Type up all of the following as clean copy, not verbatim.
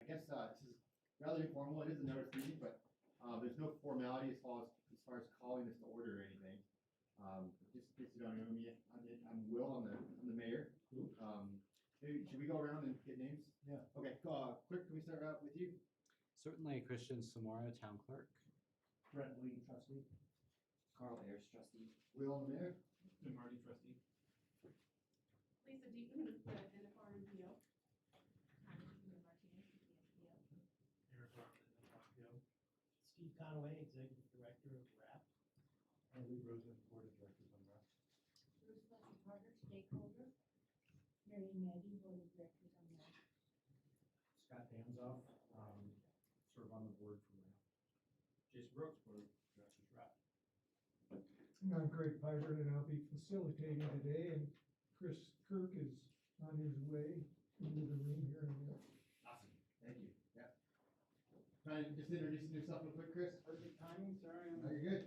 guess this is rather informal. It is a notice meeting, but there's no formality as far as calling this to order or anything. Just in case you don't know me, I'm Will. I'm the mayor. Maybe, should we go around and get names? Yeah. Okay. Quick, can we start out with you? Certainly, Christian Samora, town clerk. Brent Lee, trustee. Carl Ayers, trustee. Will, the mayor. Jim Hardy, trustee. Lisa Deaton, the NFR and PO. Martinez, PO. Eric Rockland, Steve Conway, executive director of RAP. And Lee Rosen, board of directors on RAP. Bruce Lucky Carter, stakeholder. Mary Maggie, board of directors on that. Scott Danzoff, serve on the board for RAP. Jason Brooks, board of directors, RAP. I'm Greg Piper, and I'll be facilitating today, and Chris Kirk is on his way into the room here in a minute. Awesome. Thank you. Yeah. Trying to just introduce yourself real quick, Chris. Perfect timing, sorry, Oh, I'm you're good.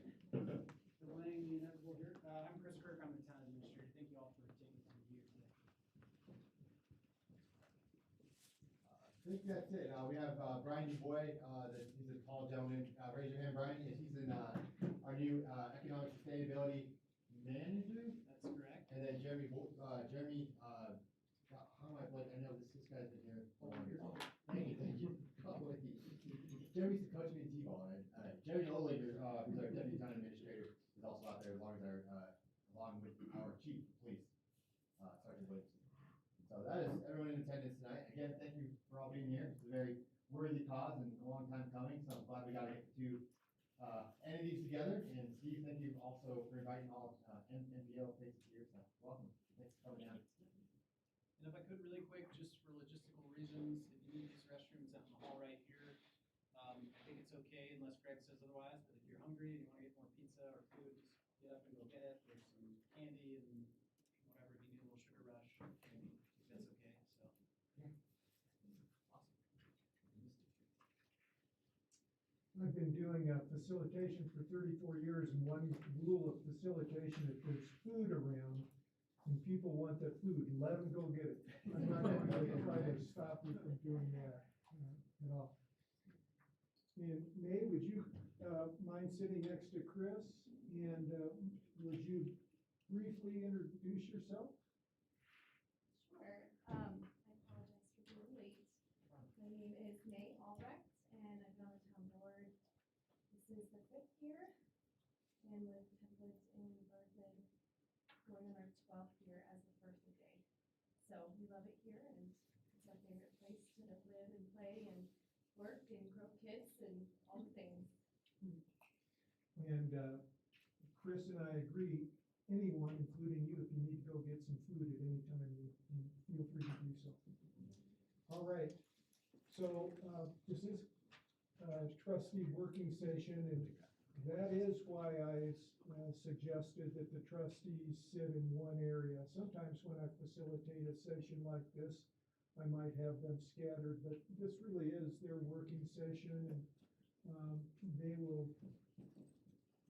delaying the inevitable here. I'm Chris Kirk, I'm the town administrator. Thank you all for taking time to be here today. I think that's it. We have Brian DuBois, he's a tall gentleman. Raise your hand, Brian. Yes, he's in our new economic sustainability manager. That's correct. And then Jeremy, how am I know this guy's been here for 1 year. Thank you. Jeremy's the coach of me in T-ball. Jeremy Olager, who's our deputy town administrator, is also out there along with our chief of police, Sergeant Williamson. So that is everyone in attendance tonight. Again, thank you for all being here. It's a very worthy cause and a long time coming, so I'm glad we got to get the two entities together. And Steve, thank you also for inviting all NPO faces here. So welcome. Thanks for coming down. And if I could really quick, just for logistical reasons, if you need these restrooms out in the hall right here, I think it's okay unless Greg says otherwise, but if you're hungry and you want to get more pizza or food, just get up and go get it. There's some candy and whatever, if you need a little sugar rush, maybe, if that's okay, so. Yeah. Awesome. I've been doing facilitation for 34 years, and one rule of facilitation, if there's food around and people want that food, let them go get it. I'm not going to try to stop you from doing that at all. And May, would you mind sitting next to Chris, and would you briefly introduce yourself? Sure. I apologize for being late. My name is May Albrecht, and I've been on the town board. This is the 5th year, and have lived in Bergen going on our 12th year as the first of May. So we love it here, and it's our favorite place to live and play and work and grow kids and all the things. And Chris and I agree, anyone, including you, if you need to go get some food at any time, you feel free to do so. All right, so this is a trustee working session, and that is why I suggested that the trustees sit in one area. Sometimes when I facilitate a session like this, I might have them scattered, but this really is their working session, and they will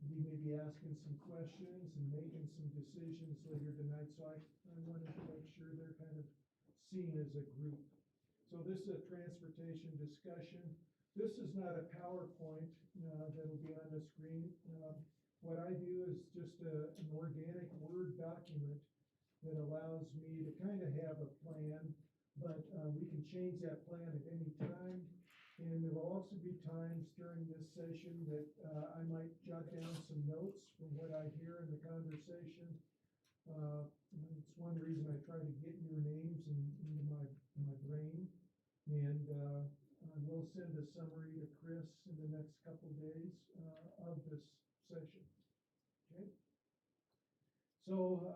be maybe asking some questions and making some decisions later tonight. So I wanted to make sure they're kind of seen as a group. So this is a transportation discussion. This is not a PowerPoint that'll be on the screen. What I do is just an organic Word document that allows me to kind of have a plan, but we can change that plan at any time. And there will also be times during this session that I might jot down some notes from what I hear in the conversation. It's one reason I try to get your names into my brain. And I will send a summary to Chris in the next couple days of this session. Okay. So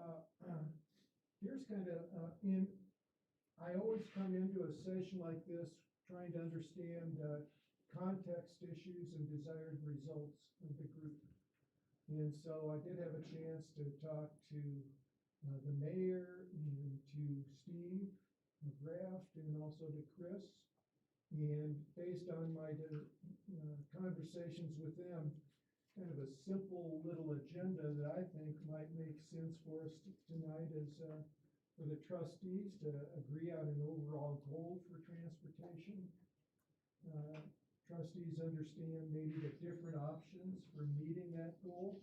here's kind of I always come into a session like this trying to understand context issues and desired results of the group. And so I did have a chance to talk to the mayor and to Steve McGrath and also to Chris. And based on my conversations with them, kind of a simple little agenda that I think might make sense for us tonight is for the trustees to agree on an overall goal for transportation, Trustees understand maybe the different options for meeting that goal.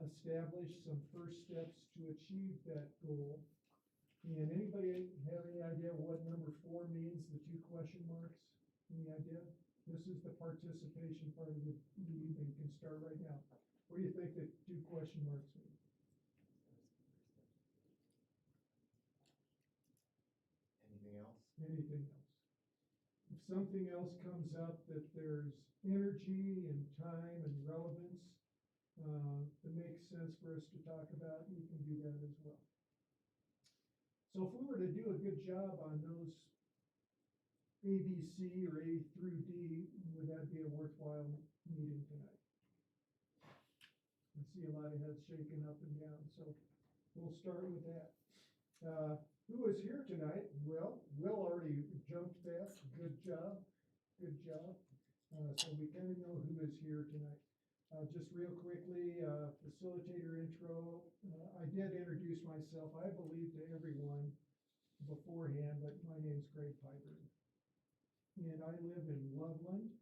Establish some first steps to achieve that goal. And anybody have any idea what number 4 means, the 2 question marks? Any idea? This is the participation part of the evening. You can start right now. What do you think the 2 question marks mean? Anything else? Anything else? If something else comes up that there's energy and time and relevance that makes sense for us to talk about, you can do that as well. So if we were to do a good job on those A, B, C, or A through D, would that be a worthwhile meeting tonight? I see a lot of heads shaking up and down, so we'll start with that. Who is here tonight? Well, Will already jumped fast. Good job. Good job. So we kind of know who is here tonight. Just real quickly, facilitator intro. I did introduce myself, I believe, to everyone beforehand, but my name's Greg Piper. And I live in Loveland,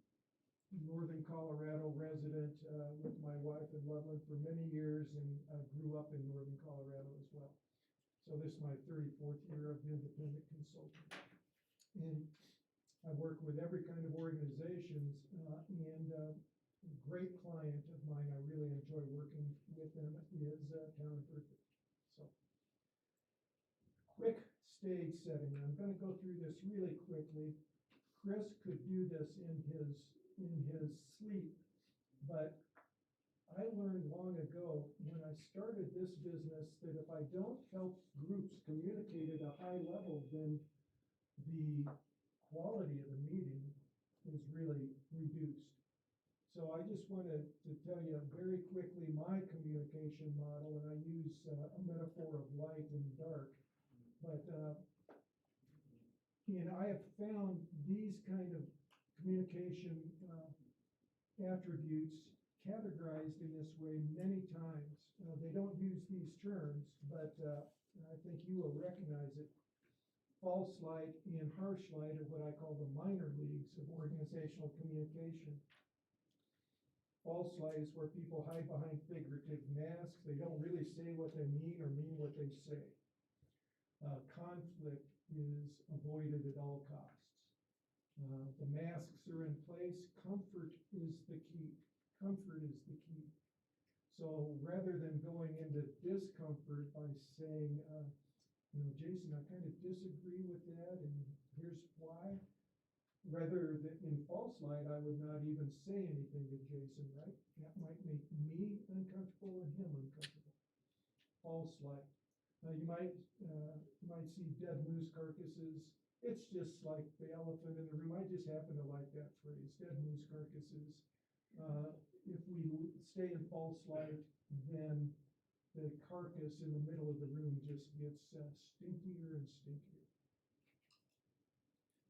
northern Colorado, resident with my wife in Loveland for many years, and grew up in northern Colorado as well. So this is my 34th year of independent consulting. And I work with every kind of organizations, and a great client of mine I really enjoy working with them is Town of Berkeley. So, quick stage setting. I'm going to go through this really quickly. Chris could do this in his sleep, but I learned long ago when I started this business that if I don't help groups communicate at a high level, then the quality of the meeting is really reduced. So I just wanted to tell you very quickly my communication model, and I use a metaphor of light and dark. But and I have found these kind of communication attributes categorized in this way many times. They don't use these terms, but I think you will recognize it. False light and harsh light are what I call the minor leagues of organizational communication. False light is where people hide behind figurative masks. They don't really say what they mean or mean what they say. Conflict is avoided at all costs. The masks are in place. Comfort is the key. Comfort is the key. So rather than going into discomfort by saying, Jason, I kind of disagree with that, and here's why. Rather than in false light, I would not even say anything to Jason, right? That might make me uncomfortable and him uncomfortable. False light. You might see dead moose carcasses. It's just like the elephant in the room. I just happen to like that phrase, dead moose carcasses. If we stay in false light, then the carcass in the middle of the room just gets stinkier and stinkier.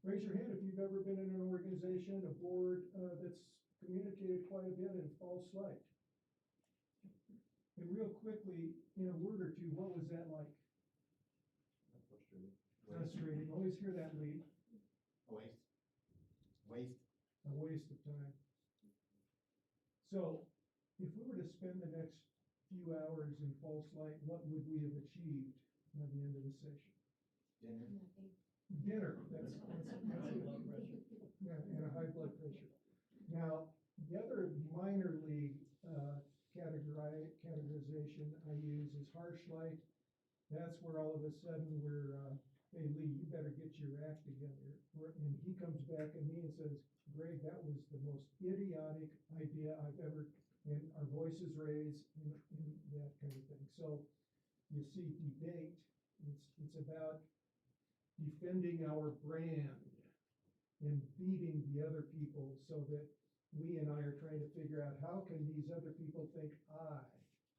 Raise your hand if you've ever been in an organization, a board that's communicated quite a bit in false light. And real quickly, in a word or two, what was that like? Frustrating. Frustrating. Always hear that lead. Waste. Waste. A waste of time. So, if we were to spend the next few hours in false light, what would we have achieved by the end of the session? Dinner. Dinner. That's High blood pressure. yeah, and a high blood pressure. Now, the other minor league categorization I use is harsh light. That's where all of a sudden we're, hey Lee, you better get your act together. And he comes back at me and says, Greg, that was the most idiotic idea I've ever, and our voices raised and that kind of thing. So you see debate, it's about defending our brand and beating the other people so that we and I are trying to figure out how can these other people think I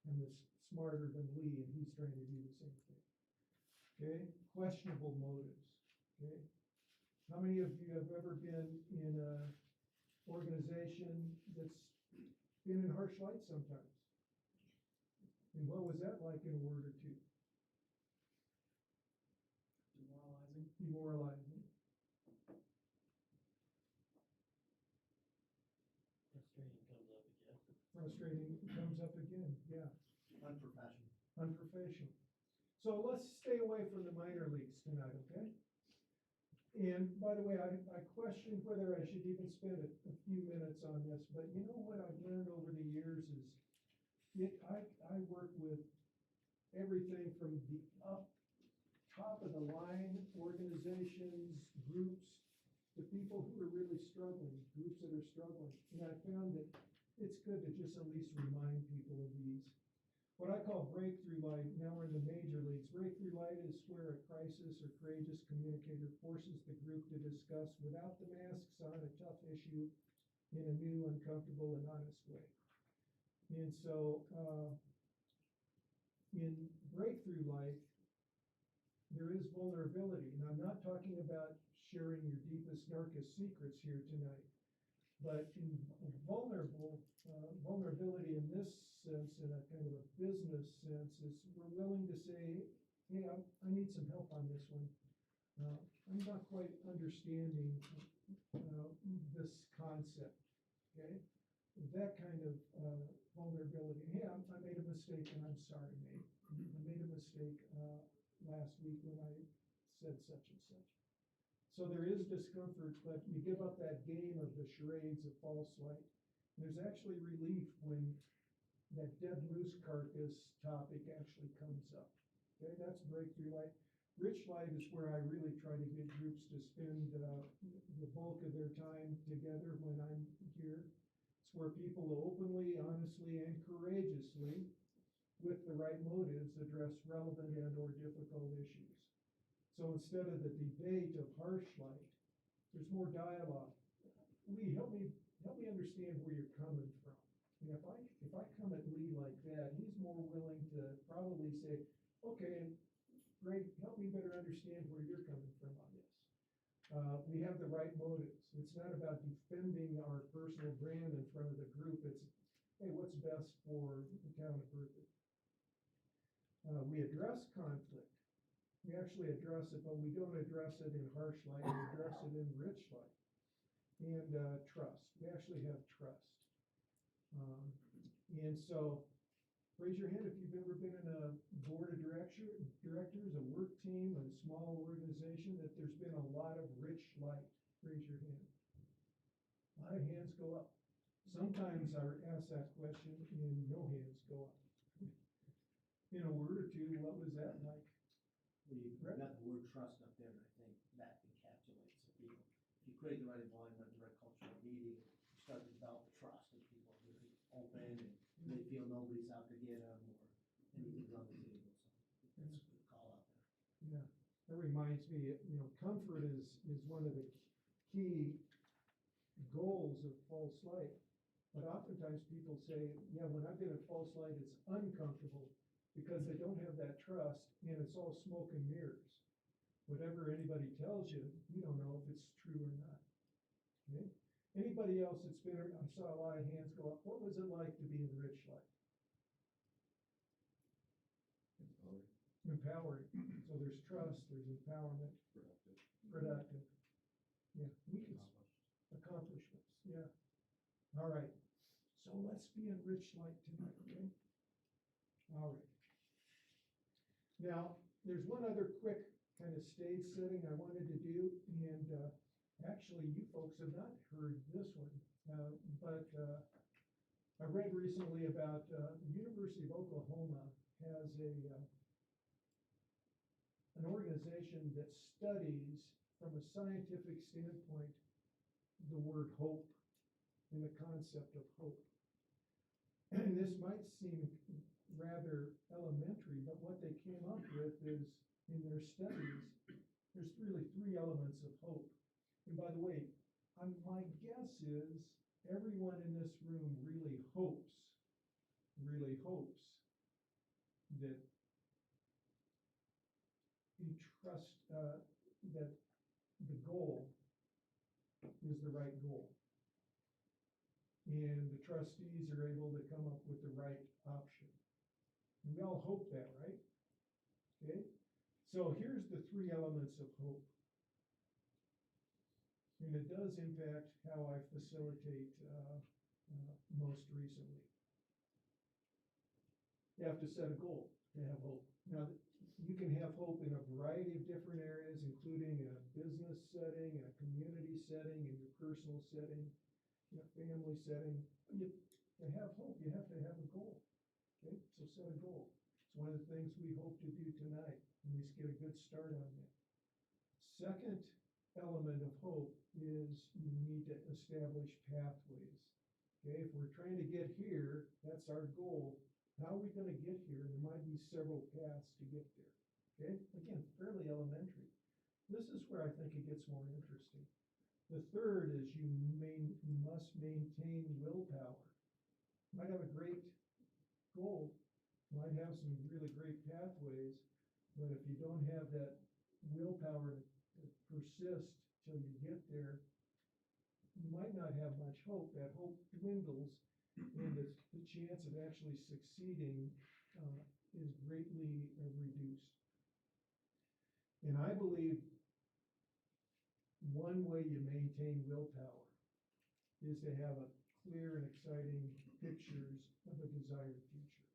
am smarter than Lee, and he's trying to do the same thing. Okay, questionable motives. Okay, how many of you have ever been in a organization that's been in harsh light sometimes? And what was that like in a word or two? Demoralizing. Demoralizing. frustrating comes up again, yeah, Unprofessional. unprofessional. So let's stay away from the minor leagues tonight, okay? And by the way, I questioned whether I should even spend a few minutes on this, but you know what I've learned over the years is I work with everything from the top of the line organizations, groups, to people who are really struggling, groups that are struggling. And I found that it's good to just at least remind people of these. What I call breakthrough light, now we're in the major leagues. Breakthrough light is where a crisis or courageous communicator forces the group to discuss without the masks on a tough issue in a new, uncomfortable, and honest way. And so, in breakthrough light, there is vulnerability. And I'm not talking about sharing your deepest, darkest secrets here tonight. But in vulnerability in this sense, in a kind of a business sense, is we're willing to say, hey, I need some help on this one. I'm not quite understanding this concept, okay? That kind of vulnerability. Hey, I made a mistake and I'm sorry, mate. I made a mistake last week when I said such and such. So there is discomfort, but you give up that game of the charades of false light. There's actually relief when that dead moose carcass topic actually comes up. Okay, that's breakthrough light. Rich light is where I really try to get groups to spend the bulk of their time together when I'm here. It's where people openly, honestly, and courageously, with the right motives, address relevant and or difficult issues. So instead of the debate of harsh light, there's more dialogue. Lee, help me understand where you're coming from. And if I come at Lee like that, he's more willing to probably say, okay, great, help me better understand where you're coming from on this. We have the right motives. It's not about defending our personal brand in front of the group. It's, hey, what's best for the town of Berkeley? We address conflict. We actually address it, but we don't address it in harsh light. We address it in rich light. And trust. We actually have trust. And so, raise your hand if you've ever been in a board of directors, a work team, a small organization that there's been a lot of rich light. Raise your hand. A lot of hands go up. Sometimes I ask that question and no hands go up. In a word or two, what was that like? Well, you've got the word trust up there, and I think that encapsulates it. If you create the right environment, the right cultural meeting, you start to develop trust, and people are really open, and they feel nobody's out to get them, or anything's on the table, so that's a good call out there. Yeah, that reminds me, comfort is one of the key goals of false light. But oftentimes people say, yeah, when I've been at false light, it's uncomfortable because they don't have that trust and it's all smoke and mirrors. Whatever anybody tells you, you don't know if it's true or not. Okay? Anybody else that's been, I saw a lot of hands go up. What was it like to be in rich light? Empowering. So there's trust, there's empowerment, productive. Yeah, we can accomplishments. Yeah. All right. So let's be in rich light tonight, okay? All right. Now, there's one other quick kind of stage setting I wanted to do, and actually, you folks have not heard this one, but I read recently about the University of Oklahoma has an organization that studies from a scientific standpoint the word hope and the concept of hope. And this might seem rather elementary, but what they came up with is, in their studies, there's really three elements of hope. And by the way, my guess is everyone in this room really hopes that you trust that the goal is the right goal. And the trustees are able to come up with the right option. And we all hope that, right? Okay? So here's the three elements of hope. And it does impact how I facilitate most recently. You have to set a goal to have hope. Now, you can have hope in a variety of different areas, including a business setting, a community setting, in your personal setting, a family setting. To have hope, you have to have a goal. Okay, so set a goal. It's one of the things we hope to do tonight, at least get a good start on that. Second element of hope is you need to establish pathways. Okay, if we're trying to get here, that's our goal. How are we gonna get here? There might be several paths to get there. Okay, again, fairly elementary. This is where I think it gets more interesting. The third is you must maintain willpower. Might have a great goal, might have some really great pathways, but if you don't have that willpower to persist till you get there, you might not have much hope. That hope dwindles, and the chance of actually succeeding is greatly reduced. And I believe one way you maintain willpower is to have a clear and exciting pictures of a desired future.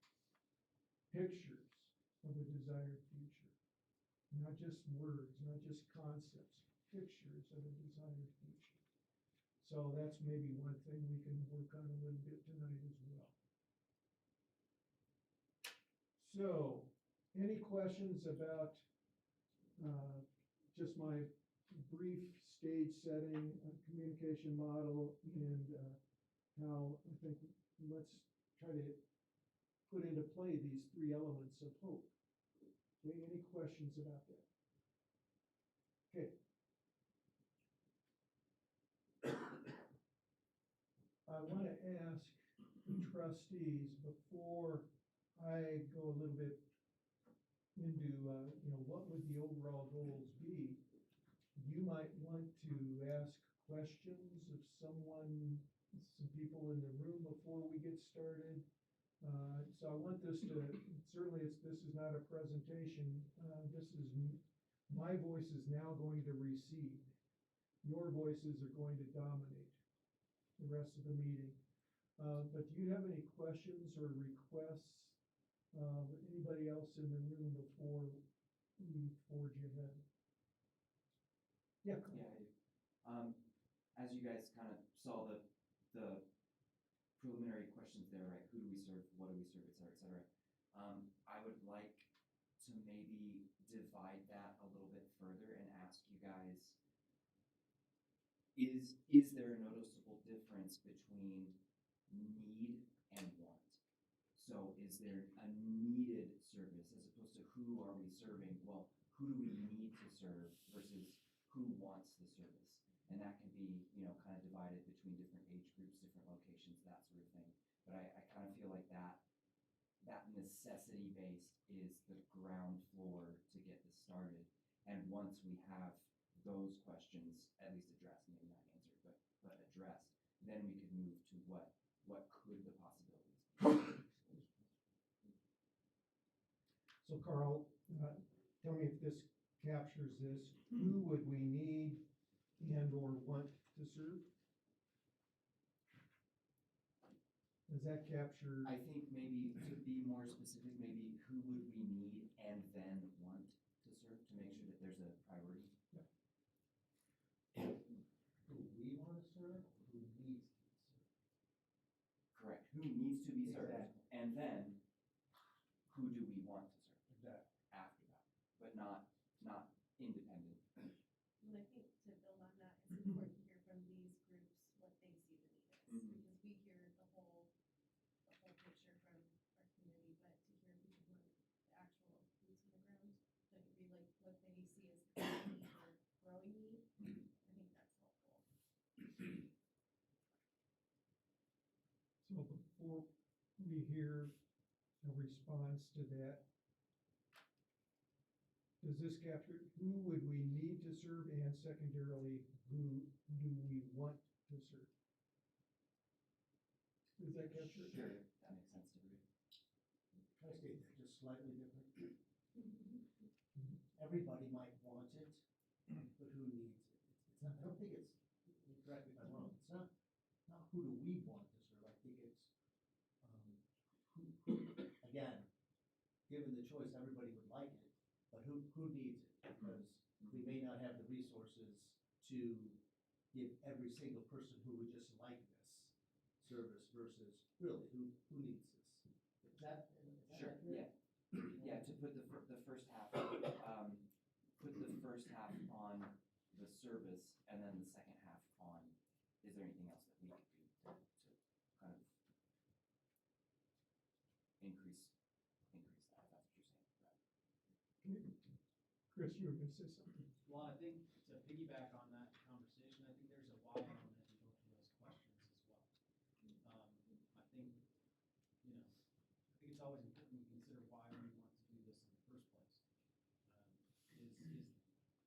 Pictures of a desired future. Not just words, not just concepts, pictures of a desired future. So that's maybe one thing we can work on a little bit tonight as well. So, any questions about just my brief stage setting, communication model, and how I think let's try to put into play these three elements of hope. Okay, any questions about that? Okay. I want to ask the trustees before I go a little bit into, what would the overall goals be? You might want to ask questions of some people in the room before we get started. So I want this to, certainly this is not a presentation. My voice is now going to recede. Your voices are going to dominate the rest of the meeting. But do you have any questions or requests of anybody else in the room before we forge ahead? Yeah. Yeah, I do. As you guys kind of saw the preliminary questions there, right? Who do we serve? What do we serve? Et cetera, et cetera. I would like to maybe divide that a little bit further and ask you guys, is there a noticeable difference between need and want? So is there a needed service as opposed to who are we serving? Well, who do we need to serve versus who wants the service? And that can be, kind of divided between different age groups, different locations, that sort of thing. But I kind of feel like that necessity based is the ground floor to get this started. And once we have those questions at least addressed, maybe not answered, but addressed, then we could move to what could the possibilities be. So Carl, tell me if this captures this. Who would we need and or want to serve? Does that capture? I think maybe to be more specific, maybe who would we need and then want to serve to make sure that there's a priority? Yeah. Who we want to serve, or who needs to be served? Correct. Who needs to be served? Exactly. And then who do we want to serve? Exactly. After that, but not independent. And I think to build on that, it's important to hear from these groups what they see the need is, Mhm. because we hear the whole picture from our community, but to hear people who are the actual boots on the ground, that could be like what they see as the need or growing need. I think that's helpful. So before we hear a response to that, does this capture who would we need to serve, and secondarily, who do we want to serve? Does that capture it? Sure, that makes sense to me. Can I state that just slightly different? Everybody might want it, but who needs it? It's not, I don't think it's, correct me if I'm wrong, it's not who do we want to serve, I think it's, who, again, given the choice, everybody would like it, but who needs it? Because we may not have the resources to give every single person who would just like this service versus really, who needs this? Is that Sure, accurate? yeah. Yeah, to put the first half, put the first half on the service and then the second half on, is there anything else that we could do to kind of increase that, if that's what you're saying, right? Chris, you were gonna say something. Well, I think to piggyback on that conversation, I think there's a why element in both of those questions as well. I think, you know, I think it's always important to consider why we want to do this in the first place.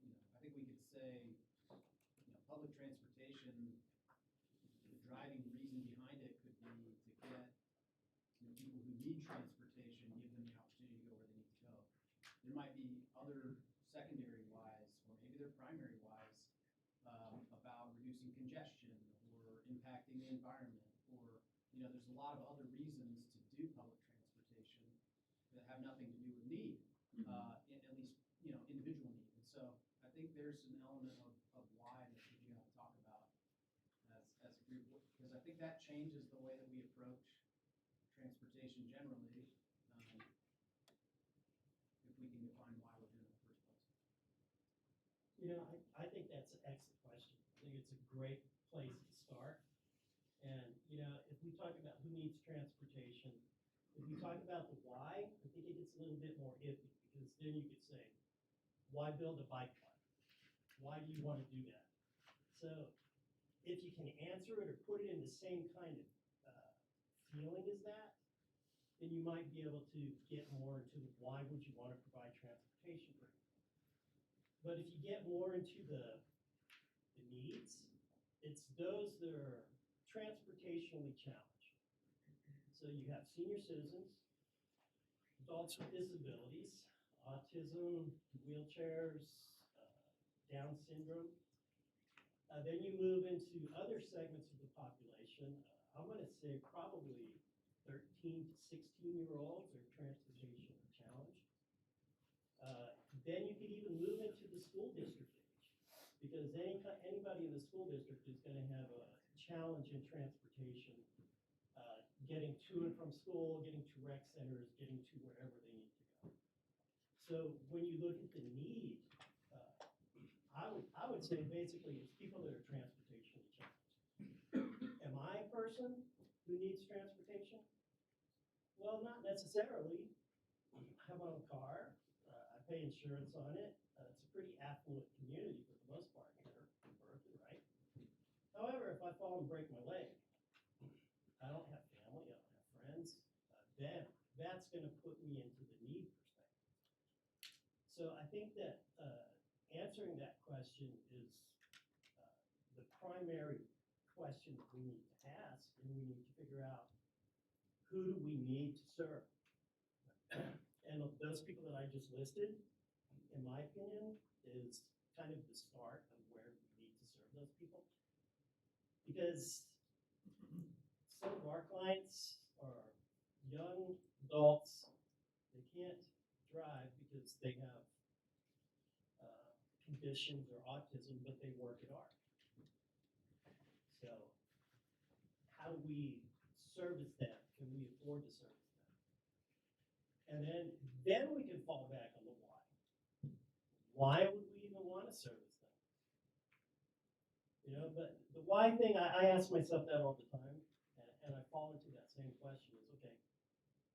You know, I think we could say, you know, public transportation, the driving reason behind it could be to get, you know, people who need transportation, give them the opportunity to go where they need to go. There might be other secondary whys, or maybe they're primary whys, about reducing congestion or impacting the environment, or, you know, there's a lot of other reasons to do public transportation that have nothing to do with need, at least, you know, individual need. And so I think there's an element of why that we have to talk about as a group, because I think that changes the way that we approach transportation generally, if we can define why we're doing it in the first place. You know, I think that's an excellent question. I think it's a great place to start. And, you know, if we talk about who needs transportation, if we talk about the why, I think it gets a little bit more iffy, because then you could say, why build a bike park? Why do you want to do that? So if you can answer it or put it in the same kind of feeling as that, then you might be able to get more into why would you want to provide transportation for everyone. But if you get more into the needs, it's those that are transportationally challenged. So you have senior citizens, adults with disabilities, autism, wheelchairs, Down syndrome. Then you move into other segments of the population. I'm going to say probably 13 to 16-year-olds are transportation challenged. Then you could even move into the school district age, because anybody in the school district is going to have a challenge in transportation, getting to and from school, getting to rec centers, getting to wherever they need to go. So when you look at the need, I would say basically it's people that are transportation challenged. Am I a person who needs transportation? Well, not necessarily. I have my own car. I pay insurance on it. It's a pretty affluent community for the most part here in Berkeley, right? However, if I fall and break my leg, I don't have family, I don't have friends, then that's going to put me into the need perspective. So I think that answering that question is the primary question that we need to ask, and we need to figure out who do we need to serve. And those people that I just listed, in my opinion, is kind of the start of where we need to serve those people. Because some of our clients are young adults, they can't drive because they have conditions or autism, but they work at ARC. So how do we service them? Can we afford to service them? And then we can fall back on the why. Why would we even want to service them? You know, but the why thing, I ask myself that all the time, and I fall into that same question is, okay,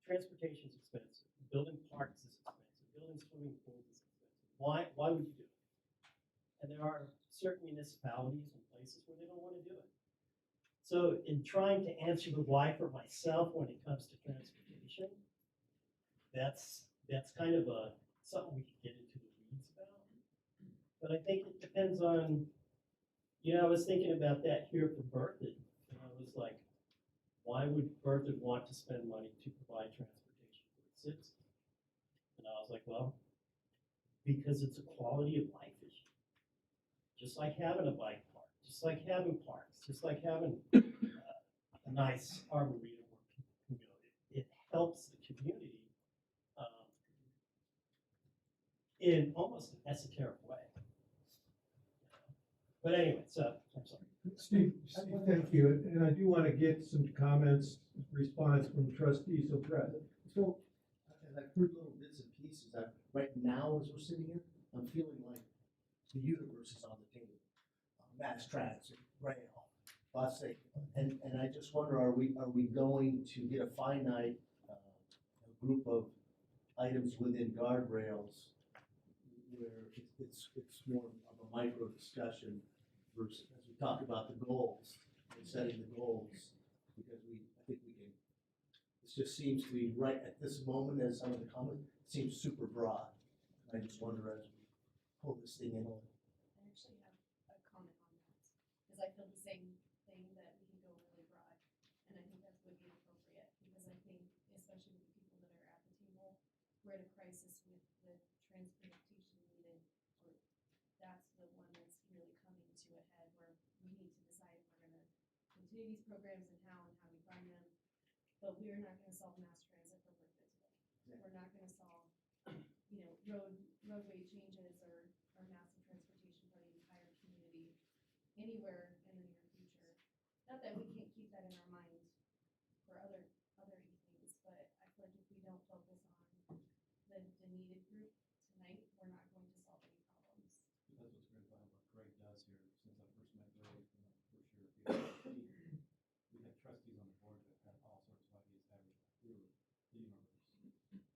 transportation is expensive, building parks is expensive, building swimming pools is expensive. Why would you do it? And there are certain municipalities and places where they don't want to do it. So in trying to answer the why for myself when it comes to transportation, that's kind of something we could get into the weeds about. But I think it depends on, you know, I was thinking about that here for Berthoud, and I was like, why would Berthoud want to spend money to provide transportation for its citizens? And I was like, well, because it's a quality of life issue. Just like having a bike park, just like having parks, just like having a nice arboretum where people can go. It helps the community in almost an esoteric way. But anyway, so, I'm sorry. Steve, thank you, and I do want to get some comments, response from trustees, so Brett. So, as I've heard little bits and pieces, right now, as we're sitting here, I'm feeling like the universe is on the table. Mass transit, rail, busing, and I just wonder, are we going to get a finite, a group of items within guardrails where it's more of a micro discussion versus, as we talk about the goals, and setting the goals, because I think we can, this just seems to be right at this moment, as some of the comments, seems super broad. I just wonder as we pull this thing in a little. I actually have a comment on that, because I feel the same thing, that we can go really broad, and I think that would be appropriate, because I think, especially with the people that are at the table, we're in a crisis with the transportation needed, or that's the one that's really coming to a head, where we need to decide if we're gonna continue these programs and how we fund them, but we're not gonna solve mass transit for Brookfield today. We're not gonna solve, roadway changes or massive transportation for the entire community anywhere in the near future. Not that we can't keep that in our mind for other things, but I feel like if we don't focus on the needed group tonight, we're not going to solve any problems. That's what's great about what Greg does here. Since I first met Greg in my first year of PhD, we had trustees on the board that had all sorts of ideas everywhere. We were the universe.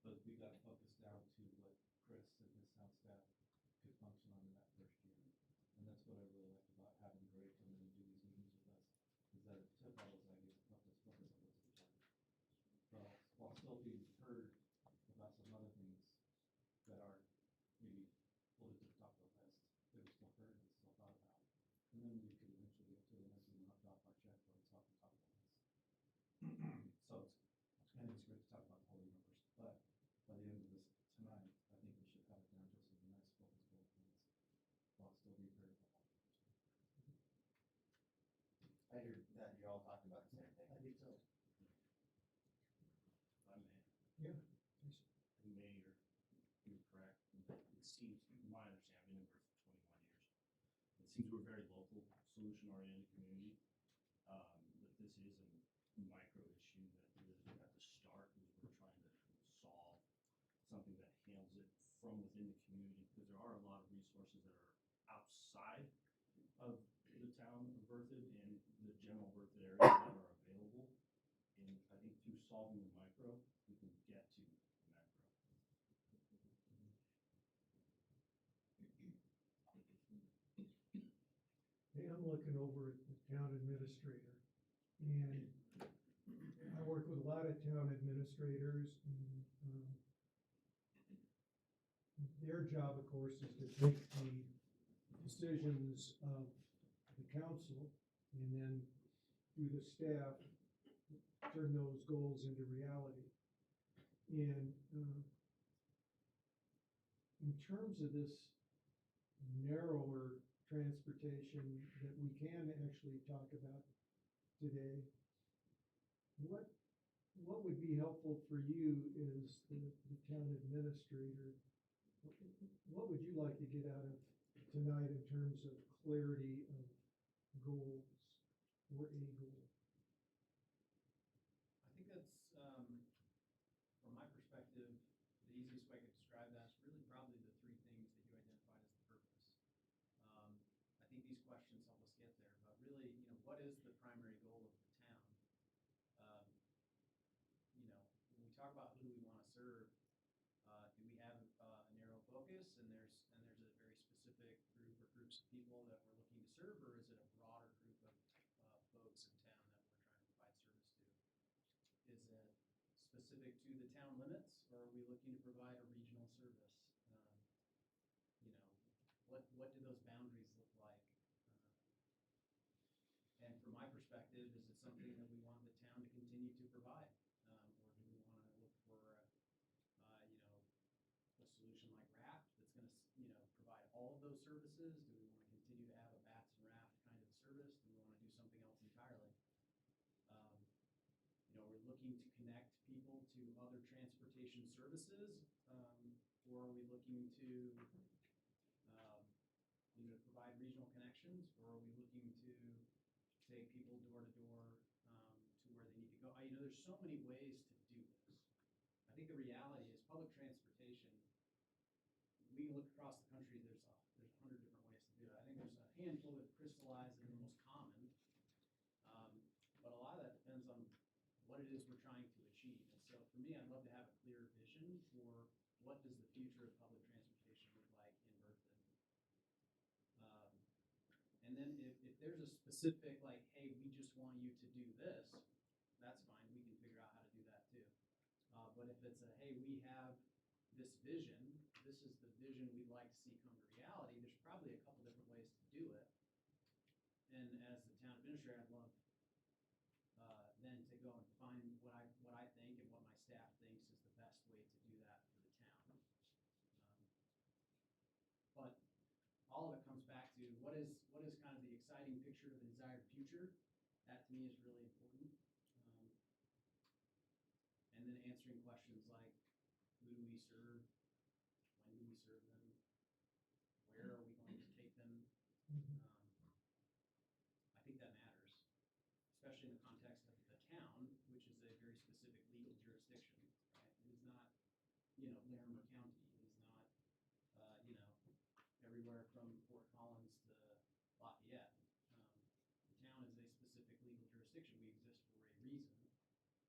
But we got to focus down to what Chris and his sound staff could function on in that first year. And that's what I really liked about having Greg come in and do these meetings with us, is that it took all those ideas and helped us focus on what's important. While still being heard about some other things that are maybe pulled to the top of the list, they were still heard and still thought about. And then we could eventually get to the ones we knocked off our checkbook and off the top of the list. So I think it's great to talk about the whole universe, but by the end of this tonight, I think we should have it down just as a nice focus bullet points while still being heard about all the others. I hear that you're all talking about the same thing. I think so. I may. Yeah. You may, or you're correct. It seems, from my understanding, I've been in Berkeley for 21 years. It seems we're a very local, solution-oriented community. That this is a micro issue that really at the start is we're trying to solve something that handles it from within the community, because there are a lot of resources that are outside of the town of Berthoud and the general Berthoud area that are available. And I think through solving the micro, we can get to the macro. Hey, I'm looking over at the town administrator, and I work with a lot of town administrators, and, their job, of course, is to take the decisions of the council, and then through the staff, turn those goals into reality. And, in terms of this narrower transportation that we can actually talk about today, what would be helpful for you as the town administrator? What would you like to get out of tonight in terms of clarity of goals or a goal? I think that's, from my perspective, the easiest way I could describe that is really probably the three things that you identified as the purpose. I think these questions help us get there, but really, what is the primary goal of the town? When we talk about who do we want to serve, do we have a narrow focus and there's a very specific group or groups of people that we're looking to serve, or is it a broader group of folks in town that we're trying to provide service to? Is it specific to the town limits, or are we looking to provide a regional service? What do those boundaries look like? And from my perspective, is it something that we want the town to continue to provide? Or do we want to look for, a solution like RAFT that's going to, provide all of those services? Do we want to continue to have a BATS and RAFT kind of service? Do we want to do something else entirely? We're looking to connect people to other transportation services. or are we looking to, provide regional connections, or are we looking to take people door to door to where they need to go? There's so many ways to do this. I think the reality is public transportation, we look across the country, there's 100 different ways to do it. I think there's a handful that crystallize and are the most common. But a lot of that depends on what it is we're trying to achieve. And so for me, I'd love to have a clear vision for what does the future of public transportation look like in Berthoud. And then if there's a specific, like, hey, we just want you to do this, that's fine. We can figure out how to do that too. But if it's a, hey, we have this vision, this is the vision we'd like to see come to reality, there's probably a couple different ways to do it. And as the town administrator, I'd love then to go and find what I think and what my staff thinks is the best way to do that for the town. But all of it comes back to what is kind of the exciting picture of the desired future. That to me is really important. And then answering questions like, who do we serve? When do we serve them? Where are we going to take them? I think that matters, especially in the context of the town, which is a very specific legal jurisdiction. Right? It is not, Larimer County. It is not, everywhere from Fort Collins to Lafayette. The town is a specific legal jurisdiction. We exist for a reason.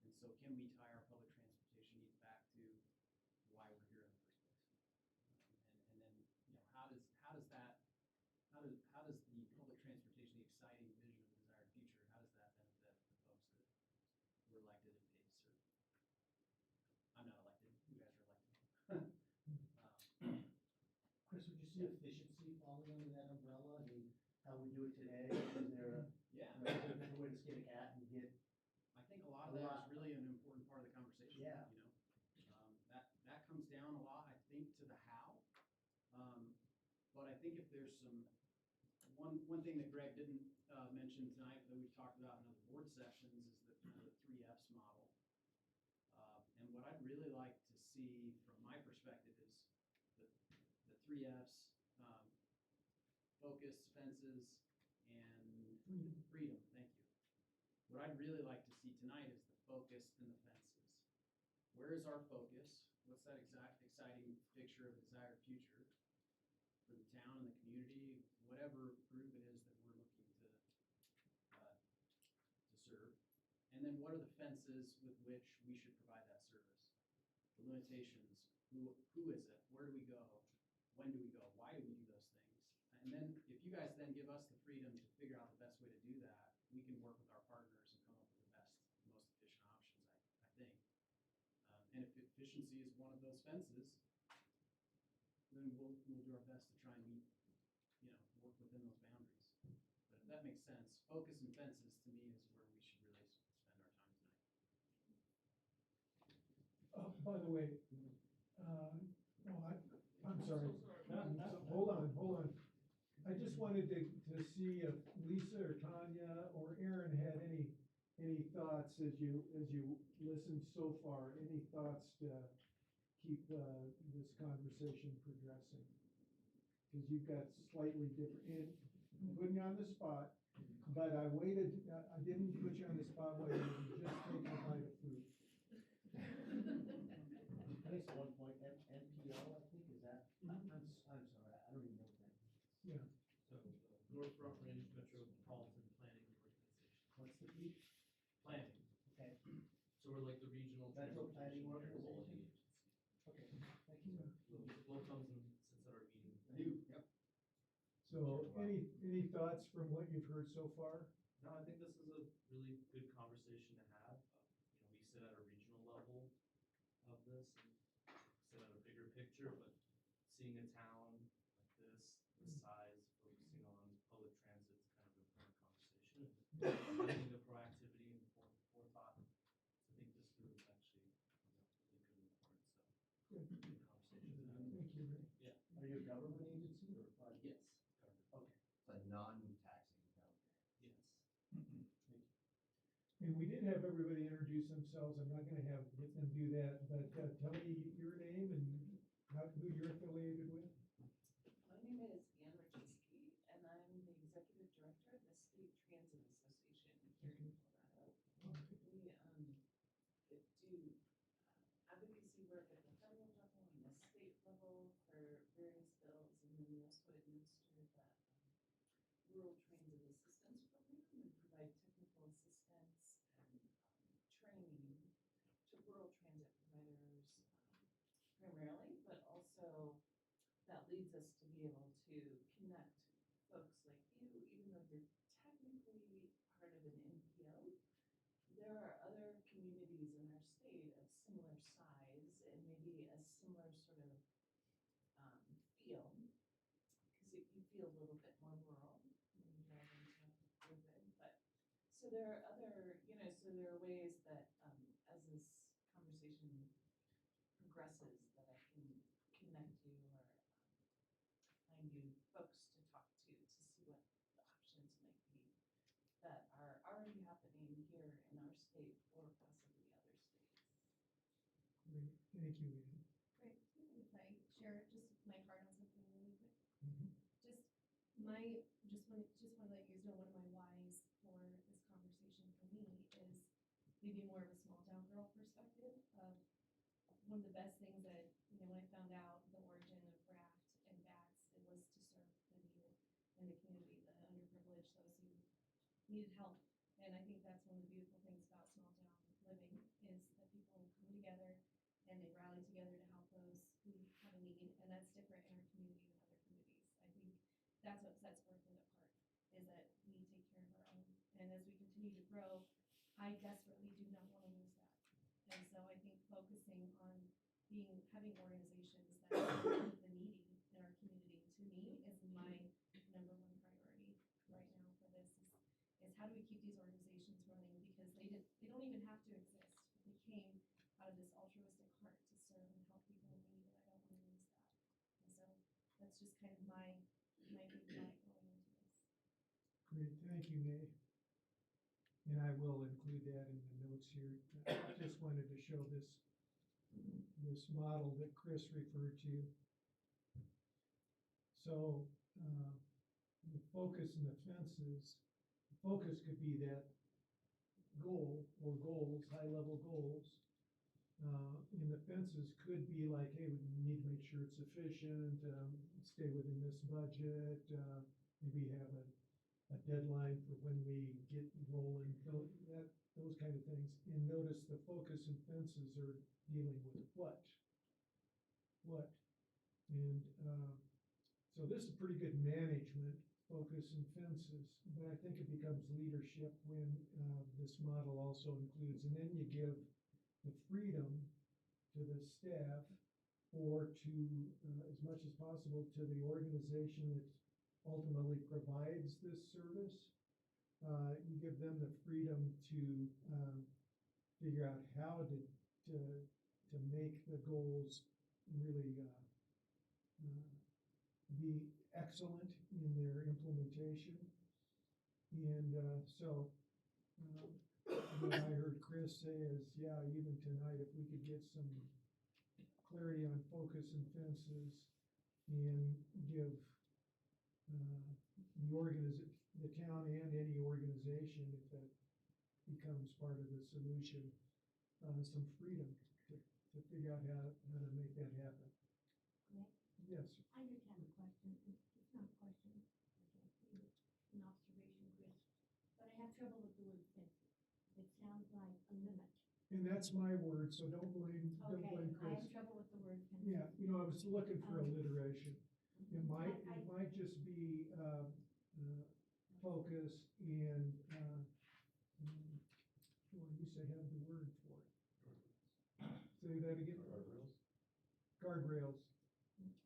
And so can we tie our public transportation needs back to why we're here in the first place? And then, how does the public transportation, the exciting vision of the desired future, how does that benefit the folks that we're elected and paid to serve? I'm not elected. You guys are elected. Chris, would you see efficiency falling under that umbrella? I mean, how we do it today? Is there Yeah. a different way to skin a cat and get? I think a lot of that is really an important part of the conversation. Yeah. That comes down a lot, I think, to the how. But I think if there's one thing that Greg didn't mention tonight that we've talked about in other board sessions is the 3Fs model. And what I'd really like to see from my perspective is the 3Fs, focus, fences, and freedom. Thank you. What I'd really like to see tonight is the focus and the fences. Where is our focus? What's that exact exciting picture of a desired future for the town and the community, whatever group it is that we're looking to serve? And then what are the fences with which we should provide that service? The limitations, who is it? Where do we go? When do we go? Why do we do those things? And then if you guys then give us the freedom to figure out the best way to do that, we can work with our partners and come up with the best, most efficient options, I think. And if efficiency is one of those fences, then we'll do our best to try and meet, work within those boundaries. But if that makes sense, focus and fences to me is where we should really spend our time tonight. By the way, I'm sorry. Hold on. I just wanted to see if Lisa or Tanya or Aaron had any thoughts as you listened so far, any thoughts to keep this conversation progressing? Because you've got slightly different, and I'm putting you on the spot, but I didn't put you on the spot while you were just taking a bite of food. I think at one point, NPO, I think, is that, I'm sorry, I don't even know what that means. Yeah. So, North Front Range Metropolitan Planning Organization. What's the P? Planning. Okay, So we're like the regional Metro Planning transportation Organization? agency. okay, thank you. Will comes in since our meeting. Yep. So any thoughts from what you've heard so far? No, I think this is a really good conversation to have. We sit at a regional level of this and sit at a bigger picture, but seeing a town like this size, focusing on public transit is kind of an important conversation. Having the proactivity and forethought to think this through is actually really good and important. So, good conversation to have. Thank you, Ray. Yeah. Are you a government agency or a private? Yes. Okay. It's a non-taxing town. Yes. And we did have everybody introduce themselves. I'm not gonna get them do that, but tell me your name and who you're affiliated with? My name is Ann Raczynski, and I'm the executive director of the State Transit Association here in Colorado. We do advocacy work at the federal level and the state level for various bills, and then we also administer the Rural Transit Assistance Program and provide technical assistance and training to rural transit providers primarily, but also that leads us to be able to connect folks like you, even though you're technically part of an NPO. There are other communities in our state of similar size and maybe a similar sort of feel, because you feel a little bit more rural when you drive into urban. But so there are other, so there are ways that as this conversation progresses that I can connect you or find you folks to talk to see what the options might be that are already happening here in our state or possibly other states. Great, thank you, Ann. Great, if I share just my heart on something really quick. Mhm. Just want to let you guys know one of my whys for this conversation for me is maybe more of a small town girl perspective of one of the best things that, when I found out the origin of BRACT and BATS, it was to serve the needed in the community, the underprivileged, those who needed help. And I think that's one of the beautiful things about small town living is that people come together and they rally together to help those who have a need, and that's different in our community than other communities. I think that's what sets Berthoud apart, is that we take care of our own. And as we continue to grow, I desperately do not want to lose that. And so I think focusing on having organizations that serve the needy in our community, to me, is my number one priority right now for this is how do we keep these organizations running, because they don't even have to exist. They came out of this altruistic heart to serve and help people in need, and I don't want to lose that. And so that's just kind of my big light going into this. Great, thank you, Nay. And I will include that in the notes here. I just wanted to show this model that Chris referred to. So the focus and the fences, the focus could be that goal or goals, high-level goals. And the fences could be like, hey, we need to make sure it's efficient, stay within this budget, maybe have a deadline for when we get rolling, those kind of things. And notice the focus and fences are dealing with what. And so this is pretty good management, focus and fences, but I think it becomes leadership when this model also includes, and then you give the freedom to the staff or to, as much as possible, to the organization that ultimately provides this service. You give them the freedom to figure out how to make the goals really be excellent in their implementation. And so what I heard Chris say is, yeah, even tonight, if we could get some clarity on focus and fences and give the town and any organization, if that becomes part of the solution, some freedom to figure out how to make that happen. Nick? Yes. I just have a question. It's not a question. I can't say it's an observation, Chris. But I have trouble with the word fences. It sounds like a limit. And that's my word, so don't blame Okay, I Chris. have trouble with the word fences. Yeah, I was looking for alliteration. It might just be focus and well, you say have the word for it. Say that again. Guardrails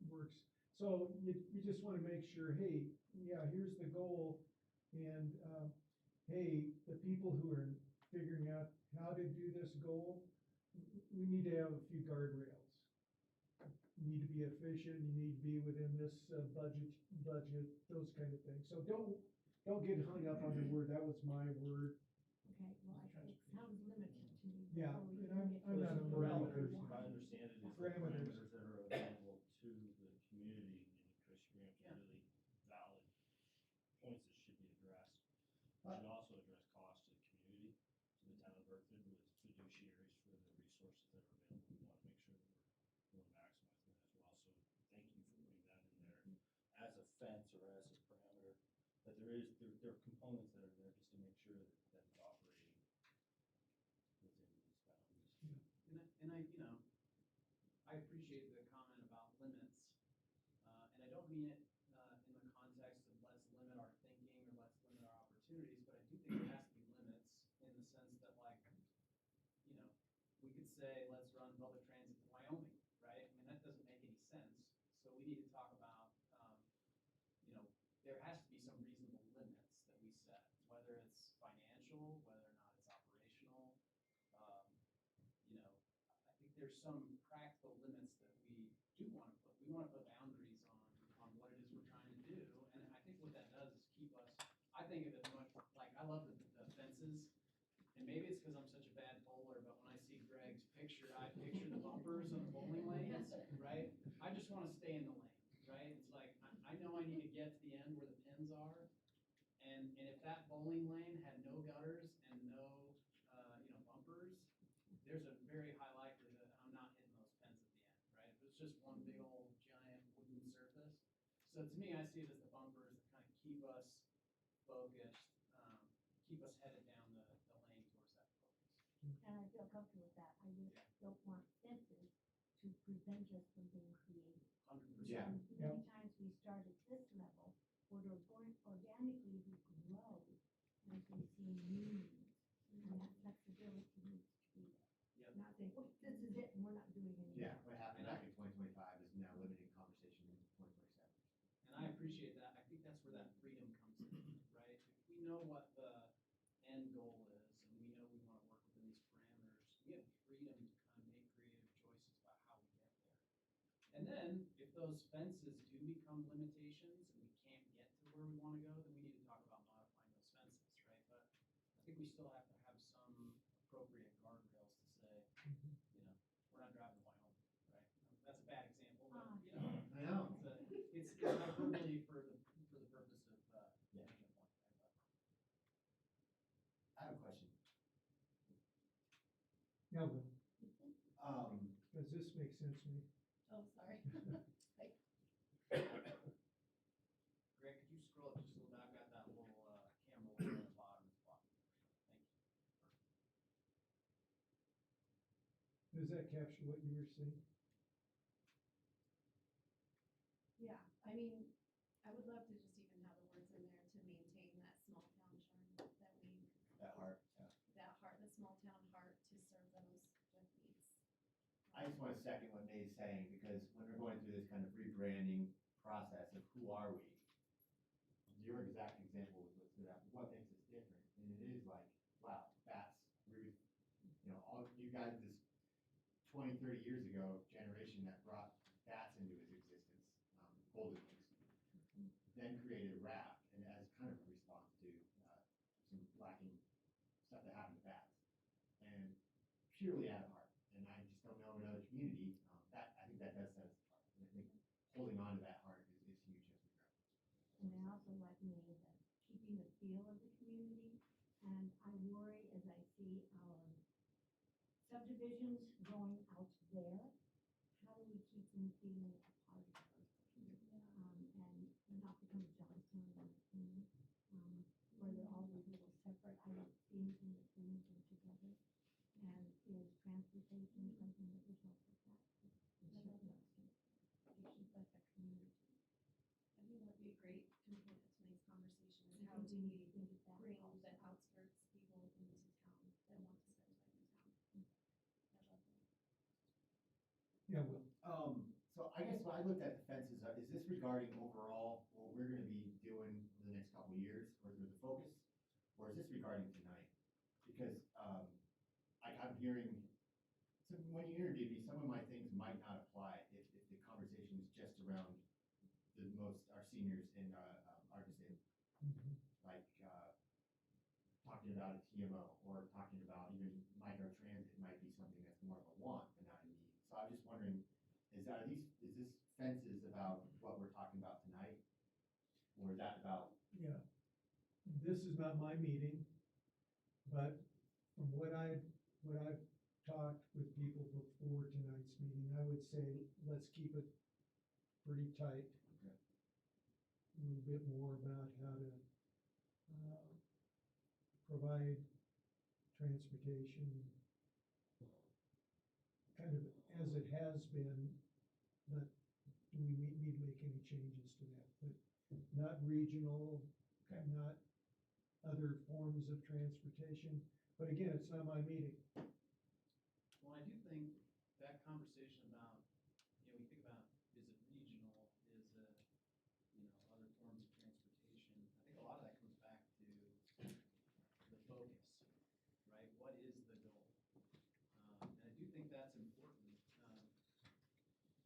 works. So you just want to make sure, hey, yeah, here's the goal, and hey, the people who are figuring out how to do this goal, we need to have a few guardrails. You need to be efficient. You need to be within this budget, those kind of things. So don't get hung up on the word. That was my word. Okay, well, it sounds limited to me. Yeah, before we and can get I'm to not a the lawyer. Parameters, if I one. understand it, is the Parameters. parameters that are available resources that are available. We want to make sure that we're maximizing that as well. So thank you for putting that in there as a fence or as a parameter. That there are components that are there just to make sure that it's operating within these boundaries. And I, you know, I appreciate the comment about limits, and I don't mean it in the context of let's limit our thinking or let's limit our opportunities, but I do think there has to be limits in the sense that, like, you know, we could say let's run public transit to Wyoming, right? I mean, that doesn't make any sense. So we need to talk about, you know, there has to be some reasonable limits that we set, whether it's financial, whether or not it's operational. You know, I think there's some practical limits that we do want to put. We want to put boundaries on what it is we're trying to do, and I think what that does is keep us. I think of it much like I love the fences, and maybe it's because I'm such a bad bowler, but when I see Greg's picture, I picture the bumpers on the bowling lanes, right? I just want to stay in the lane, right? It's like I know I need to get to the end where the pins are, and if that bowling lane had no gutters and no you know, bumpers, there's a very high likelihood I'm not hitting those pins at the end, right? If it's just one big old giant wooden surface. So to me, I see it as the bumpers that kind of keep us focused, keep us headed down the lane towards that focus. And I feel comfortable with that. I just don't want fences to prevent us from being creative. 100%. Yeah. Many times we start at this level, where organically we grow as we see new needs, and that flexibility needs to be there. Yep. Not saying, oh, this is it, and we're not doing anything. Yeah, what happened back in 2025 is now limiting conversation in 2027. And I appreciate that. I think that's where that freedom comes in, right? If we know what the end goal is, and we know we want to work within these parameters, we have freedom to kind of make creative choices about how we get there. And then, if those fences do become limitations and we can't get to where we want to go, then we need to talk about modifying those fences, right? But I think we still have to have some appropriate guardrails to say, you know, we're not driving to Wyoming, right? That's a bad example, but you know, I know. it's hyperbole for the purpose of making a point, right? But I have a question. Yeah, Will, Does this make sense to me? Oh, sorry. Greg, could you scroll up just a little bit? I've got that little camera over at the bottom that's blocking me. Thank you. Does that capture what you were saying? Yeah, I mean, I would love to just even have the words in there to maintain that small town charm that we, that heart? Yeah. that heart, the small town heart to serve those with needs. I just want to second what May's saying, because when we're going through this kind of rebranding process of who are we, your exact example was what stood out. What makes us different? And it is like, wow, that's Ruth, you know, all you guys, this 20, 30 years ago generation that brought bats into its existence, golden wings, then created RAP, and as kind of a response to some lacking stuff that happened to bats, and purely out of heart. And I just don't know another community that I think that does set us apart. And I think holding on to that heart is huge as we grow. And I also like me keeping the feel of the community, and I worry as I see our subdivisions going out there, how do we keep them feeling a part of us? And not become a Johnstown kind of thing, where they're always a little separate. I like anything that brings them together. And is transportation something that would help with that? I love those things. It should affect the community. I think that'd be a great component of tonight's conversation is I how think do we we need to think of that bring also. the outskirts people into town that want to spend time in town. I love that. Yeah, Will. So I guess when I looked at the fences, is this regarding overall what we're going to be doing over the next couple of years, or is there the focus, or is this regarding tonight? Because I'm hearing, so when you interviewed me, some of my things might not apply if the conversation is just around our seniors in our disabled, like talking about a TMO or talking about even micro transit might be something that's more of a want and not a need. So I'm just wondering, is this fences about what we're talking about tonight, or is that about? Yeah. This is not my meeting, but from what I've talked with people before tonight's meeting, I would say, let's keep it pretty tight. Okay. A little bit more about how to, provide transportation, kind of as it has been, but do we need to make any changes to that? But not regional, not other forms of transportation, but again, it's not my meeting. Well, I do think that conversation about, we think about, is it regional, is it, other forms of transportation? I think a lot of that comes back to the focus, right? What is the goal? And I do think that's important.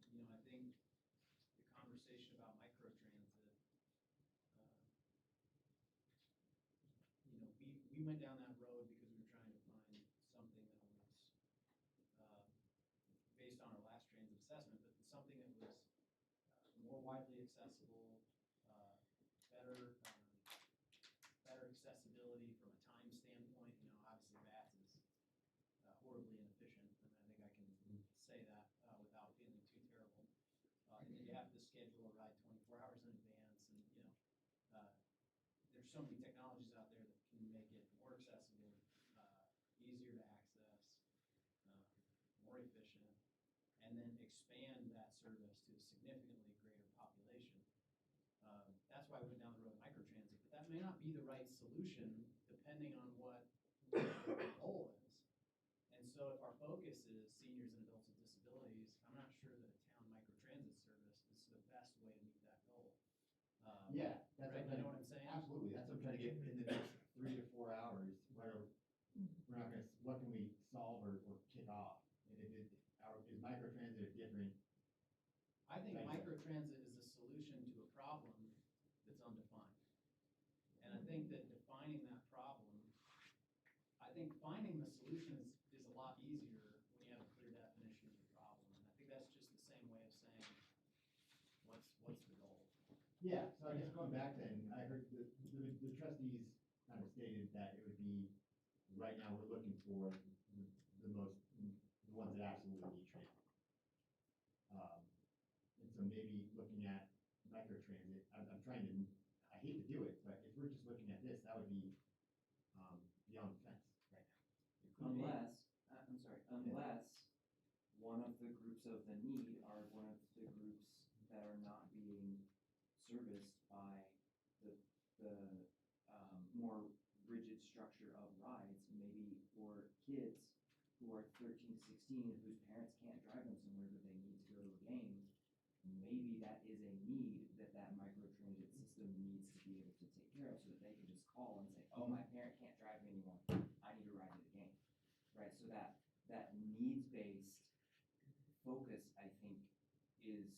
I think the conversation about microtransit, we went down that road because we were trying to find something that was based on our last transit assessment, but something that was more widely accessible, better accessibility from a time standpoint. Obviously VATS is horribly inefficient, and I think I can say that without feeling too terrible. And then you have to schedule a ride 24 hours in advance, and there's so many technologies out there that can make it more accessible, easier to access, more efficient, and then expand that service to a significantly greater population. That's why we went down the road of microtransit, but that may not be the right solution depending on what the goal is. And so if our focus is seniors and adults with disabilities, I'm not sure that a town microtransit service is the best way to meet that goal. Yeah, that's right, what you know what I'm saying? Absolutely, that's what I'm trying to get in the next 3 to 4 hours, where we're not gonna, what can we solve or kick off? And is microtransit a different? I think Thank you. microtransit is a solution to a problem that's undefined. And I think that defining that problem, I think finding the solution is a lot easier when you have a clear definition of the problem. And I think that's just the same way of saying, what's the goal? Yeah, so I guess going back then, I heard the trustees kind of stated that it would be, right now, we're looking for the ones that absolutely need transit. And so maybe looking at microtransit, I'm trying to, I hate to do it, but if we're just looking at this, that would be beyond the fence right now. Unless one of the groups of the need are one of the groups that are not being serviced by the more rigid structure of rides, maybe for kids who are 13 to 16 whose parents can't drive them somewhere but they need to go to a game. Maybe that is a need that microtransit system needs to be able to take care of, so that they can just call and say, oh, my parent can't drive me anymore, I need a ride to the game, right? So that needs-based focus, I think, is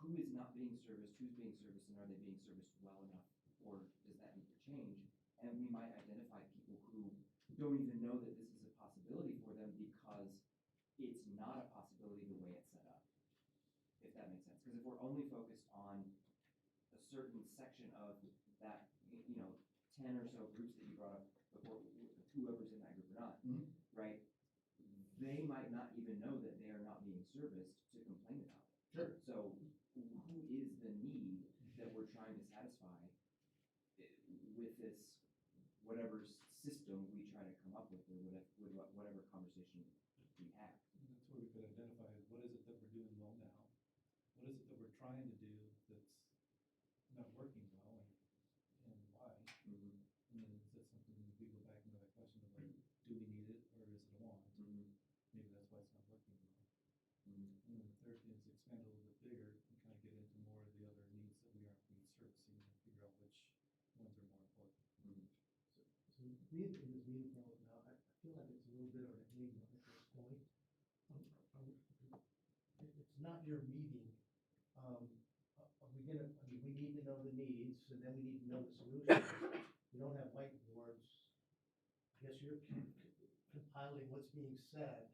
who is not being serviced, who's being serviced, and are they being serviced well enough, or does that need to change? And we might identify people who don't even know that this is a possibility for them because it's not a possibility the way it's set up, if that makes sense. Because if we're only focused on a certain section of that, 10 or so groups that you brought up before, whoever's in that group or not, right? They might not even know that they are not being serviced to complain about it. Sure. So who is the need that we're trying to satisfy with this, whatever system we try to come up with, or whatever conversation we have? And that's where we could identify what is it that we're doing well now? What is it that we're trying to do that's not working well, and why? Mm-hmm. And then is that something, we go back into that question of like, do we need it or is it a want? Mm-hmm. Maybe that's why it's not working well. Mm-hmm. And then the third thing is expand a little bit bigger and kind of get into more of the other needs that we aren't being servicing and figure out which ones are more important. Mm-hmm. So being in this meeting for now, I feel like it's a little bit of an enigma at this point. It's not your meeting. Are we gonna, we need to know the needs, and then we need to know the solutions. We don't have whiteboards. I guess you're compiling what's being said.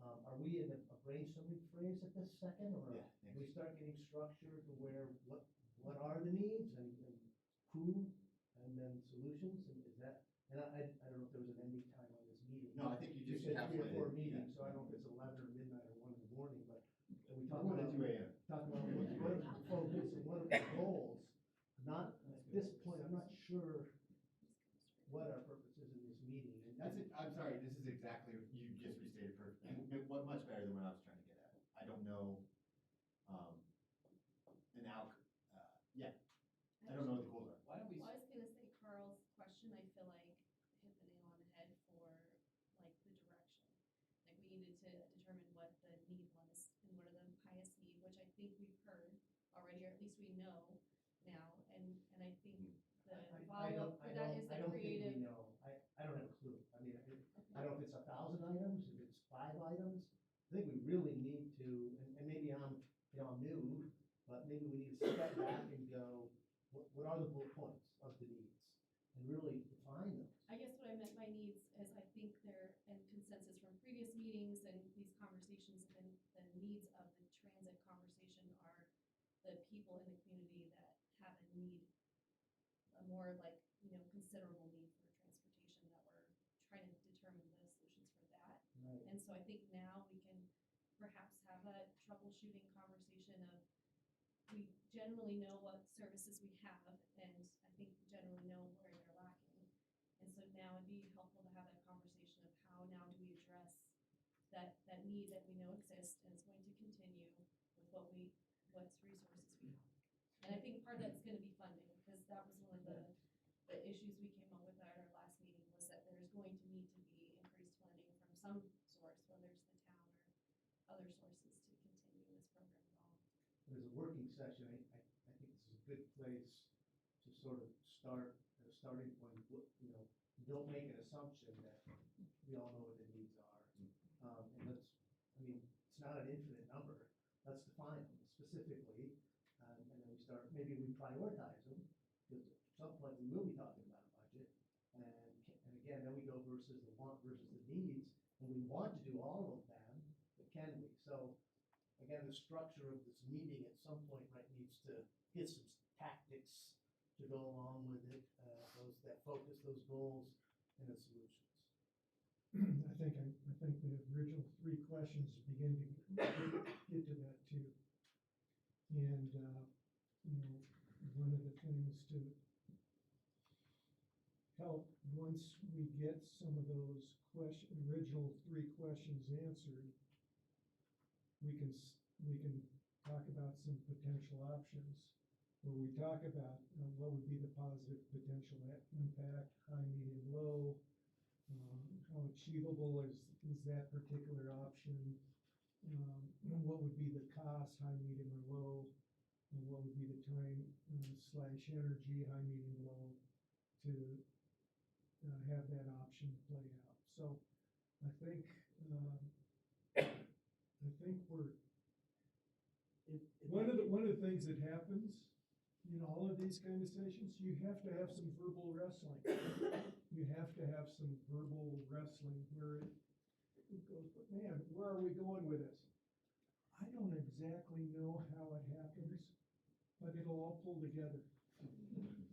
Are we in a brainstorming phase at this second, or Yeah, thanks. we start getting structure to where what are the needs and who, and then solutions, and is that, and I don't know if there was an ending time on this meeting. No, I think you just said 3 or 4 I don't know what the goals are. Why don't we, Well, I was gonna say Carl's question, I feel like hit the nail on the head for like the direction. Like we needed to determine what the need was and what are the highest need, which I think we've heard already, or at least we know now, and I think the follow-up for that is the I don't think creative. we know, I don't have a clue, I mean, I don't know if it's 1,000 items, if it's 5 items. I think we really need to, and maybe I'm new, but maybe we need to step back and go, what are the bullet points of the needs? And really define those. I guess what I meant by needs is I think there, and consensus from previous meetings and these conversations, and the needs of the transit conversation are the people in the community that have a need, a more like, considerable need for transportation, that we're trying to determine the solutions for that. Right. And so I think now we can perhaps have a troubleshooting conversation of, we generally know what services we have, and I think we generally know where they're lacking. And so now it'd be helpful to have that conversation of how now do we address that need that we know exists and is going to continue with what resources we have. And I think part of that's gonna be funding, because that was one of the issues we came up with at our last meeting, was that there's going to need to be increased funding from some source, whether it's the town or other sources, to continue this program at all. As a working session, I think this is a good place to sort of start, at a starting point, don't make an assumption that we all know what the needs are. And it's not an infinite number, let's define them specifically, and then we start, maybe we prioritize them, because at some point we will be talking about a budget, and again, then we go versus the want versus the needs, and we want to do all of them, but can we? So, again, the structure of this meeting at some point, right, needs to hit some tactics to go along with it, those that focus those goals and the solutions. I think the original 3 questions begin to get to that too. And, one of the things to help, once we get some of those original 3 questions answered, we can talk about some potential options, where we talk about what would be the positive potential impact, high, medium, low, how achievable is that particular option, what would be the cost, high, medium, or low, and what would be the time / energy, high, medium, low, to have that option play out. So I think we're, one of the things that happens in all of these kind of sessions, you have to have some verbal wrestling. You have to have some verbal wrestling where it goes, but man, where are we going with this? I don't exactly know how it happens, but it'll all pull together.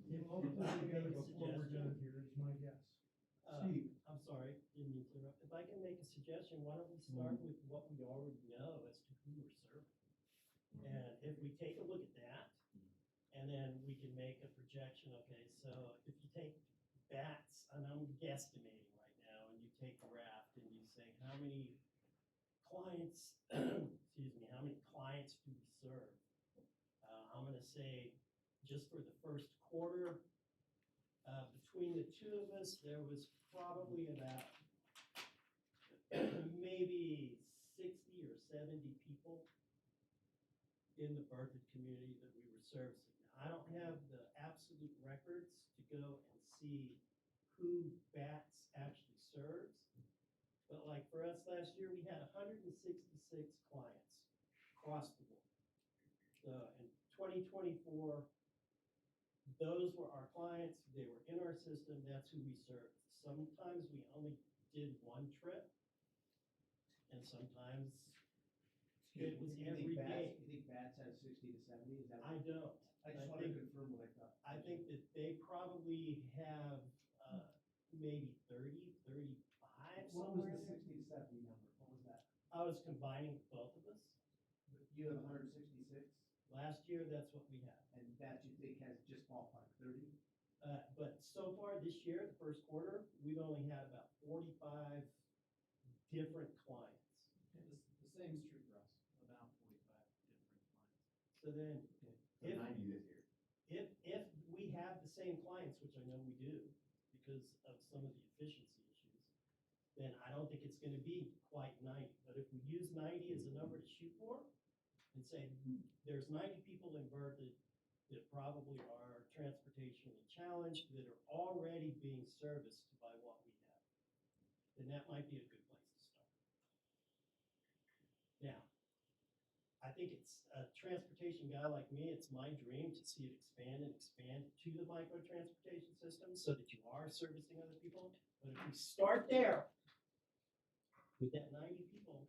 It'll all pull together before we're done here, is my guess. Steve? I'm sorry, didn't mean to interrupt. If I can make a suggestion, why don't we start with what we already know as to who we're serving? And if we take a look at that, and then we can make a projection, okay, so if you take bats, and I'm guesstimating right now, and you take Raft and you say, how many clients, how many clients do we serve? I'm gonna say, just for the first quarter, between the 2 of us, there was probably about maybe 60 or 70 people in the Berthoud community that we were servicing. Now, I don't have the absolute records to go and see who BATS actually serves, but like for us last year, we had 166 clients across the board. So in 2024, those were our clients, they were in our system, that's who we served. Sometimes we only did 1 trip, and sometimes it was every day. You think BATS has 60 to 70, is that? I don't. I just wanted to confirm what I thought. I think that they probably have maybe 30, 35 What was somewhere. the 60 to 70 number, what was that? I was combining both of us. You have 166, Last year, that's what we had. and BATS you think has just ballpark 30? But so far this year, the first quarter, we've only had about 45 different clients. the same's true for us, about 45 different clients. So then, So if, 90 this year. if we same clients, which I know we do, because of some of the efficiency issues, then I don't think it's gonna be quite 90. But if we use 90 as a number to shoot for, and say, there's 90 people in Berthoud that probably are transportationally challenged, that are already being serviced by what we have, then that might be a good place to start. Now, I think it's a transportation guy like me, it's my dream to see it expand and expand to the micro transportation system so that you are servicing other people. But if we start there with that 90 people,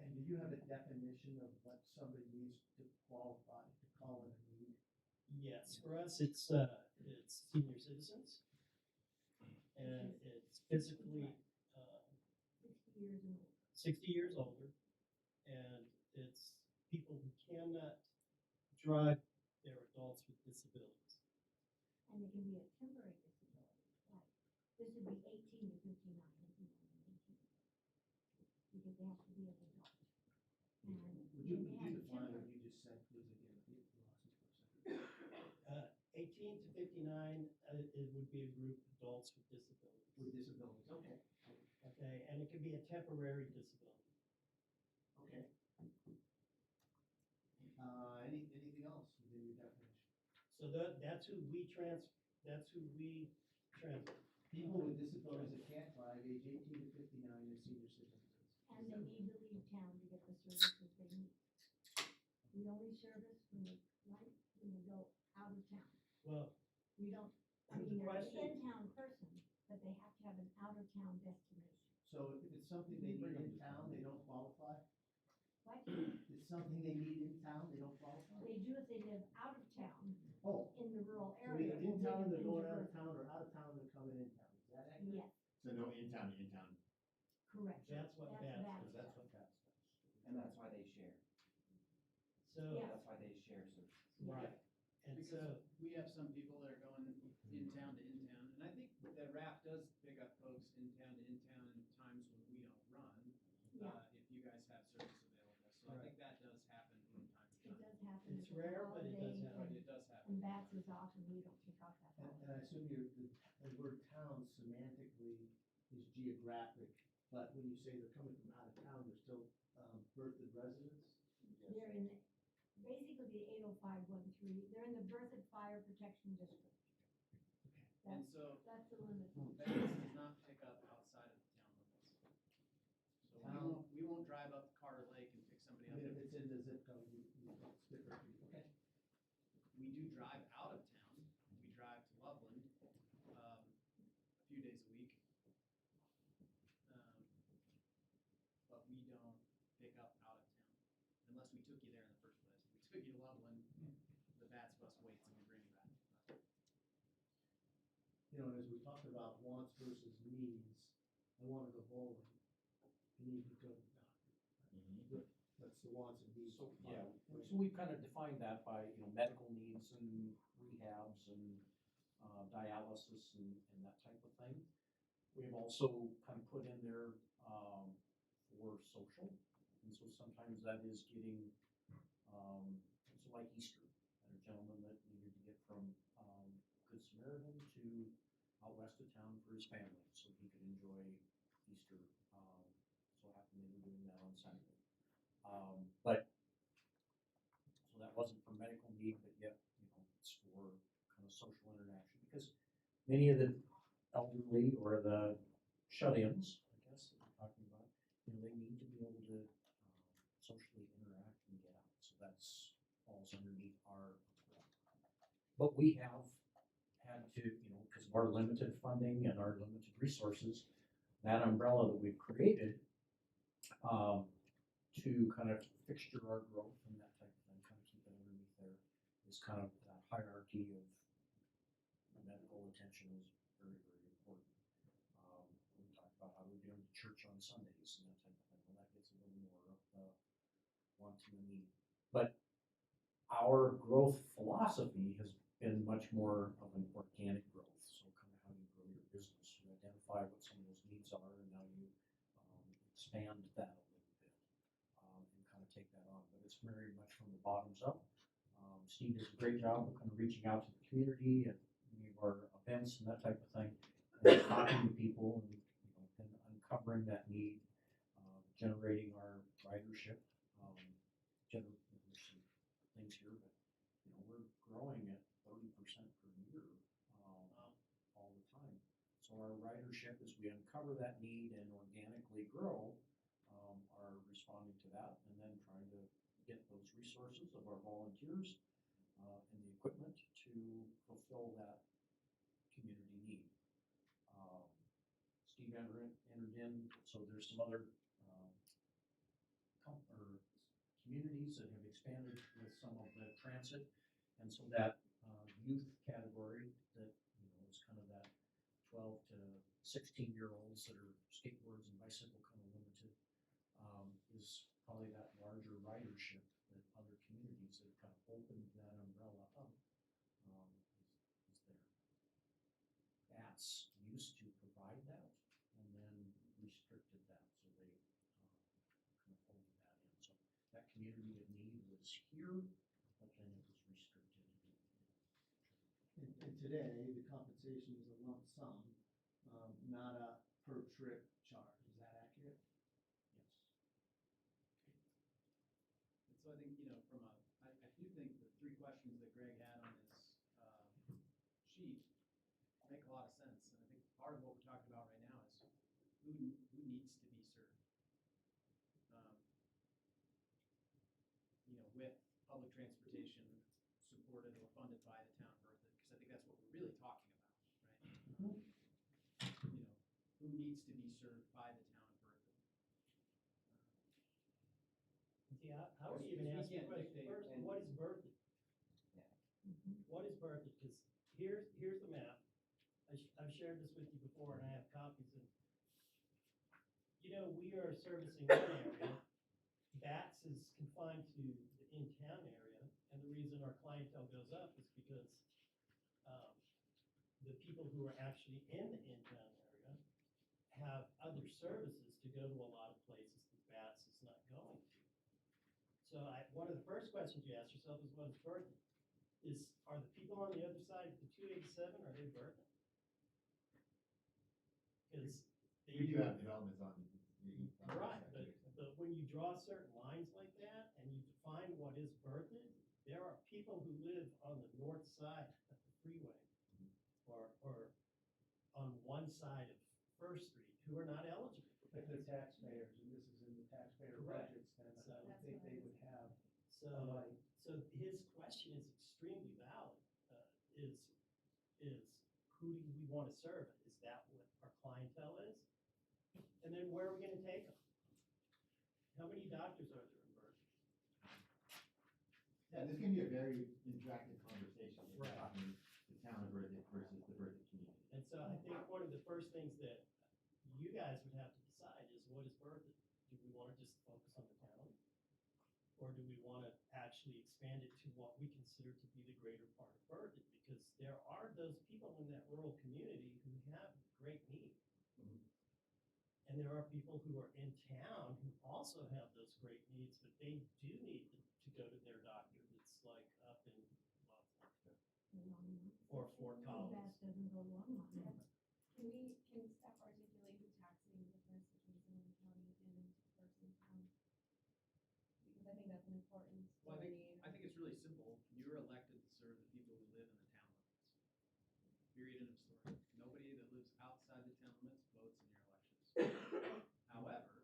And do you have a definition of what somebody needs to qualify to call it a need? yes, for us, it's senior citizens. And it's physically, 60 years and older. 60 years older. And it's people who cannot drive, they're adults with disabilities. And it can be a temporary disability, like, this would be 18 to 59 if you want an 18. Because they have to be an adult. And Would you they have define what temporary- you just said, please, again? You lost me for a second. 18 to 59, it would be a group of adults with disabilities. With disabilities, okay, Okay, and it can be a temporary disability. okay. Anything else within your definition? So that's who we People with disabilities that can't drive, age 18 to 59, and senior citizens. And they need to leave town to get the services they need. We only service when they, right, when they go out of town. Well, We don't, I The mean, they're an question- in-town person, but they have to have an out-of-town destination. So if it's something they need in town, they don't qualify? What? It's something they need in town, they don't qualify? They do if they live out of town, Oh, in the rural so area. either in or town, live they're going in out of suburban. town, or out of town, they're coming in town, is that accurate? Yes, So no in-town to in-town. correct. that's what That's that, bad. Because that's what that's. And that's why they share. so, Yeah. That's why they share services. right. And so, Because we have some people that are going in town to in town, and I think that RAP does pick up folks in town to in town in times when we don't run. Yeah. If you guys have service available, so I think that does happen from time to It time. does happen. It's if a rare, but it does holiday happen. But and- it does happen. And Bats is off and we don't pick up that And holiday. I assume the word town semantically is geographic, but when you say they're coming from out of town, they're still, Berthoud residents? They're in, basically the 80513, they're in the Berthoud Fire Protection District. And That's, so that's the limit. Bats does not pick up outside of the town limits. So we won't drive up Carter Lake and pick somebody I up. mean, if it's in the zip code, it's different, okay. We do drive out of town. We drive to Loveland, a few days a week. But we don't pick up out of town, unless we took you there in the first place. If we took you to Loveland, the Bats bus waits and we bring you back. You know, as we talked about wants versus needs, I wanna go bowling, you need to go to the doctor. That's the wants and needs. So, yeah, so we've kind of defined that by, medical needs and rehabs and dialysis and that type of thing. We've also kind of put in there for social, and so sometimes that is getting, so like Easter, I had a gentleman that needed to get from Good Samaritan to out west of town for his family, so he could enjoy Easter. So happened they were doing that on Sunday. But, so that wasn't for medical need, but yet, it's for kind of social interaction, because many of the elderly or the shut-ins, I guess, that we're talking about, they need to be able to socially interact and get out, so that's falls underneath our, but we have had to, because of our limited funding and our limited resources, that umbrella that we've created, to kind of fixture our growth and that type of thing, kind of keep it underneath there, is kind of that hierarchy of medical attention is very, very important. We talked about how we get into church on Sundays and that type of thing, well, that gets a little more of the want and the need. But our growth philosophy has been much more of an organic growth, so kind of how you grow your business, you identify what some of those needs are, and now you expand that a little bit, and kind of take that on, but it's very much from the bottoms up. Steve does a great job of kind of reaching out to the community at any of our events and that type of thing, and talking to people and, and uncovering that need, generating our ridership. There's some things here, but, we're growing at 30% per year, all the time. So our ridership, as we uncover that need and organically grow, are responding to that and then trying to get those resources of our volunteers and the equipment to fulfill that community need. Steve entered in, so there's some other communities that have expanded with some of the transit, and so that youth category that is kind of that 12 to 16-year-olds that are skateboards and bicycle kind of limited, is probably that larger ridership that other communities that have kind of opened that umbrella up is there. Bats used to provide that and then restricted that, so they kind of pulled that in. So that community of need was here, but then it was restricted. And today, the compensation is a lump sum, not a per trip charge. Is that accurate? Yes. And so I think, I do think the three questions that Greg had on his sheet make a lot of sense. And I think part of what we're talking about right now is who needs to be served. With public transportation supported or funded by the town of Berthoud, because I think that's what we're really talking about, right? Who needs to be served by the town of Berthoud? See, I would even ask the question first, what is Berthoud? Yeah. What is Berthoud? Because here's the map. I've shared this with you before, and I have copies of. We are servicing one area. BATS is confined to the in-town area, and the reason our clientele goes up is because the people who are actually in the in-town area have other services to go to a lot of places that BATS is not going to. So one of the first questions you ask yourself is, what is Berthoud? Are the people on the other side of the 287, are they Berthoud? Because We do have developments on the east side. right, but when you draw certain lines like that and you define what is Berthoud, there are people who live on the north side of the freeway or on one side of First Street who are not eligible. If they're taxpayers, and this is in the taxpayer Correct. budgets, then So I would think they would have So, a right. so his question is extremely valid. Is who do we want to serve? Is that what our clientele is? And then where are we going to take them? How many doctors are there in Berthoud? Yeah, this can be a very interactive conversation. If we're Right. talking the town of Berthoud versus the Berthoud community. And so I think one of the first things that you guys would have to decide is, what is Berthoud? Do we want to just focus on the town? Or do we want to actually expand it to what we consider to be the greater part of Berthoud? Because there are those people in that rural community who have great need. And there are people who are in town who also have those great needs, but they do need to go to their doctor that's like up in or Fort Collins. That doesn't go along. Can staff articulate the taxing difference between Sonoma County and First and Town? Because I think that's an important Well, story. I think it's really simple. You're elected to serve the people who live in the town limits. Period, end of story. Nobody that lives outside the town limits votes in your elections. However,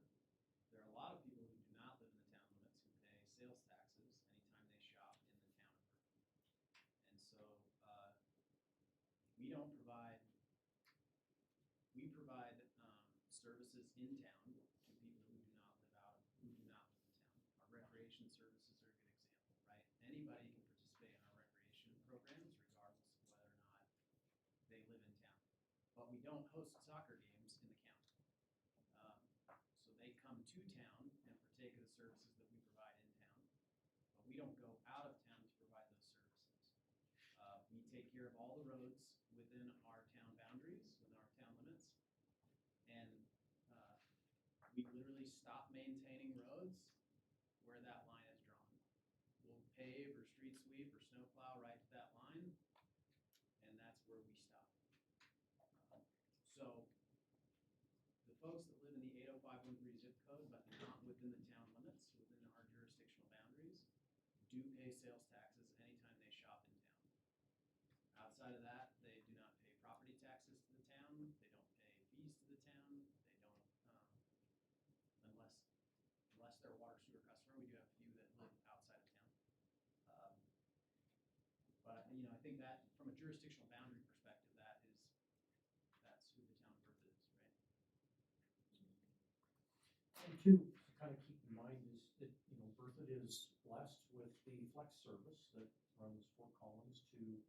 there are a lot of people who do not live in the town limits who pay sales taxes anytime they shop in the town of Berthoud. And so we provide services in town to people who do not live in town. Our recreation services are a good example, right? Anybody can participate in our recreation programs regardless of whether or not they live in town. But we don't host soccer games in the county. So they come to town and partake of the services that we provide in town, but we don't go out of town to provide those services. We take care of all the roads within our town boundaries, within our town limits, and we literally stop maintaining roads where that line is drawn. We'll pave or street sweep or snow where we stop. So the folks that live in the 80513 zip code, but not within the town limits, within our jurisdictional boundaries, do pay sales taxes anytime they shop in town. Outside of that, they do not pay property taxes to the town, they don't pay fees to the town, they don't, unless they're a water sewer customer, we do have a few that live outside of town. But, you know, I think that from a jurisdictional boundary perspective, that's who the town of Berthoud is, right? And two, to kind of keep in mind is that, you know, Berthoud is blessed with the flex service that runs Fort Collins to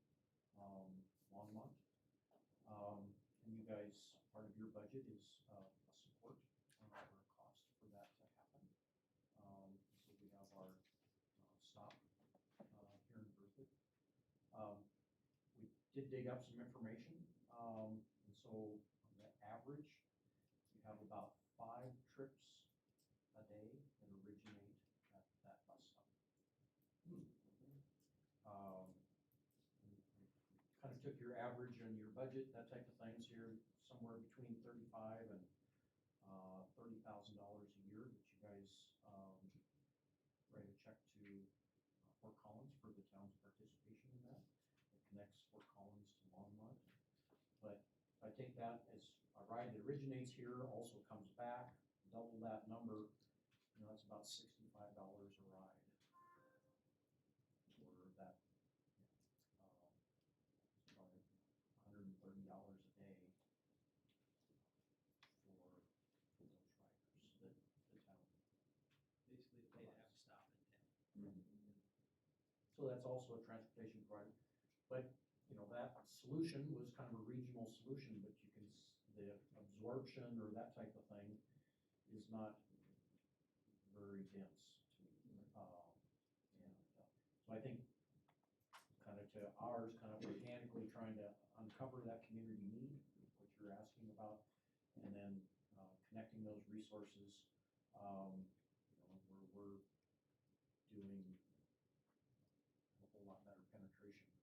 Longmont. And you guys, part of your budget is a support or a cost for that to happen. So we have our stop here in Berthoud. We did dig up some information, and so on the average, you have about 5 trips a day that originate at that bus stop. Kind of took your average and your budget, that type of things here, somewhere between $35,000 and $30,000 a year that you guys write a check to Fort Collins for the town's participation in that. It connects Fort Collins to Longmont. But if I take that as a ride that originates here, also comes back, double that number, you know, that's about $65 a ride. For that, probably $130 a day for those riders that the town. Basically, to pay to have a stop in town. So that's also a transportation provider. But, you know, that solution was kind of a regional solution, but you can, the absorption or that type of thing is not very dense to me. So I think kind of to ours, kind of organically trying to uncover that community need, what you're asking about, and then connecting those resources. You know, we're doing a whole lot better penetration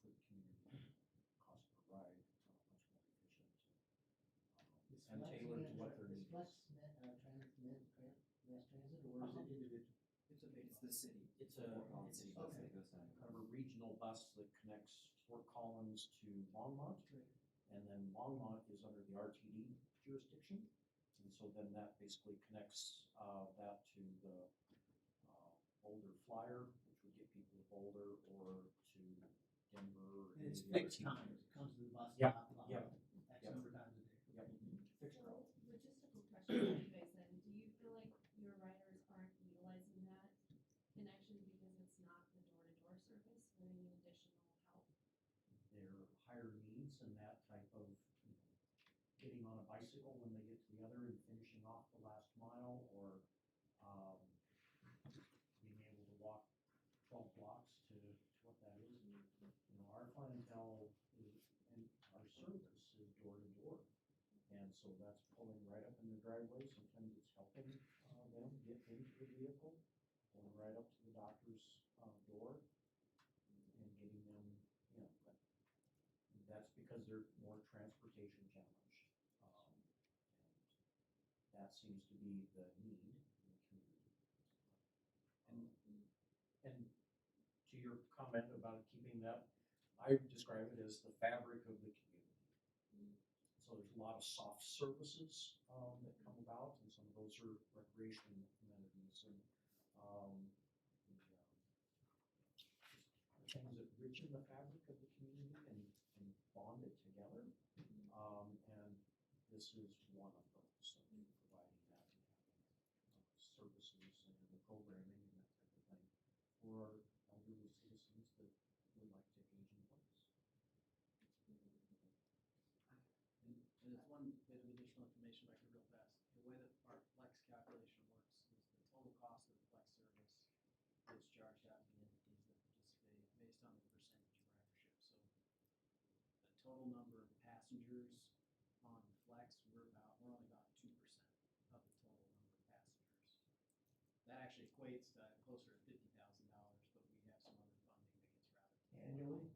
for the community. Cost per ride, much more efficient, and tailored to what their needs. Is Flex mass transit, or is it individual? It's the city. It's Fort Collins City bus that goes down. kind of a regional bus that connects Fort Collins to Longmont. And then Longmont is under the RTD jurisdiction. And so then that basically connects that to the Boulder Flyer, which would get people to Boulder or to Denver. Or And it's any of the fixed other times, it comes to the bus Yep, stop, yep, X yep. number of times a day. Yep, fixed route. So, logistical question for you guys then, do you feel like your riders aren't utilizing that connection because it's not the door-to-door service, or they need additional help? Their higher needs and that type of, you know, getting on a bicycle when they get to the other and finishing off the last mile, or being able to walk 12 blocks to what that is. You know, our clientele is, and our service is door to door. And so that's pulling right up in the driveway. Sometimes it's helping them get into the vehicle, pulling right up to the doctor's door and getting them, you know, that's because they're more transportation challenged. And that seems to be the need in the community. And to your comment about keeping that, I describe it as the fabric of the community. So there's a lot of soft services that come about, and some of those are recreation amenities and the things that richen the fabric of the community and bond it together. And this is one of those, so providing that and having services and the programming and that type of thing for our elderly citizens that would like to age in place. And it's one bit of additional information if I could real fast. The way that our flex calculation works is the total cost of the flex service is charged out to the entities that participate based on the percentage of ridership. So the total number of passengers on flex, we're only about 2% of the total number of passengers. That actually equates to closer to $50,000, but we have some other funding that gets routed. Annually?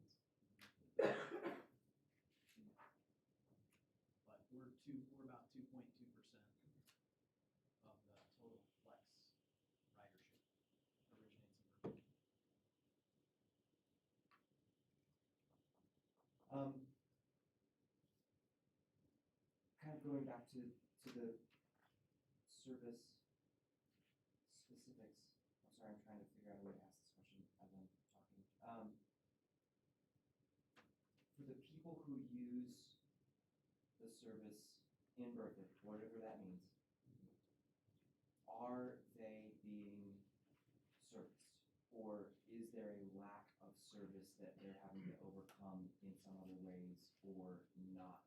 we're about 2.2% of the total flex ridership originates in Berkeley. Kind of going back to the service specifics. I'm sorry, I'm trying to figure out a way to ask this question as I'm talking. For the people who use the service in Berkeley, whatever that means, are they being serviced? Or is there a lack of service that they're having to overcome in some other ways or not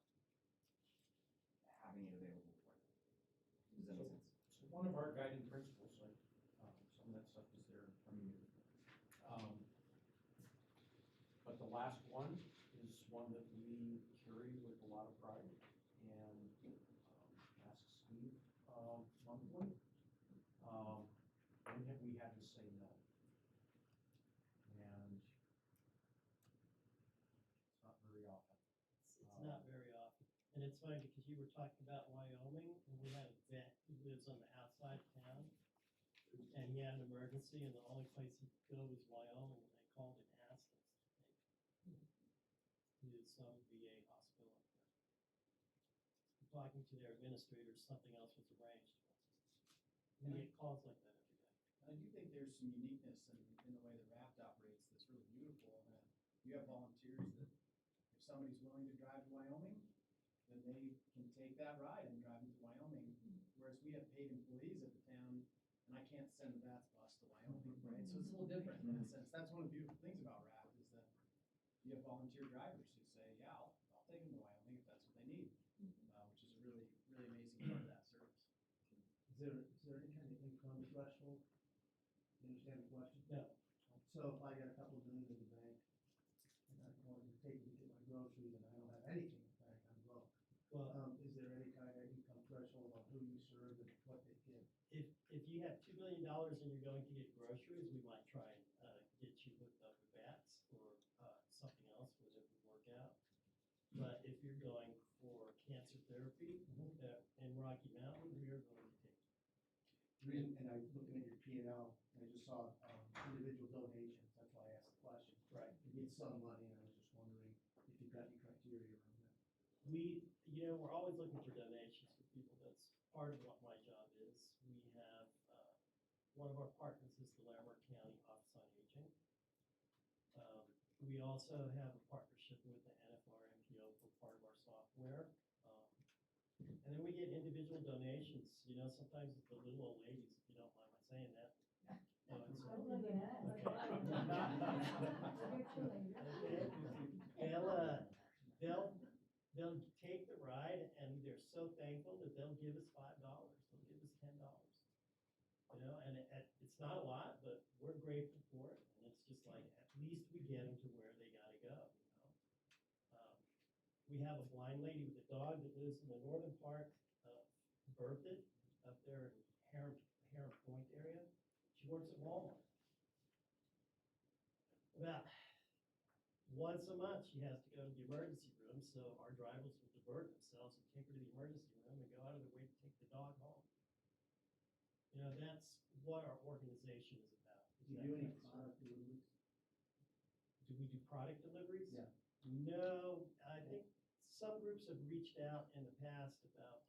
having it available for them? Does that make sense? So one of our guiding principles, like, some of that stuff is there in front of you. But the last one is one that we carry with a lot of pride and ask Steve monthly. When have we had to say no? And it's not very often. It's not very often. And it's funny because you were talking about Wyoming, and we had a vet who lives on the outside of town, and he had an emergency, and the only place he could go was Wyoming, and they called and asked us to take him to some VA hospital up there. Talking to their administrators, something else was arranged. We get calls like that every day. I do think there's some uniqueness in the way that Raft operates that's really beautiful. And you have volunteers that if somebody's willing to drive to Wyoming, then they can take that ride and drive into Wyoming. Whereas we have paid employees at the town, and I can't send the VATS bus to Wyoming, right? So it's a little different in that sense. That's one of the beautiful things about Raft is that you have volunteer drivers who say, yeah, I'll take them to Wyoming if that's what they need, which is a really, really amazing part of that service. Is there any kind of income threshold? You understand the question? No. So if I got a couple million in the bank, and I wanted to take it to get my groceries, and I don't have anything in the bank, I'm broke. Well, Is there any kind of income threshold on who you serve and what they get? if you have $2 million and you're going to get groceries, we might try and get you hooked up with VATS or something else where it would work out. But if you're going for cancer therapy in Rocky Mountain, we are going to take you. And I'm looking at your P and L, and I just saw individual donations, that's why I asked the question. Right. You get some money, and I was just wondering if you've got any criteria around that. We're always looking for donations for people. That's part of what my job is. We have, one of our partners is the Larimer County Office on Aging. We also have a partnership with the NFR-MPO for part of our software. And then we get individual donations, sometimes it's the little old ladies, if you don't mind my saying that. They'll take the ride and they're so thankful that they'll give us $5, they'll give us $10. And it's not a lot, but we're grateful for it. And it's just like, at least we get them to where they gotta go, We have a blind lady with a dog that lives in the northern part of Berthoud, up there in Heron Point area. She works at Walmart. About once a month, she has to go to the emergency room, so our drivers will divert themselves and take her to the emergency room and go out of their way to take the dog home. That's what our organization is about. Do you do any product deliveries? Do we do product deliveries? Yeah. No, I think some groups have reached out in the past about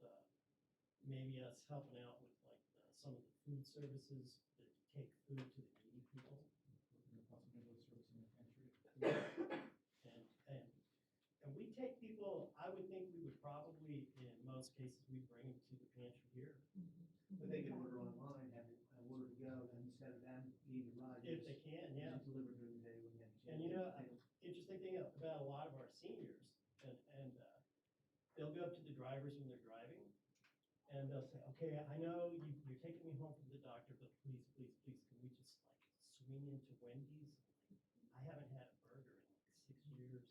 maybe us helping out with like some of the food services that take food to the needy people. Possibly those service in the country. And we take people, I would think we would probably, in most cases, we bring them to the pantry here. But they can order online, have a word to go, then instead of them needing to ride. If they can, yeah. Deliver during the day when you have a chance. And interesting thing about a lot of our seniors, and they'll go up to the drivers when they're driving, and they'll say, okay, I know you're taking me home from the doctor, but please, please, please, can we just like swing into Wendy's? I haven't had a burger in like 6 years.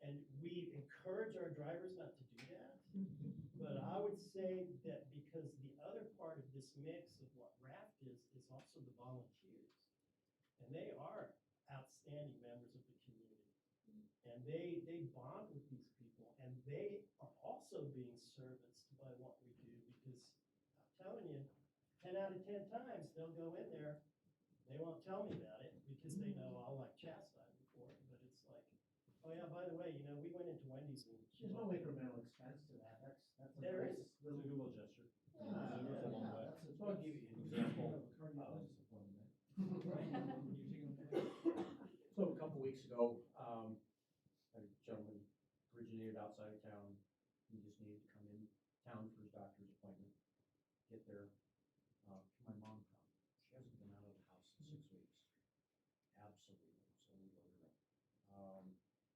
And we encourage our drivers not to do that, but I would say that because the other part of this mix of what Raft is also the volunteers. And they are outstanding members of the community. And they bond with these people, and they are also also being serviced by what we do, because I'm telling you, 10 out of 10 times, they'll go in there, they won't tell me about it, because they know I'll like chastise them for it, but it's like, oh yeah, by the way, you know, we went into Wendy's and. There's no incremental expense to that, that's a There nice is. It's a little. goodwill gesture. Yeah, It goes a long yeah, way. that's a- So I'll give you an example. So a couple weeks ago, a gentleman originated outside of town. He just needed to come in town for his doctor's appointment. Get there. My mom come. She hasn't been out of the house in 6 weeks. Absolutely, so we load her up.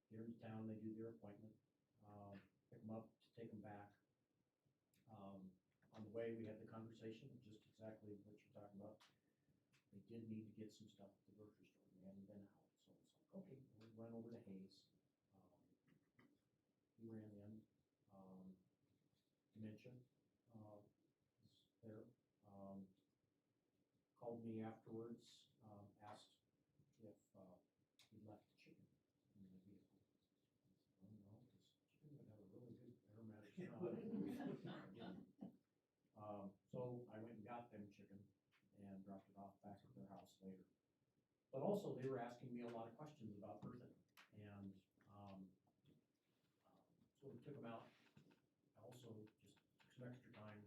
Get her to town, they do their appointment. Pick them up, take them back. On the way, we had the conversation, just exactly what you're talking about. They did need to get some stuff at the grocery store. They hadn't been out, so it's like, okay, we went over to Hayes. He ran in, dementia, was there. Called me afterwards, asked if, he left the chicken in the vehicle. I said, oh no, because chicken would have a really good aromatic smell. So I went and got them chicken and dropped it off back at their house later. But also, they were asking me a lot of questions about birthing, and so we took them out. I also just took some extra time,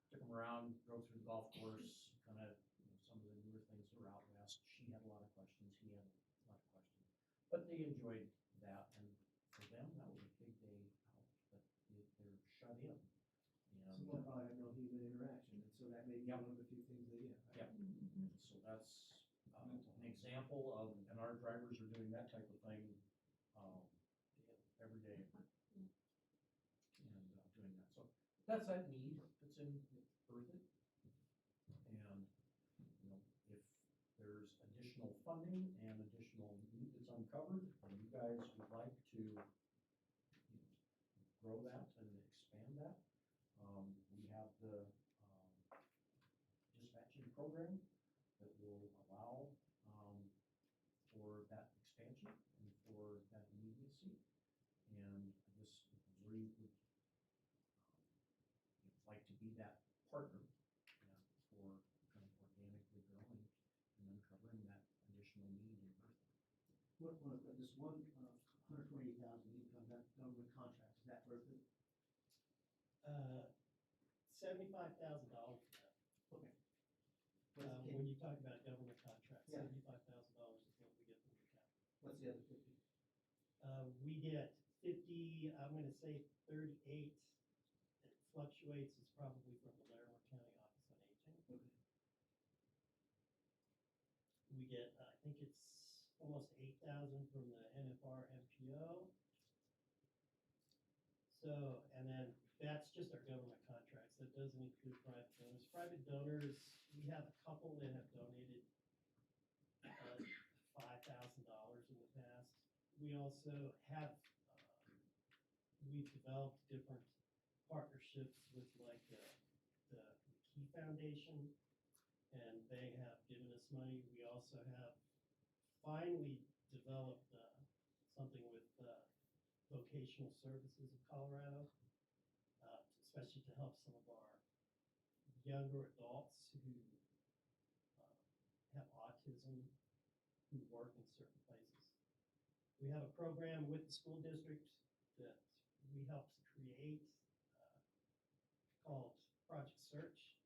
took them around, drove through the golf course, kind of, you know, some of the newer things that were out west. She had a lot of questions, he had a lot of questions, but they enjoyed that, and for them, that was a big day out, but they're shut in. Some will probably have no human interaction, and so that may be Yep. one of the few things they get. Yep. So that's an example of, and our drivers are doing that type of thing every day. And doing that. So that's that need that's in Berthoud. And, you know, if there's additional funding and additional need that's uncovered, and you guys would like to, you know, grow that and expand that, we have the dispatching program that will allow for that expansion and for that immediacy. And I just really would like to be that partner for kind of organically growing and uncovering that additional need in birthing. This one, 128,000 income, that government contract, is that worth it? $75,000 for that. Okay. When you talk about government contracts, Yeah. $75,000 is what we get from the county. What's the other 50? We get 50, I'm gonna say 38. It fluctuates, it's probably from the Larimer County Office on Aging. Okay. We get, I think it's almost 8,000 from the NFR MPO. So, and then that's just our government contracts. That doesn't include private donors. Private donors, we have a couple that have donated $5,000 in the past. We also have, we've developed different partnerships with like the Key Foundation, and they have given us money. We also have finally developed something with Vocational Services of Colorado, especially to help some of our younger adults who have autism, who work in certain places. We have a program with the school district that we helped create called Project Search.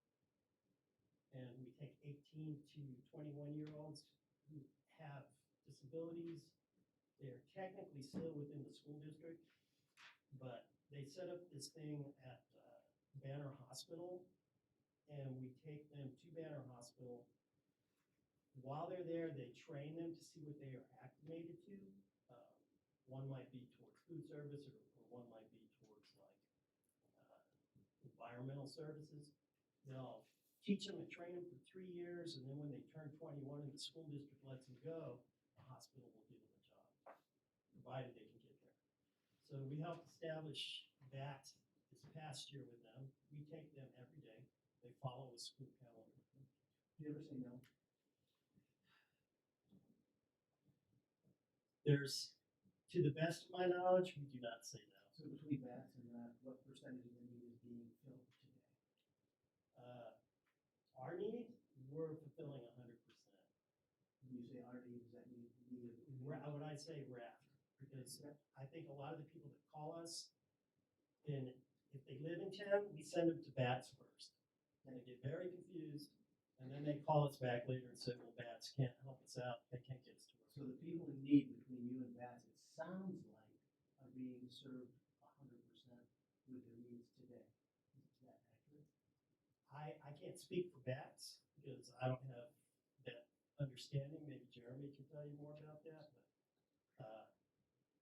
And we take 18 to 21-year-olds who have disabilities. They're technically still within the school district, but they set up this thing at Banner Hospital, and we take them to Banner Hospital. While they're there, they train them to see what they are acclimated to. One might be towards food service, or one might be towards like environmental services. They'll teach them and train them for 3 years, and then when they turn 21 and the school district lets them go, the hospital will give them a job, provided they can get there. So we helped establish that this past year with them. We take them every day. They follow a school calendar. Do you ever say no? There's, to the best of my knowledge, we do not say no. So So between bats and what percentage of the need is being filled today? Our need, we're fulfilling 100%. When you say our need, does that mean the need of the community? When I say raft, because I think a lot of the people that call us, and if they live in town, we send them to bats first. And they get very confused, and then they call us back later and say, well, bats can't help us out, they can't get us to work. So the people in need between you and bats, it sounds like are being served 100% with their needs today. Is that accurate? I can't speak for bats, because I don't have that understanding, maybe Jeremy can tell you more about that, but,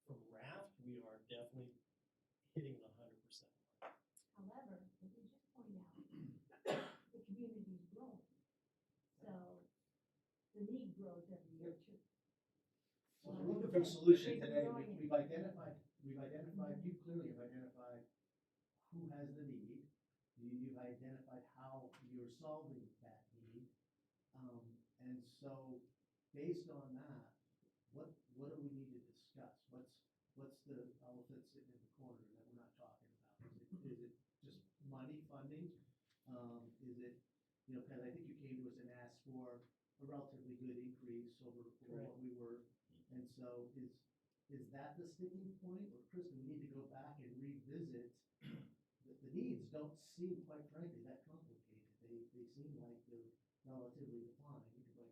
from raft, we are definitely hitting the 100% mark. However, as we just pointed out, the community is growing. So the need grows every year too. So we're looking for a solution It's today. growing. We've identified, you clearly have identified who has the need. You've identified how you're solving that need. And so based on that, what do we need to discuss? What's the elephant sitting in the corner that we're not talking about? Is it just money, funding? Is it, because I think you came to us and asked for a relatively good increase over what we were. And so is that the sticking point? Or Kristen, we need to go back and revisit, the needs don't seem, quite frankly, that complicated. They seem like they're relatively defined. We could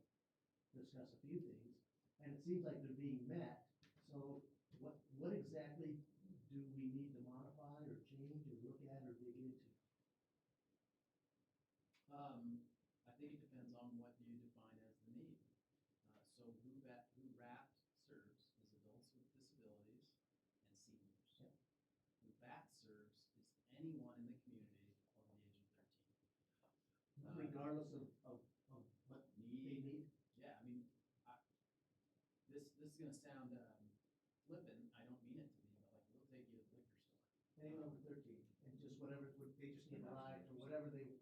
discuss a few things. And it seems like they're being met. So what exactly do we need to modify or change or look at or dig into? I think it depends on what you define as the need. So who RAFT serves is adults with disabilities and seniors. Yeah. Who BAT serves is anyone in the community over the age of 13. Regardless of what they need? Yeah, I mean, this is gonna sound flippant, I don't mean it to be, but like, we'll take you to the liquor store. Anyone over 13, and just whatever, they just need a ride or whatever they,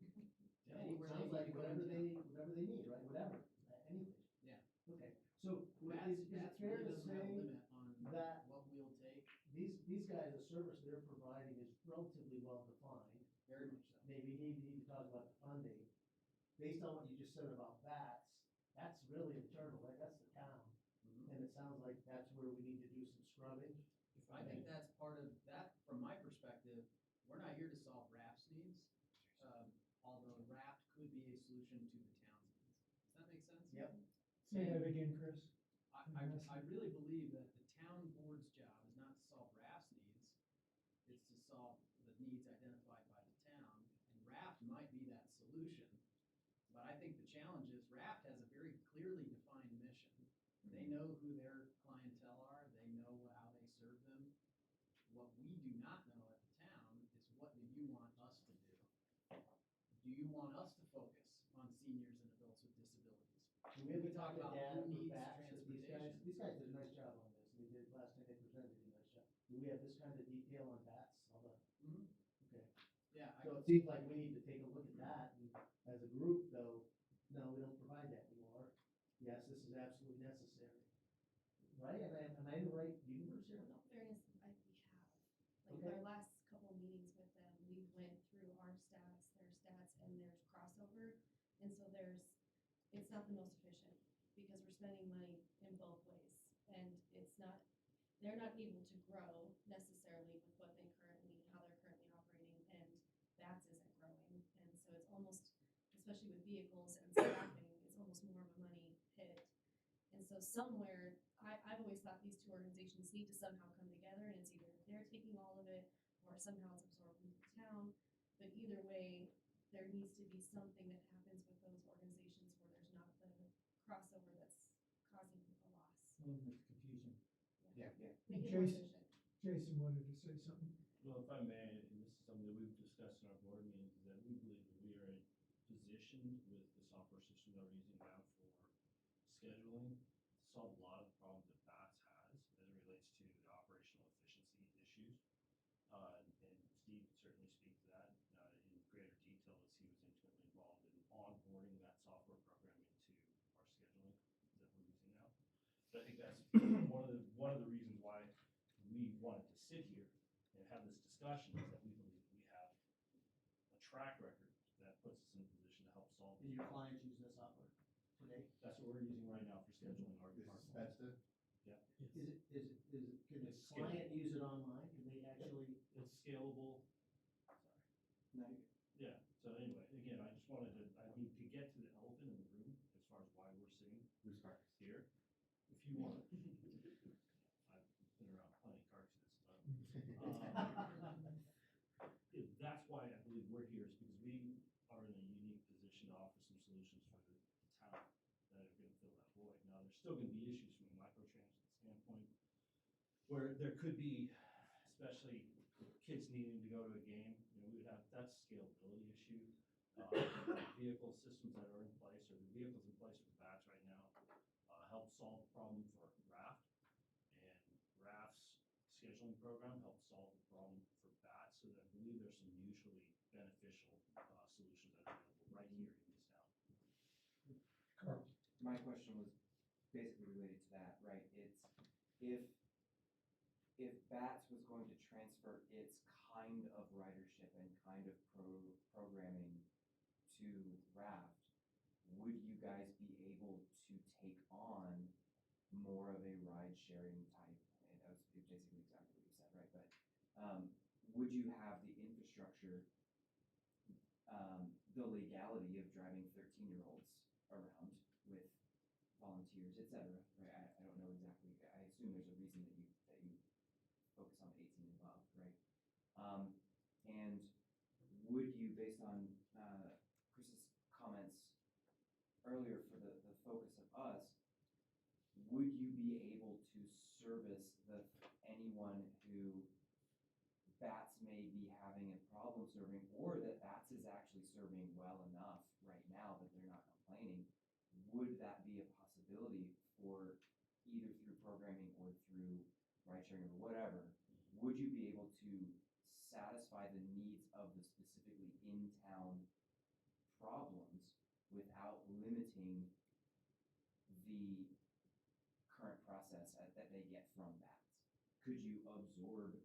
Anywhere sounds they like need to go whatever in town. whatever they need, right? Whatever, anything. Yeah. Okay, so Bats is it fair really to doesn't have a say limit on that what we'll take, these guys, the service they're providing is relatively well defined? very much so. Maybe you need to talk about the funding. Based on what you just said about bats, that's really internal, right? That's the town. And it sounds like that's where we need to do some scrubbing. I think that's part of that, from my perspective, we're not here to solve RAFT's needs, although RAFT could be a solution to the town's needs. Does that make sense? Yep. Say that again, Chris. I really believe that the town board's job is not to solve RAFT's needs, it's to solve the needs identified by the town, and RAFT might be that solution. But I think the challenge is RAFT has a very clearly defined mission. They know who their clientele are, they know how they serve them. What we do not know at the town is what do you want us to do? Do you want us to focus on seniors and adults with disabilities? Do we have We to talk talk about about who needs bats, 'cause these guys transportation. did a nice job on this. They did, last time they presented, did a nice job. Do we have this kind of detail on bats? Mhm. Okay. Yeah, So it seems like we need to take a look at that, and as a group, though, no, we don't provide that anymore. Yes, this is absolutely necessary. Right? Am I in the right universe here? In all fairness, we have. Like, Okay. our last couple of meetings with them, we went through our stats, their stats, and there's crossover. And so it's not the most efficient, because we're spending money in both ways. And they're not able to grow necessarily with how they're currently operating, and BATS isn't growing. And so it's almost, especially with vehicles and staffing, it's almost more of a money pit. And so somewhere, I've always thought these two organizations need to somehow come together, and it's either they're taking all of it, or somehow it's absorbed into the town. But either way, there needs to be something that happens with those organizations where there's not the crossover that's causing a loss. It's confusion. Yeah. Make it more Jason, efficient. Jason wanted to say something. Well, if I may, and this is something that we've discussed in our board meetings, is that we believe that we are in position with the software system that we're using now for scheduling to solve a lot of the problems that BATS has as it relates to the operational efficiency issues. And Steve can certainly speak to that in greater detail as he was intimately involved in onboarding that software program into our scheduling that we're using now. So I think that's one of the reasons why we wanted to sit here and have discussions that we believe we have a track record that puts us in a position to help solve. And your clients use this software today? That's what we're using right now for scheduling our. This our is clients. Bethesda. Can the It's client scalable. use it online? Can they actually? It's scalable. Sorry. No. Yeah, so anyway, again, I just wanted to, I mean, to get to the elephant in the room, as far as why we're sitting Who's car? here, if you want. I've been around plenty of car accidents, but, that's why I believe we're here, is because we are in a unique position to offer some solutions for the town that are gonna fill that void. Now, there's still gonna be issues from a microtransit standpoint, where there could be, especially kids needing to go to a game, you know, we would have, that's a scalability issue. Vehicle systems that are in place, or the vehicles in place for bats right now, help solve the problem for raft. And raft's scheduling program helps solve the problem for bats, so that I believe there's some mutually beneficial, solutions that are available right here in this town. Carl. My question was basically related to that, right? It's, if BATS was going to transfer its kind of ridership and kind of programming to Raft, would you guys be able to take on more of a ride sharing type? And that was basically exactly what you said, right? But would you have the infrastructure, the legality of driving 13-year-olds around with volunteers, et cetera, right? I don't know exactly. I assume there's a reason that you focus on 18 and above, right? And would you, based on Chris's comments earlier for the focus of us, would you be able to service anyone who BATS may be having a problem serving, or that BATS is actually serving well enough right now that they're not complaining? Would that be a possibility for either through programming or through ride sharing or whatever? Would you be able to satisfy the needs of the specifically in-town problems without limiting the current process that they get from BATS? Could you absorb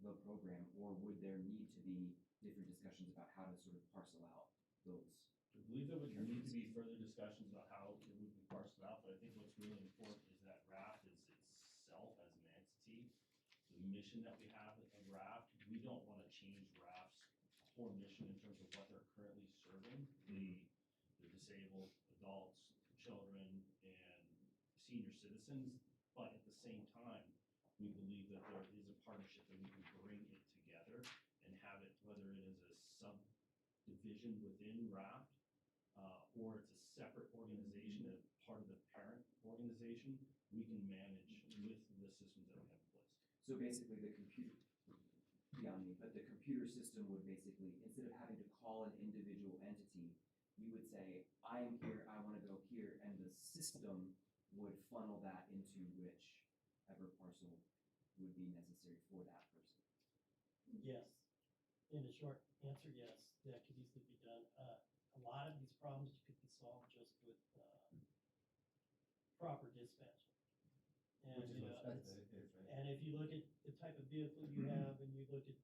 the program, or would there need to be different discussions about how to sort of parcel out those? I believe there would need to be further discussions about how it would be parsed out, but I think what's really important is that RAFT is itself as an entity, the mission that we have of RAFT. We don't want to change RAFT's core mission in terms of what they're currently serving, the disabled, adults, children, and senior citizens, but at the same time, we believe that there is a partnership that we can bring it together and have it, whether it is a subdivision within RAFT, or it's a separate organization as part of the parent organization, we can manage with the systems that we have in place. So basically the computer, beyond me, but the computer system would basically, instead of having to call an individual entity, you would say, I'm here, I want to go here, and the system would funnel that into whichever parcel would be necessary for that person. Yes. In a short answer, yes, that could easily be done. A lot of these problems could be solved just with proper dispatching. And, Which is you what know, Bethesda is, right? and if you look at the type of vehicle you have, and you look at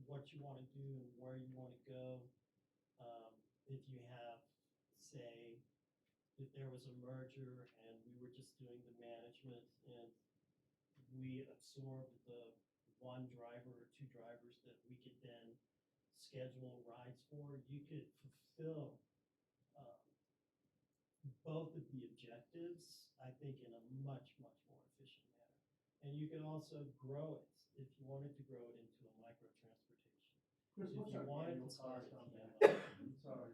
what you want to do and where you want to go, if you have, say, if there was a merger and we were just doing the management and we absorbed the one driver or two drivers that we could then schedule rides for, you could fulfill both of the objectives, I think, in a much, much more efficient manner. And you can also grow it if you wanted to grow it into a micro transportation. Chris, If what's you our wanted annual to start cost at on the that? end. Sorry,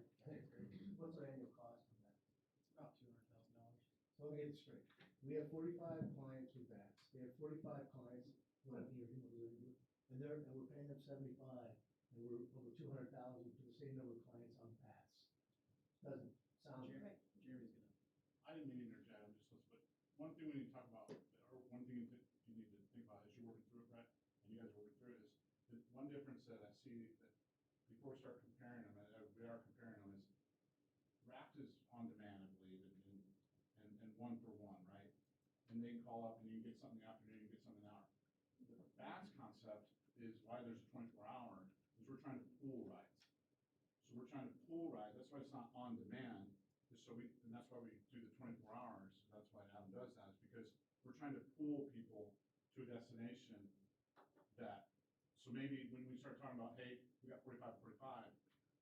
what's our annual cost on that? About $200,000. So let me get it straight. We have 45 clients with bats. They have 45 clients, one here, and we're paying them 75, and we're over 200,000 for the same number of clients on bats. Doesn't sound right. Jeremy's gonna. I didn't mean to interject, I'm just listening, but one thing we need to talk about, or one thing that you need to think about as you're working through it, Brett, and you guys are working through it, is that one difference that I see that before we start comparing them, and we are comparing them, is Raft is on demand, I believe, and one for one, right? And they can call up and you can get something in the afternoon, you get something in the hour. The BATS concept is why there's a 24-hour, is we're trying to pool rides. So we're trying to pool rides, that's why it's not on demand, is so and that's why we do the 24 hours, that's why Adam does that, is because we're trying to pool people to a destination that, so maybe when we start talking about, hey, we got 45,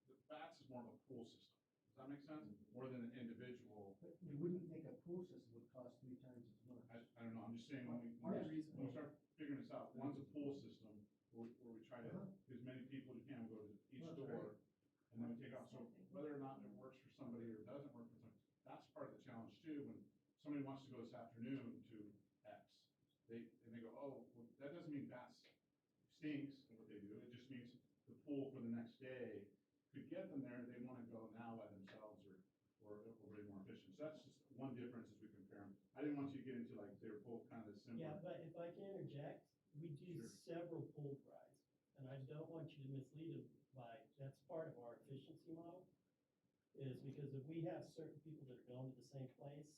the BATS is more of a pool system. Does that make sense? More than an individual. But you wouldn't think a pool system would cost 3 times as much. I don't know, I'm just saying, when Part of the reason- we start figuring this out, one's a pool system, where we try to, get as many people as you can, go to each That's door, and then we take off, so whether or not it works for somebody or doesn't work for somebody, that's part of the challenge too, when somebody wants to go this afternoon to X, and they go, oh, well, that doesn't mean that's stinks at what they do, it just means the pool for the next day could get them there, they wanna go now by themselves, or way more efficient, so that's just one difference as we compare them. I didn't want you to get into like, they were both kind of similar. Yeah, but if I can interject, we do Sure. several pooled rides, and I don't want you to mislead them by, that's part of our efficiency model, is because if we have certain people that are going to the same place,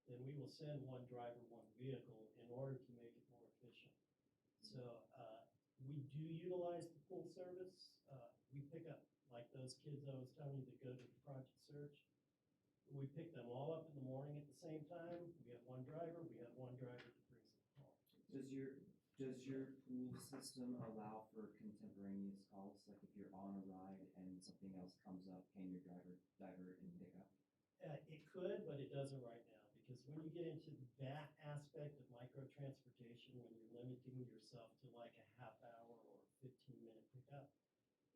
then we will send one driver, one vehicle in order to make it more efficient. So, we do utilize the pool service, we pick up, like those kids I was telling you that go to the Project Search, we pick them all up in the morning at the same time, we have one driver that brings them home. Does your pool system allow for contemporaneous calls? Like if you're on a ride and something else comes up, can your driver divert and pick up? It could, but it doesn't right now, because when you get into that aspect of micro transportation, when you're limiting yourself to like a half hour or 15-minute pickup,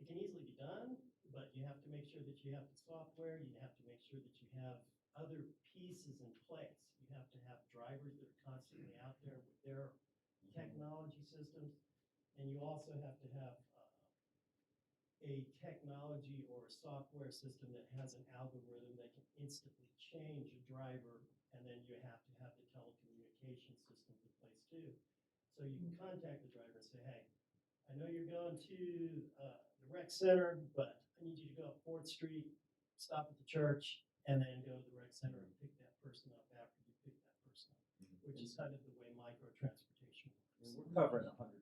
it can easily be done, but you have to make sure that you have the software, you have to make sure that you have other pieces in place. You have to have drivers that are constantly out there with their technology systems, and you also have to have a technology or a software system that has an algorithm that can instantly change a driver, and then you have to have the telecommunication systems in place too. So you can contact the driver and say, hey, I know you're going to the rec center, but I need you to go up 4th Street, stop at the church, and then go to the rec center and pick that person up after you pick that person up, which is kind of the way micro transportation works. And we're covering 150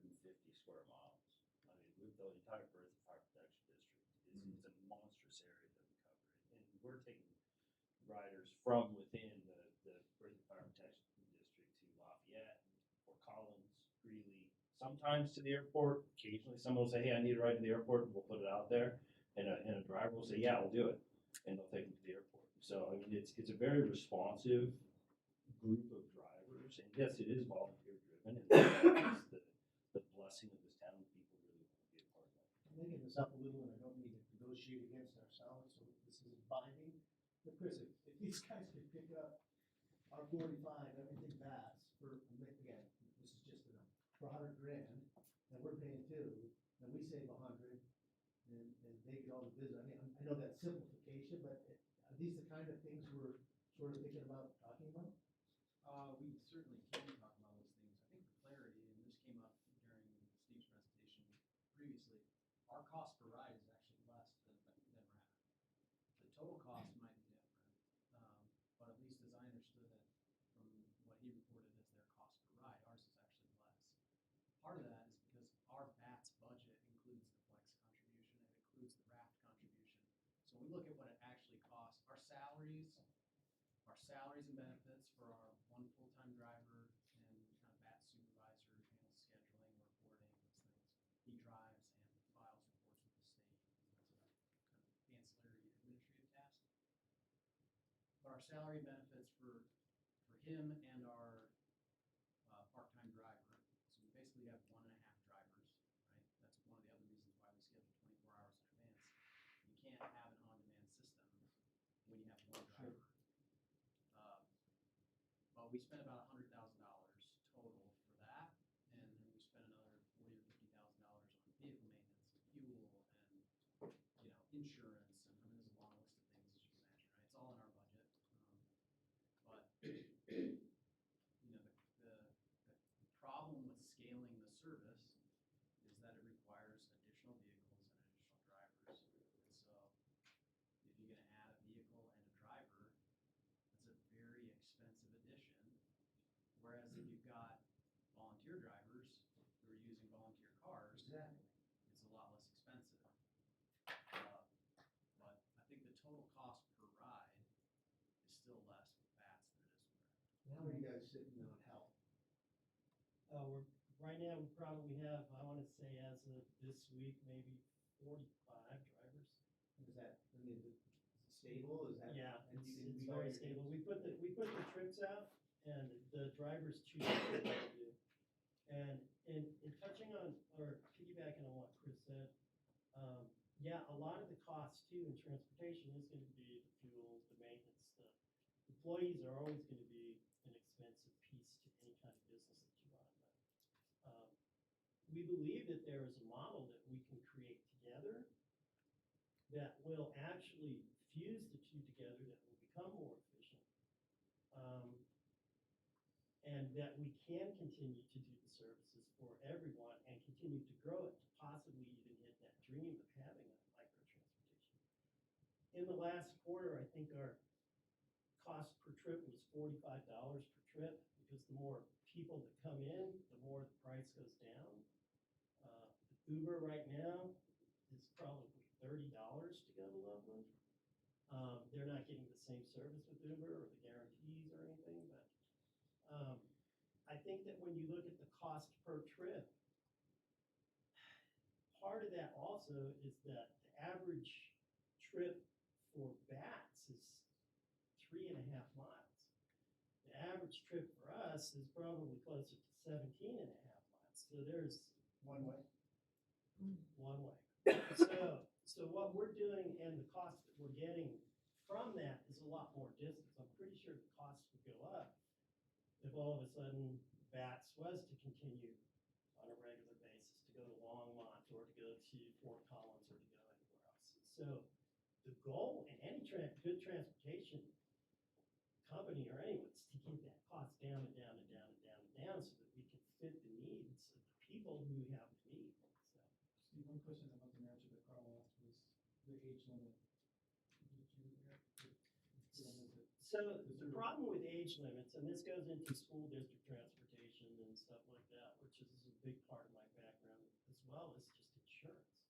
square miles. I mean, with the entire Birth and Fire Protection District, it's a monstrous area that we cover. And we're taking riders from within the Birth and Fire Protection District to Lafayette, Fort Collins, Greeley, sometimes to the airport. Occasionally someone will say, hey, I need a ride to the airport, and we'll put it out there. And a driver will say, yeah, I'll do it. And they'll take them to the airport. So, I mean, it's a very responsive group of drivers. And yes, it is volunteer driven. And that's the blessing of this town that people really want to be a part of. I'm making this up a little, and I don't mean to negotiate against ourselves, so this isn't binding. But Chris, if these guys could pick up our 45, everything bats for, again, this is just enough, for $100,000, and we're paying 2, and we save 100, and they get all the business. I mean, I know that's simplification, but are these the kind of things we're sort of thinking about talking about? We certainly can talk about those things. I think for clarity, and this came up during Steve's presentation previously, our cost per ride is actually less than RAP. The total cost might be different, but at least as I understood it from what he reported as their cost per ride, ours is actually less. Part of that is because our BATS budget includes the flex contribution, it includes the RAP contribution. So when we look at what it actually costs, our salaries and benefits for our one full-time driver and kind of BAT supervisor who handles scheduling, reporting, those things. He drives and files reports with the state. That's a kind of ancillary administrative task. But our salary and benefits for him and our part-time driver, so we basically have 1.5 drivers, right? That's one of the other reasons why we schedule 24 hours in advance. You can't have an on-demand system when you have one driver. But we spent about $100,000 total for that, and then we spent another $40,000 or $50,000 on vehicle maintenance, and fuel, and insurance, and I mean, there's a long list of things as you can imagine, right? It's all in our budget, but the problem with scaling the service is that it requires additional vehicles and additional drivers. And so if you're going to add a vehicle and a driver, that's a very expensive addition. Whereas if you've got volunteer drivers who are using volunteer cars, cars, Exactly. it's a lot less expensive. But I think the total cost per ride is still less with bats than it is with How are you guys sitting on health? Right now, we probably have, I wanna say as of this week, maybe 45 drivers. Is that, I mean, is it stable, is that? Yeah, and you it's can meet all very your stable. needs? We put the trips out and the drivers choose what they do. And in touching on, or piggybacking on what Chris said, yeah, a lot of the costs too in transportation is gonna be the fuel, the maintenance, the employees are always gonna be an expensive piece to any kind of business that you run. We believe that there is a model that we can create together that will actually fuse the two together, that will become more efficient. And that we can continue to do the services for everyone and continue to grow it to possibly even hit that dream of having a micro transportation. In the last quarter, I think our cost per trip was $45 per trip, because the more people that come in, the more the price goes down. Uber right now is probably $30 to go to Loveland. They're not getting the same service with Uber or the guarantees or anything, but I think that when you look at the cost per trip, part of that also is that the average trip for bats is 3.5 miles. The average trip for us is probably closer to 17.5 miles. So there's One way. one way. So what we're doing and the cost that we're getting from that is a lot more distance. I'm pretty sure the cost would go up if all of a sudden BATS was to continue on a regular basis to go to Longmont or to go to Fort Collins or to go anywhere else. So the goal in any good transportation company or anyone is to get that cost down and down and down and down and down so that we can fit the needs of the people who have the need. Steve, one question I wasn't answered that Carl asked was the age limit. So the problem with age limits, and this goes into school district transportation and stuff like that, which is a big part of my background as well, is just insurance.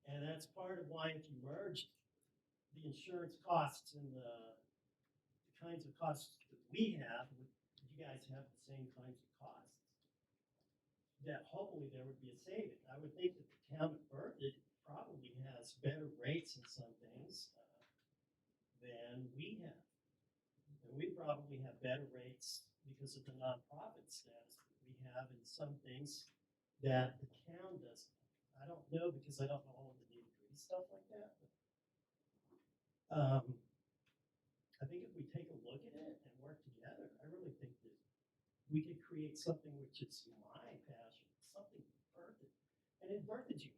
And that's part of why if you merged the insurance costs and the kinds of costs that we have, you guys have the same kinds of costs, that hopefully there would be a saving. I would think that the town of Berthoud probably has better rates in some things than we have. And we probably have better rates because of the nonprofit status that we have in some things that the town doesn't. I don't know because I don't know all of the nitty-gritty stuff like that. But, I think if we take a look at it and work together, I really think that we could create something which is my passion, something Berthoud. And in Berthoud's unique.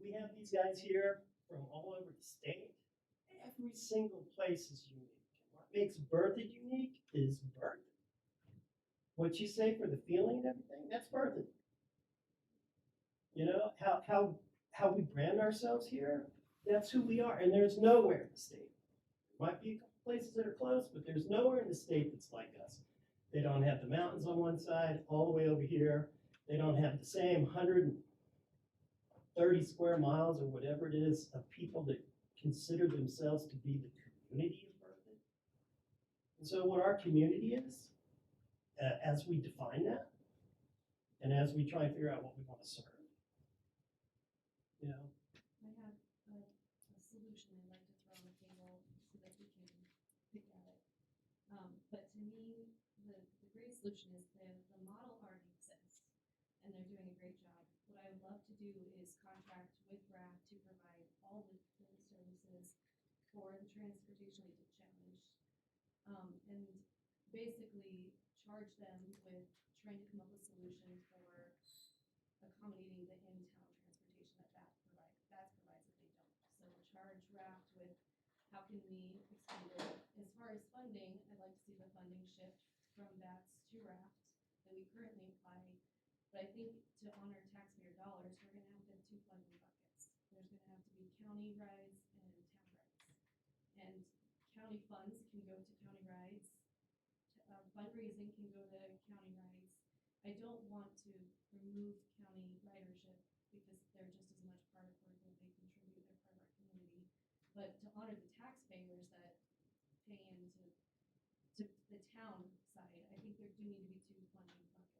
We have these guys here from all over the state. Every single place is unique. And what makes Berthoud unique is Berthoud. What you say for the feeling and everything, that's Berthoud. You know, how we brand ourselves here, that's who we are. And there's nowhere in the state. Might be a couple places that are close, but there's nowhere in the state that's like us. They don't have the mountains on one side, all the way over here. They don't have the same 130 square miles or whatever it is of people that consider themselves to be the community of Berthoud. And so what our community is, as we define that, and as we try and figure out what we want to serve, you know. I have a solution I'd like to throw on the table so that we can pick at it. But to me, the great solution is the model already exists, and they're doing a great job. What I would love to do is contract with RAC to provide all the services for the Transportation Leadership Challenge, and basically charge them with trying to come up with solutions for accommodating the in-town transportation that provides if they don't. So charge RAC with how can we expand it. As far as funding, I'd like to see the funding shift from BATS to RAFT that we currently apply. But I think to honor taxpayer dollars, we're gonna have to have two funding buckets. There's gonna have to be county rides and town rides. And county funds can go to county rides, fundraising can go to county rides, I don't want to remove county ridership because they're just as much part of Berkeley, they contribute, they're part of our community. But to honor the taxpayers that pay into the town side, I think there do need to be two funding buckets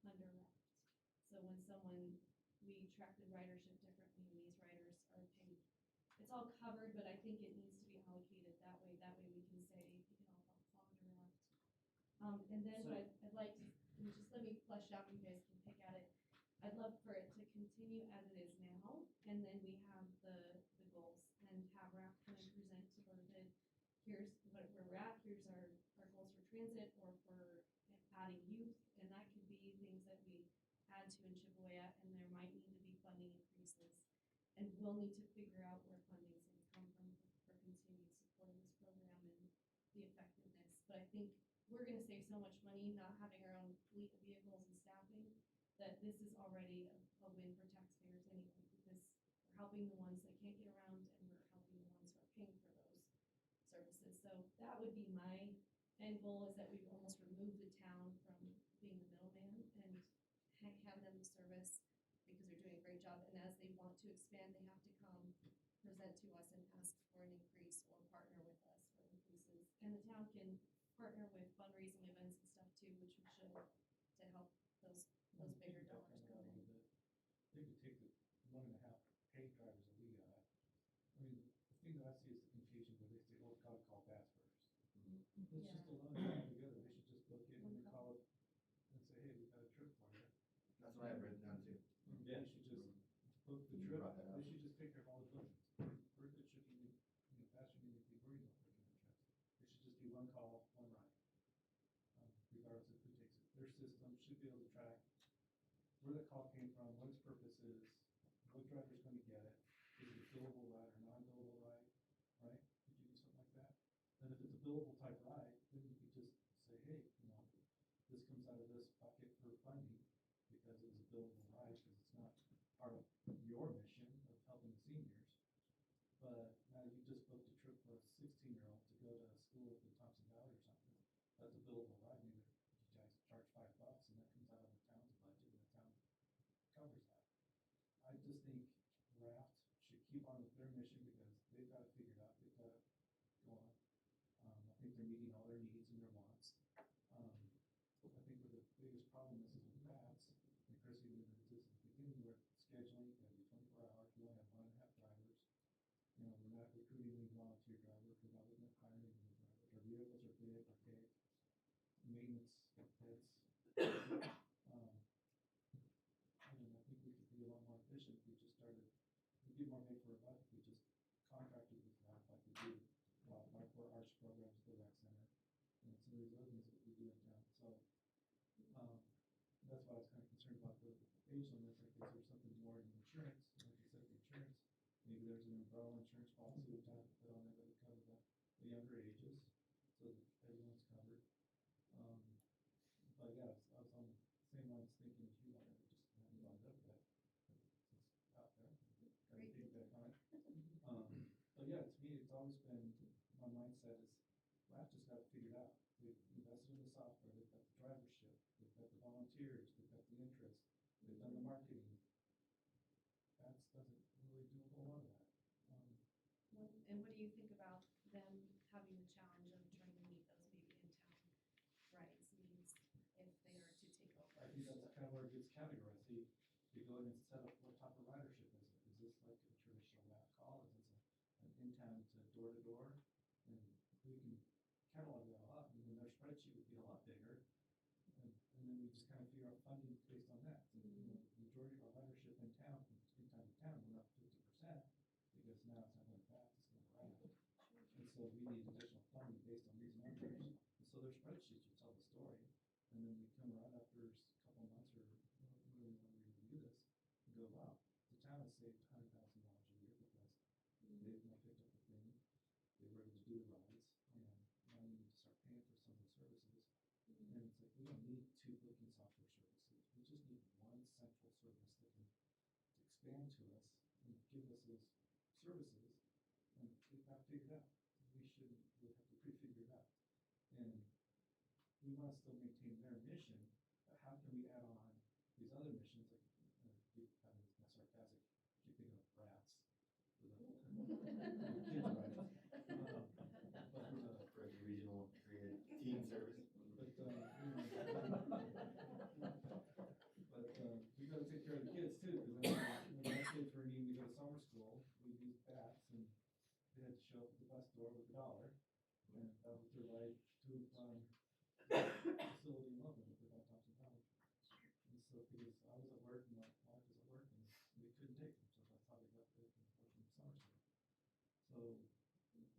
under RAFT. So when we track the ridership differently and these riders are paid, it's all covered, but I think it needs to be allocated that way. That way we can say it can all fall under RAFT. And then what I'd like to, just let me flesh out, you guys can pick at it. I'd love for it to continue as it is now, and then we have the goals and have RAFT come and present to Berkeley. Here's where we're at, here's our goals for transit or for adding youth, and that could be things that we add to and chip away at, and there might need to be funding increases. And we'll need to figure out where funding's gonna come from for continued support of this program and the effectiveness. But I think we're gonna save so much money not having our own fleet of vehicles and staffing, that this is already a win for taxpayers anyway, because we're helping the ones that can't get around and we're helping the ones who are paying for those services. So that would be my end goal, is that we almost remove the town from being the middleman and have them service, because they're doing a great job. And as they want to expand, they have to come present to us and ask for an increase or partner with us for increases. And the town can partner with fundraising events and stuff too, which we should, to help those bigger dollars go in. They could take the 1.5 paid drivers that we got. I mean, the thing that I see is the confusion where they say, oh, gotta call Bass first. Let's just align it all together. They should just book it and they call it and say, hey, we got a trip for you. That's what I have written down too. They should just book the You trip. brought that up. They should just take care of all the bookings. Berkeley shouldn't even, Bass shouldn't even be worried about booking the trips. They should just do one call, one ride. Regardless of who takes it. Their system should be able to track where the call came from, what its purpose is, what driver's gonna get it, is it a billable ride or non-billable ride, right? Could you do something like that? Then if it's a billable type ride, then you could just say, hey, this comes out of this bucket for funding because it was a billable ride, because it's not part of your mission of helping the seniors. But now you just booked a trip for a 16-year-old to go to school in Thompson Valley or something. That's a billable ride. Maybe you guys charge $5 and that comes out of the town's budget and the town covers that. I just think RAFT should keep on with their mission because they've got it figured out. They've got it going. I think they're meeting all their needs and their wants. I think where the biggest problem is with PATS, and Chris even alluded to this at the beginning, where scheduling, you gotta do 24 hours, we only have 1.5 drivers. We're not recruiting any volunteer drivers, we're not looking at hiring any drivers. Our vehicles are big, archaic, maintenance heads. And I think we could be a lot more efficient if we just started, we'd get more bang for our buck if we just contracted with RAFT like we do, like for arts programs at the rec center, and some of these other things that we do in town. So, that's why I was kind of concerned about the age limits. Like, is there something more in insurance? Like you said, the insurance, maybe there's an umbrella insurance policy we have to put on there that would cover the younger ages, so that everyone's covered. But yeah, I was on the same lines thinking as you are, I just haven't brought it up yet. It's out there. Got to feedback on it. But yeah, to me, it's always been, my mindset is, RAFT just got it figured out. They've invested in the software, they've got the drivership, they've got the volunteers, they've got the interest, they've done the marketing. That doesn't really do a whole lot of that. And what do you think about them having the challenge of trying to meet those maybe in-town rights needs if they are to take over? I think that's kind of where it gets categorized. They go in and set up what type of ridership is it? Is this like a traditional RAFT call? Is this an in-town to door-to-door? And we can catalog that all up, and then their spreadsheet would be a lot bigger. And then we just kind of figure out funding based on that. So, the majority of our ridership in town, from in-town to town, went up 50%, because now it's not going fast, it's going around. And so we need additional funding based on these numbers. And so their spreadsheets would tell the story. And then we come around after a couple months or when we want to review this and go, wow, the town has saved $100,000 a year because they've picked up the thing, they were able to do the rides, and now we need to start paying for some of the services. And it's like, we don't need 2 booking software services. We just need one central service that can expand to us and give us those services, and they've got it figured out. We shouldn't really have to pre-figure it out. And we want to still maintain their mission, but how can we add on these other missions, like, we kind of sarcastic, keep thinking of rats. With kids, right? For regional creative teen service. But, we gotta take care of the kids too, because when my kids were needing to go to summer school, we used bats, and they had to show up at the bus door with $1, and that was their ride to, facility in Loveland, without Thompson College. And so, because I was at work and my wife was at work, and we couldn't take them, so that's how they got there from working summer school. So,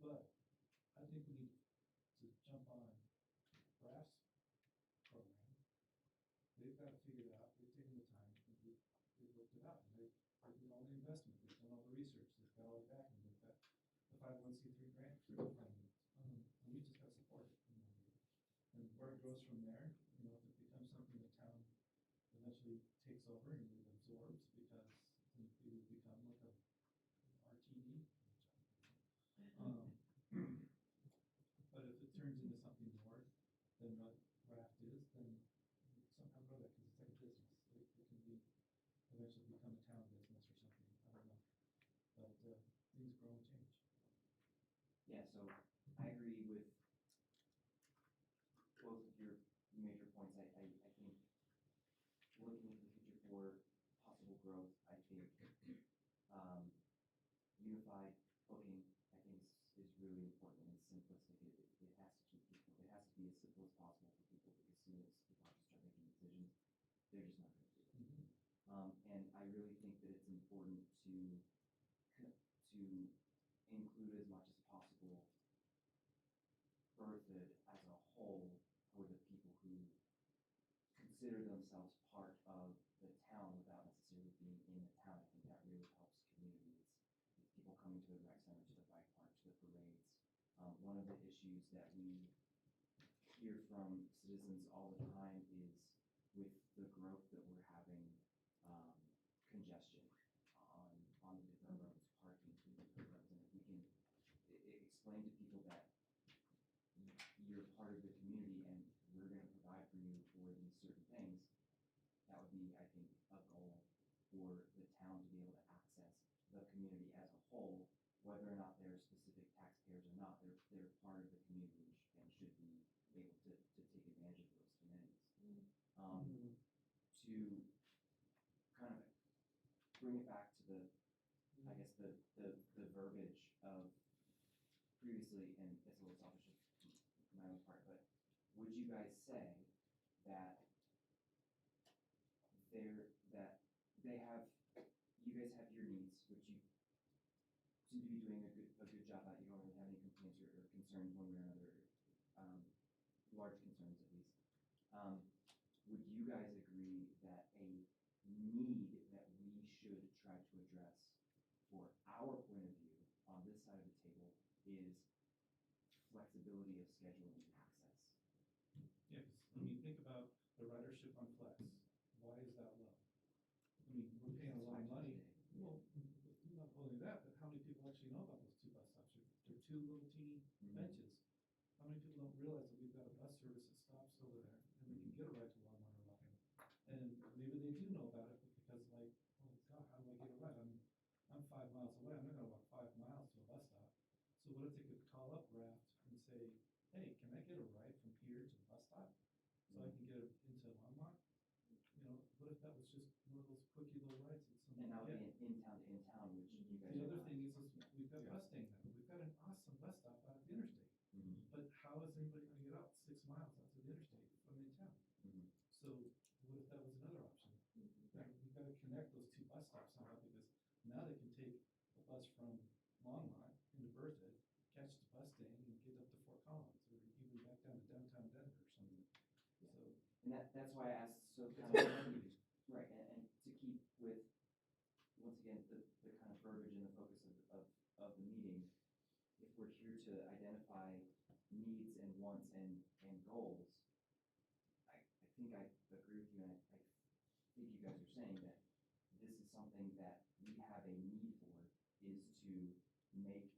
but I think we need to jump on Brass program. They've got it figured out, they've taken the time, and they've looked it out, and they've did all the investment, they've done all the research, they've got all the backing, they've got the 501c3 grant funding, and we just gotta support it. And where it goes from there, if it becomes something the town eventually takes over and it absorbs, because then it would become like a RTD. But if it turns into something more than what raft is, then somehow grow that, because it's like a business. It can be, eventually become a town business or something, I don't know. But things grow and change. Yeah, so I agree with both of your major points. I think looking into the future for possible growth, I think unified booking, I think is really important and simplistic. It has to keep people, it has to be as simple as possible for people, because as soon as people have to start making decisions, they're just not going to do it. And I really think that it's important to include as much as possible Berthoud as a whole for the people who consider themselves part of the town without necessarily being in the town. I think that really helps communities. People coming to the rec center, to the bike park, to the parades. One of the issues that we hear from citizens all the time is with the growth that we're having, congestion on the different roads, parking through different roads. And if we can explain to people that you're part of the community and we're going to provide for you for these certain things, that would be, I think, a goal for the town to be able to access the community as a whole, whether or not they're specific taxpayers or not. They're part of the community and should be able to take advantage of those amenities. To kind of bring it back to the, I guess, the verbiage of previously, and it's a little selfish for my own part, but would you guys say that you guys have your needs, which you seem to be doing a good job at? You don't really have any complaints or concerns one way or another, large concerns at least. Would you guys agree that a need that we should try to address for our point of view on this side of the table is flexibility of scheduling and access? Yeah, because think about the ridership on Flex. Why is that low? We're paying a lot of money. Well, not only that, but how many people actually know about those 2 bus stops? They're 2 little teeny benches. How many people don't realize that we've got a bus service that stops over there and they can get a ride to Walmart or Loveland? And maybe they do know about it, but because like, oh God, how do I get a ride? I'm 5 miles away. I'm not gonna walk 5 miles to a bus stop. So what if they could call up Raft and say, hey, can I get a ride from here to the bus stop so I can get into Longmont? What if that was just one of those quickie little rides that And that somebody would be an in-town, which you guys The are other not. thing is we've got bus staying there. We've got an awesome bus stop out at the interstate. But how is anybody gonna get out 6 miles out to the interstate from in town? So what if that was another option? We've got to connect those 2 bus stops somehow, because now they can take a bus from Longmont into Berthoud, catch the bus staying, and get up to Fort Collins, or even back down to downtown Denver or something. So. And that's why I asked, so kind of, right, and to keep with, once again, the kind of verbiage and the focus of the meeting, if we're here to identify needs and wants and goals, I think I agree with you, and I think you guys are saying that this is something that we have a need for, is to make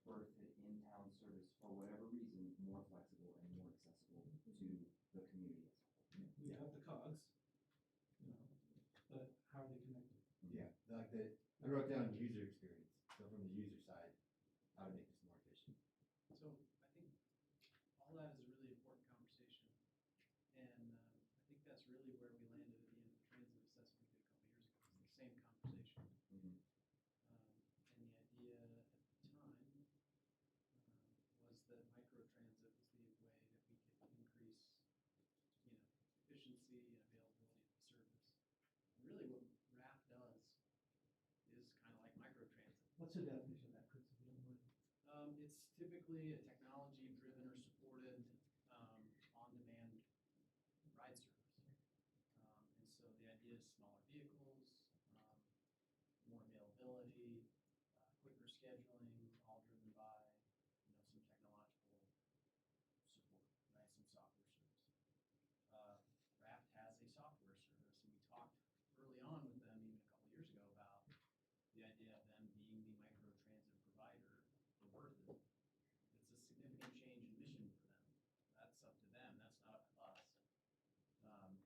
Berthoud in-town service, for whatever reason, more flexible and more accessible to the community as a whole. We have the cogs, you know, but how are they connected? Yeah, I wrote down user experience, so from the user side, how to make this more efficient. So I think all that is a really important conversation. And I think that's really where we landed at the end of the transit assessment we did a couple years ago. It's the same conversation. Mhm. And the idea at the time was that microtransit was the way that we could increase, efficiency and availability of the service. And really what RAP does is kind of like microtransit. What's the definition of that, Chris, if you don't mind? It's typically a technology-driven or supported on-demand ride service. And so the idea is smaller vehicles, more availability, quicker scheduling, all driven by some technological support, right? Some software service. Raft has a software service, and we talked early on with them even a couple years ago about the idea of them being the microtransit provider for Berthoud. It's a significant change in mission for them. That's up to them. That's not up to us. And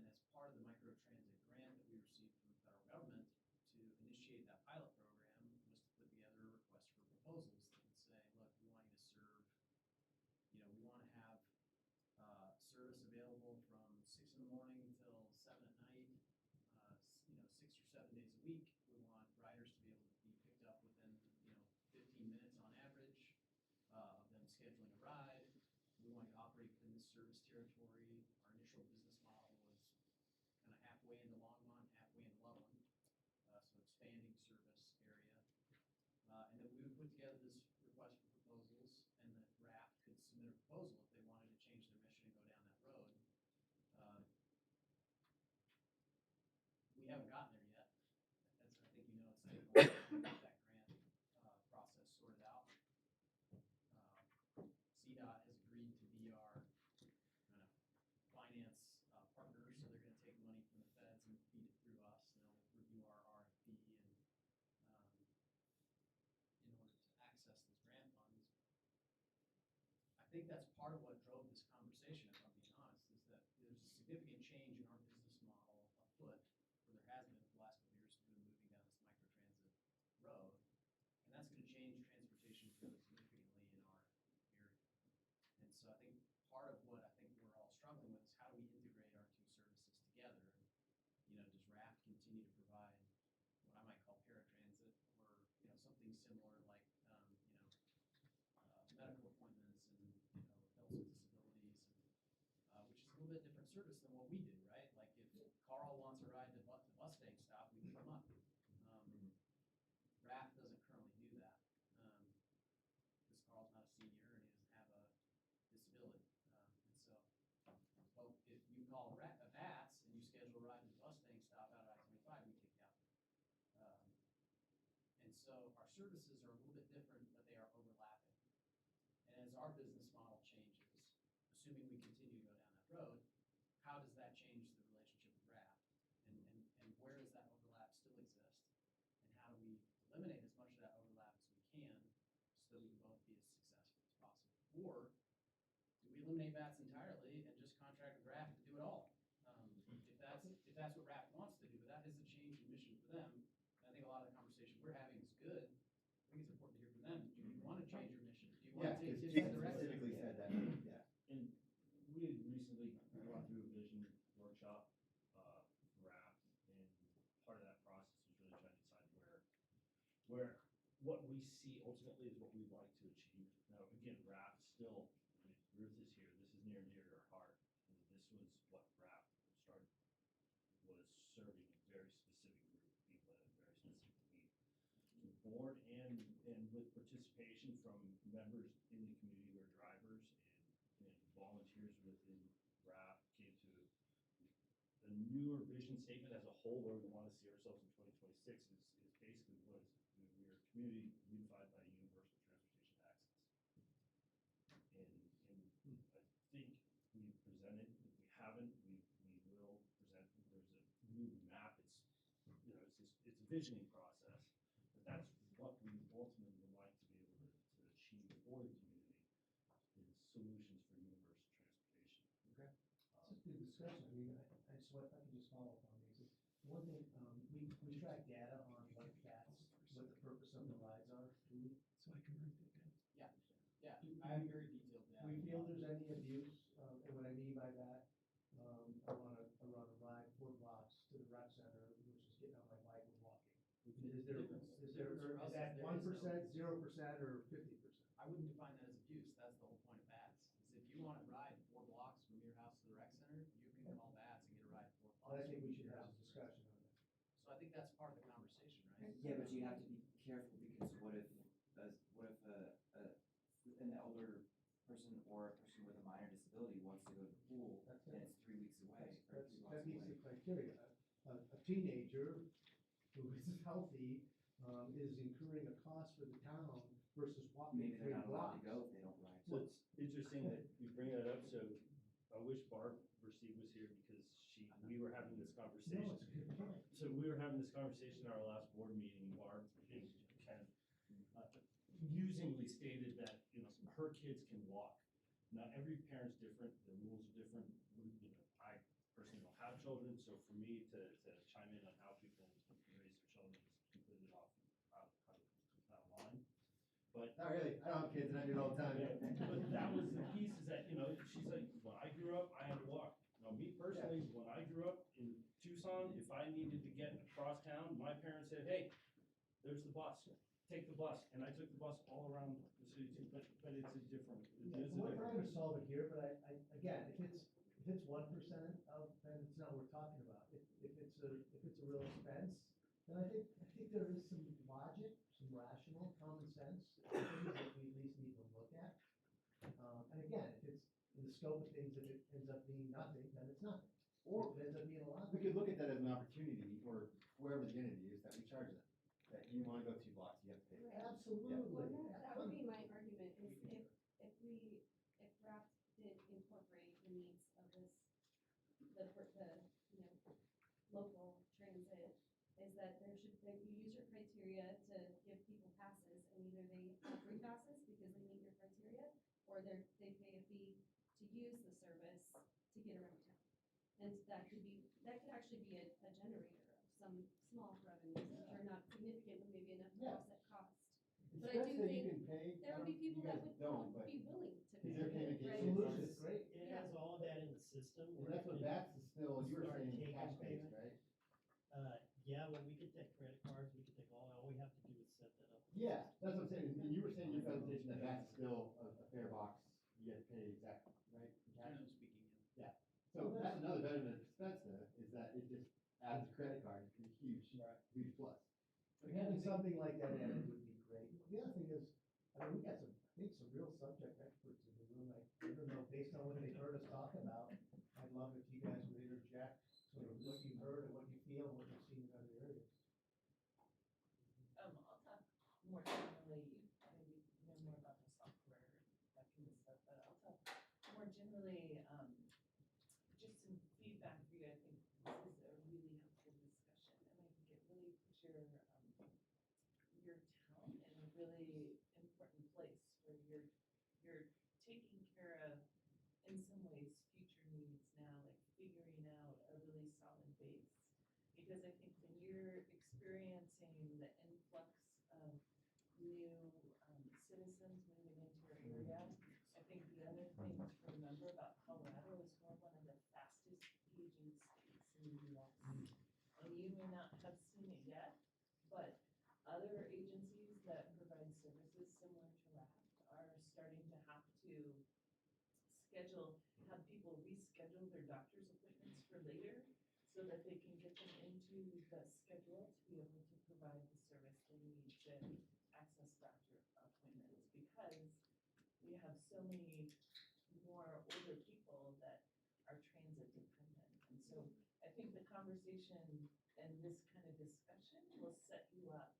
as part of the microtransit grant that we received from the federal government to initiate that pilot program was to put together a request for proposals that would say, look, we want you to serve, we want to have service available from 6 in the morning until 7 at night, 6 or 7 days a week. We want riders to be able to be picked up within, 15 minutes on average of them scheduling a ride. We want you to operate within this service territory. Our initial business model was kind of halfway into Longmont, halfway into Loveland, so expanding service area. And then we would put together this request for proposals, and that RAP could submit a proposal if they wanted to change their mission and go down that road. We haven't gotten there yet. As I think you know, it's taken a while to get that grant process sorted out. CDOT has agreed to be our kind of finance partner, so they're going to take money from the feds and feed it through us, and they'll review our RFP and in order to access those grant funds. I think that's part of what drove this conversation, if I'm being honest, is that there's a significant change in our business model afoot, or there has been for the last couple of years, we've been moving down this microtransit road, and that's going to change transportation fairly significantly in our area. And so I think part of what I think we're all struggling with is how do we integrate our two services together? And, does RAP continue to provide what I might call paratransit, or something similar like medical appointments and health and disabilities, and, which is a little bit different service than what we do, right? Like if Carl wants a ride to the bus staying stop, we pick him up. RAP doesn't currently do that because Carl's not a senior and he doesn't have a disability. And so, but if you call a VATS and you schedule a ride to the bus staying stop out of I-25, we kick you out. And so our services are a little bit different, but they are overlapping. And as our business model changes, assuming we continue to go down that road, how does that change the relationship with RAP? And where does that overlap still exist? And how do we eliminate as much of that overlap as we can so that we can both be as successful as possible? Or do we eliminate VATS entirely and just contract with RAP to do it all? If that's what RAP wants to do, but that is a change in mission for them. And I think a lot of the conversation we're having is good. I think it's important to hear from them. Do you want to change your mission? Do you want to take because this Jason direction? specifically said that, yeah. And we had recently gone through a vision workshop, RAP, and part of that process was really trying to decide where what we see ultimately is what we'd like to achieve. Now, again, RAP still, Ruth is here, this is near and dear to her heart. And this was what RAP started, was serving a very specific group of people that had a very specific need. The board and with participation from members in the community who are drivers and volunteers within RAP came to the newer vision statement as a whole, where we want to see ourselves in 2026 is basically was we are a community unified by universal transportation access. And I think we presented, if we haven't, we will present, there's a new map, it's a visioning process, but that's what we ultimately would like to be able to achieve for the community is solutions for universal transportation. Okay. discussion, I mean, I just want, if I can just follow up on these. One thing, we track data on what that's, what the purpose of the rides are, do we? So I can write that down. Yeah, I have very detailed Do data. we feel there's any abuse, and what I mean by that, I wanna ride 4 blocks to the rec center versus getting on my bike and walking. Is there, or is that 1%, 0%, or 50%? I wouldn't define that as abuse, that's the whole point of bats, is if you wanna ride 4 blocks from your house to the rec center, you can call bats and get a ride 4 blocks. But I think we from should your have house a to the rec discussion center. on that. So I think that's part of the conversation, right? Yeah, but you have to be careful because what if an elder person or a person with a minor disability wants to go to the pool That's and it. it's 3 weeks away or 3 That months meets away? the criteria. A teenager who is healthy, is incurring a cost for the town versus walking Maybe 3 they're not allowed blocks. to go if they don't ride. So it's interesting that you bring that up, so I wish Barb Versteeg was here because we were having this No, conversation. it's a good point. So we were having this conversation at our last board meeting, and Barb kind of musingly stated that, her kids can walk. Now, every parent's different, the rules are different, I personally don't have children, so for me to chime in on how people raise their children is completely out of line. But Not really, I don't have kids and I do it all the time. But that was the piece, is that, she's like, when I grew up, I had to walk. Now, me personally, when I grew up in Tucson, if I needed to get across town, my parents said, hey, there's the bus, take the bus, and I took the bus all around the city too, but it's a different, it is a We're different. trying to solve it here, but again, if it's 1% of, then it's not worth talking about. If it's a real expense, then I think there is some logic, some rational, common sense, things that we at least need to look at. And again, if it's in the scope of things, if it ends up being nothing, then it's nothing. Or if it ends up being a lot. We could look at that as an opportunity, or whoever the entity is, that we charge them, that you wanna go 2 blocks, you have to pay. Absolutely. Well, that would be my argument, is if RAP did incorporate the needs of this, local transit, is that that you use your criteria to give people passes, and either they have free passes because they meet your criteria, or they pay a fee to use the service to get around town. And that could actually be a generator of some small revenues, which are not significant, but maybe enough to offset cost. It's But I best do that you think can pay. there would be people that would don't, but be willing to is pay. there payment right? gateway Solution charges? is great. It has all of that in the system. And that's what bats is still, you were Start saying taking cash based, payment. right? Yeah, well, we could take credit cards, we could take all we have to do is set that up. Yeah, that's what I'm saying, and you were saying in your presentation that bats is still a fair box, you have to pay exactly, right? in cash? Generally speaking, yeah. So that's another betterment of expense though, is that it just adds a credit card, it's a huge, huge plus. But having something like that added would be great. The other thing is, we got some real subject experts in the room. I don't know, based on what they've heard us talk about, I'd love if you guys would interject sort of what you've heard and what you feel and what you've seen in other areas. I'll talk more generally, I mean, you know more about the software, that kind of stuff, but I'll talk more generally, just some feedback for you. I think this is a really helpful discussion, and I think it really puts your town in a really important place where you're taking care of, in some ways, future needs now, like figuring out a really solid base. Because I think when you're experiencing the influx of new citizens moving into your area, I think the other thing to remember about Colorado is we're one of the fastest aging states in the US. And you may not have seen it yet, but other agencies that provide services similar to RAP are starting to have to have people reschedule their doctor's appointments for later so that they can get them into the schedule to be able to provide the service they need to access doctor appointments, because we have so many more older people that are transit dependent. And so I think the conversation and this kind of discussion will set you up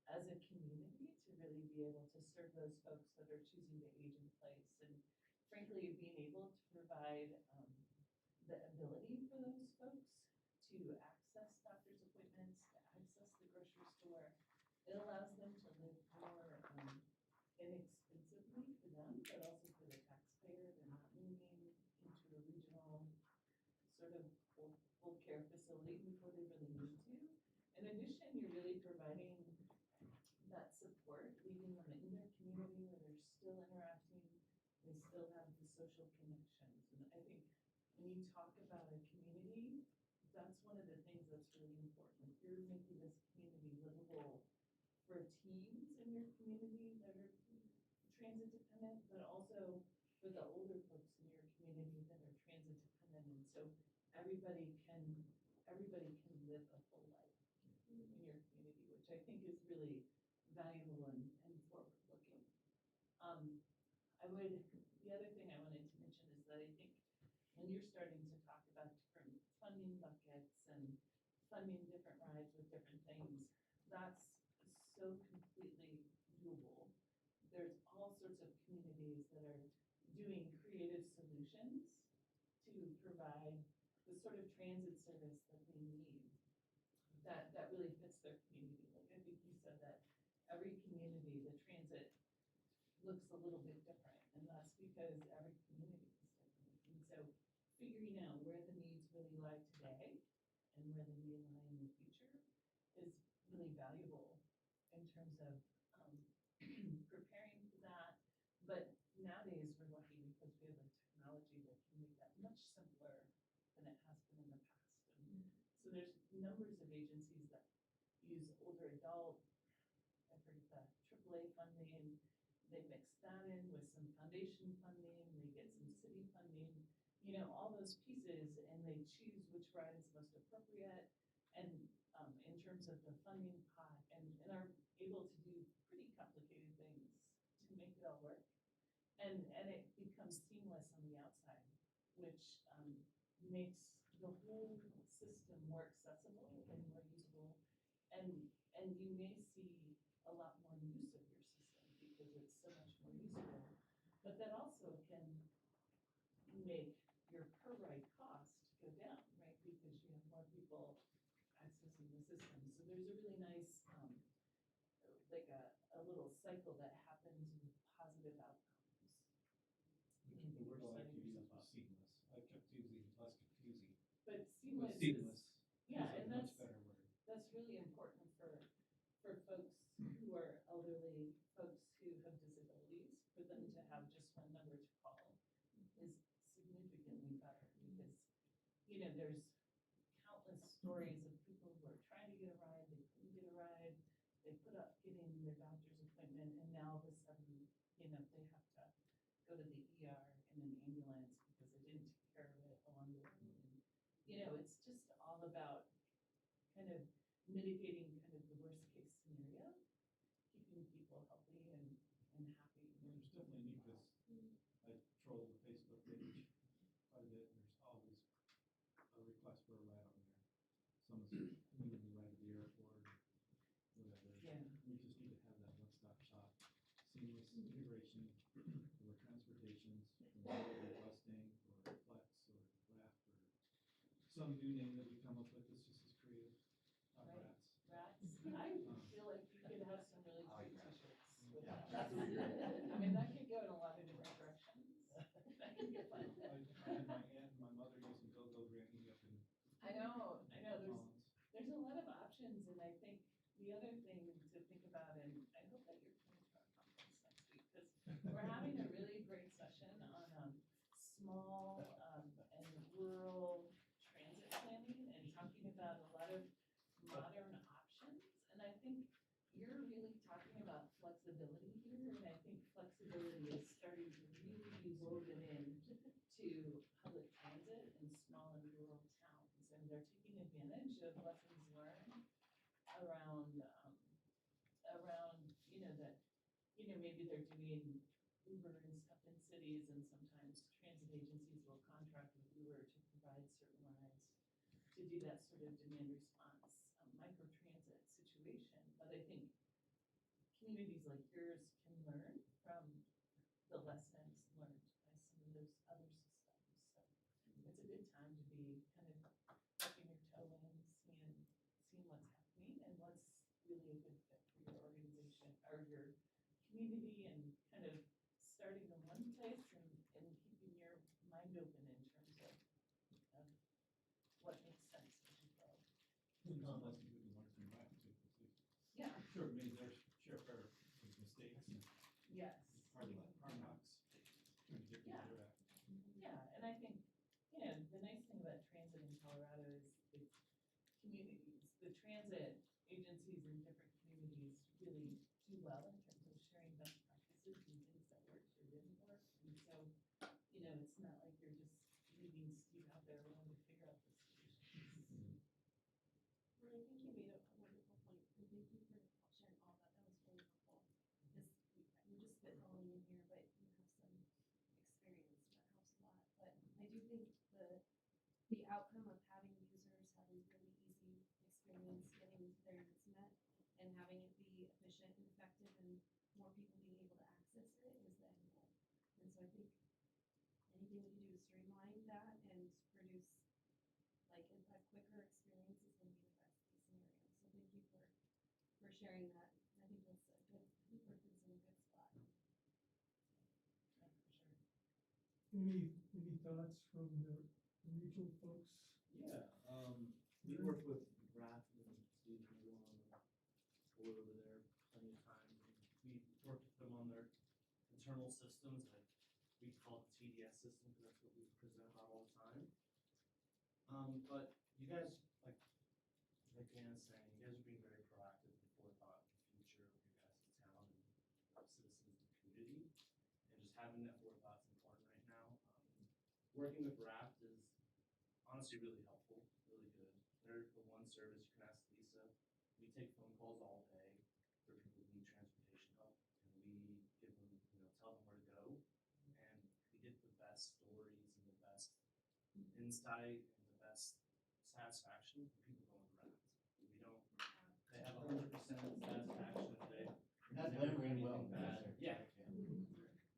as a community to really be able to serve those folks that are choosing to age in place. And frankly, being able to provide the ability for those folks to access doctor's appointments, to access the grocery store, it allows them to live more inexpensively for them, but also for the taxpayer. They're not moving into a regional sort of full care facility before they really need to. In addition, you're really providing that support, leaving them in their community where they're still interacting, they still have the social connections. And I think when you talk about a community, that's one of the things that's really important. You're making this community livable for teens in your community that are transit dependent, but also for the older folks in your community that are transit dependent. And so everybody can live a full life in your community, which I think is really valuable and forward looking. The other thing I wanted to mention is that I think when you're starting to talk about different funding buckets and funding different rides with different things, that's so completely doable. There's all sorts of communities that are doing creative solutions to provide the sort of transit service that they need that really fits their community. Like I think you said that every community, the transit looks a little bit different, and that's because every community is different. And so figuring out where the needs really lie today and where they may lie in the future is really valuable in terms of preparing for that. But nowadays we're lucky because we have a technology that can make that much simpler than it has been in the past. And so there's numbers of agencies that use older adult, I've heard of the AAA funding, they mix that in with some foundation funding, they get some city funding, all those pieces, and they choose which ride is most appropriate and in terms of the funding pot, and are able to do pretty complicated things to make it all work. And it becomes seamless on the outside, which makes the whole system more accessible and more usable. And you may see a lot more use of your system because it's so much more usable. But that also can make your per ride cost go down, right? Because you have more people accessing the system. So there's a really nice, like a little cycle that happens with positive outcomes. The word I like to use is seamless. I kept using less confusing. But seamless. Yeah, and much better word. That's really important for folks who are elderly, folks who have disabilities, for them to have just one number to call is significantly better because, there's countless stories of people who are trying to get a ride, they couldn't get a ride, they put up getting their doctor's appointment, and now all of a sudden, they have to go to the ER in an ambulance because they didn't take care of it along the way. And, it's just all about kind of mitigating kind of the worst case scenario, keeping people healthy and happy. There's definitely need this. I troll the Facebook page quite a bit. There's always a request for a ride on there. Someone's needing a ride to the airport, whatever. Yeah. We just need to have that one-stop shop, seamless integration for transportations, for busting, or flex, or draft, or some new name that we come up with that's just as creative. Right. Rats. I feel like you could have some really cute t-shirts with Yeah, that. that's really great. I mean, that could go in a lot of different directions. That could get fun. I had my aunt and my mother using go-go granny up in I know, Collins. there's a lot of options, and I think the other thing to think about, and I hope that you're coming to our conference next week, because we're having a really great session on small and rural transit planning and talking about a lot of modern options. And I think you're really talking about flexibility here, and I think flexibility is starting to really be woven in to public transit in small and rural towns. And they're taking advantage of lessons learned around, maybe they're doing Uber and stuff in cities, and sometimes transit agencies will contract with Uber to provide certain rides to do that sort of demand response microtransit situation. But I think communities like yours can learn from the lessons learned by some of those other systems. So it's a good time to be kind of dipping your toe in, seeing what's happening and what's really a good fit for your organization or your community, and kind of starting in one place and keeping your mind open in terms of Pretty complex, we can learn from that too. Yeah. Sure, maybe there's share fair mistakes and Yes. hard knocks. Trying to get Yeah. through that. Yeah, and I think, you know, the nice thing about transit in Colorado is it's communities. The transit agencies in different communities really do well in terms of sharing best practices and things that worked or didn't work. And so, you know, it's not like you're just leaving Steve out there alone to figure out the solutions. Well, I think you made a wonderful point, and thank you for sharing all that, that was really helpful. Just, we're just spitballing in here, but you have some experience, and that helps a lot. But I do think the outcome of having users having really easy experience getting their needs met and having it be efficient and effective and more people being able to access it is the end goal. And so I think anything we can do to streamline that and produce like a quicker experience is gonna be the best case scenario. So thank you for sharing that. I think that's a good, I think Berthoud's in a good spot. Yeah, for sure. Any thoughts from the regional folks? Yeah, we work with Raph and Steve Neal on the board over there plenty of times. We worked with them on their internal systems, like we call it the TDS system because that's what we present on all the time. But you guys, like Anna's saying, you guys are being very proactive and forethought in the future of your guys' town and citizens in the community. And just having that forethought is important right now. Working with Raft is honestly really helpful, really good. They're the one service you can ask Lisa. We take phone calls all day for people who need transportation help, and we give them, tell them where to go, and we get the best stories and the best insight and the best satisfaction from people going to Raft. We don't. They have 100% satisfaction if they That's never never hear going well. anything bad. Yeah.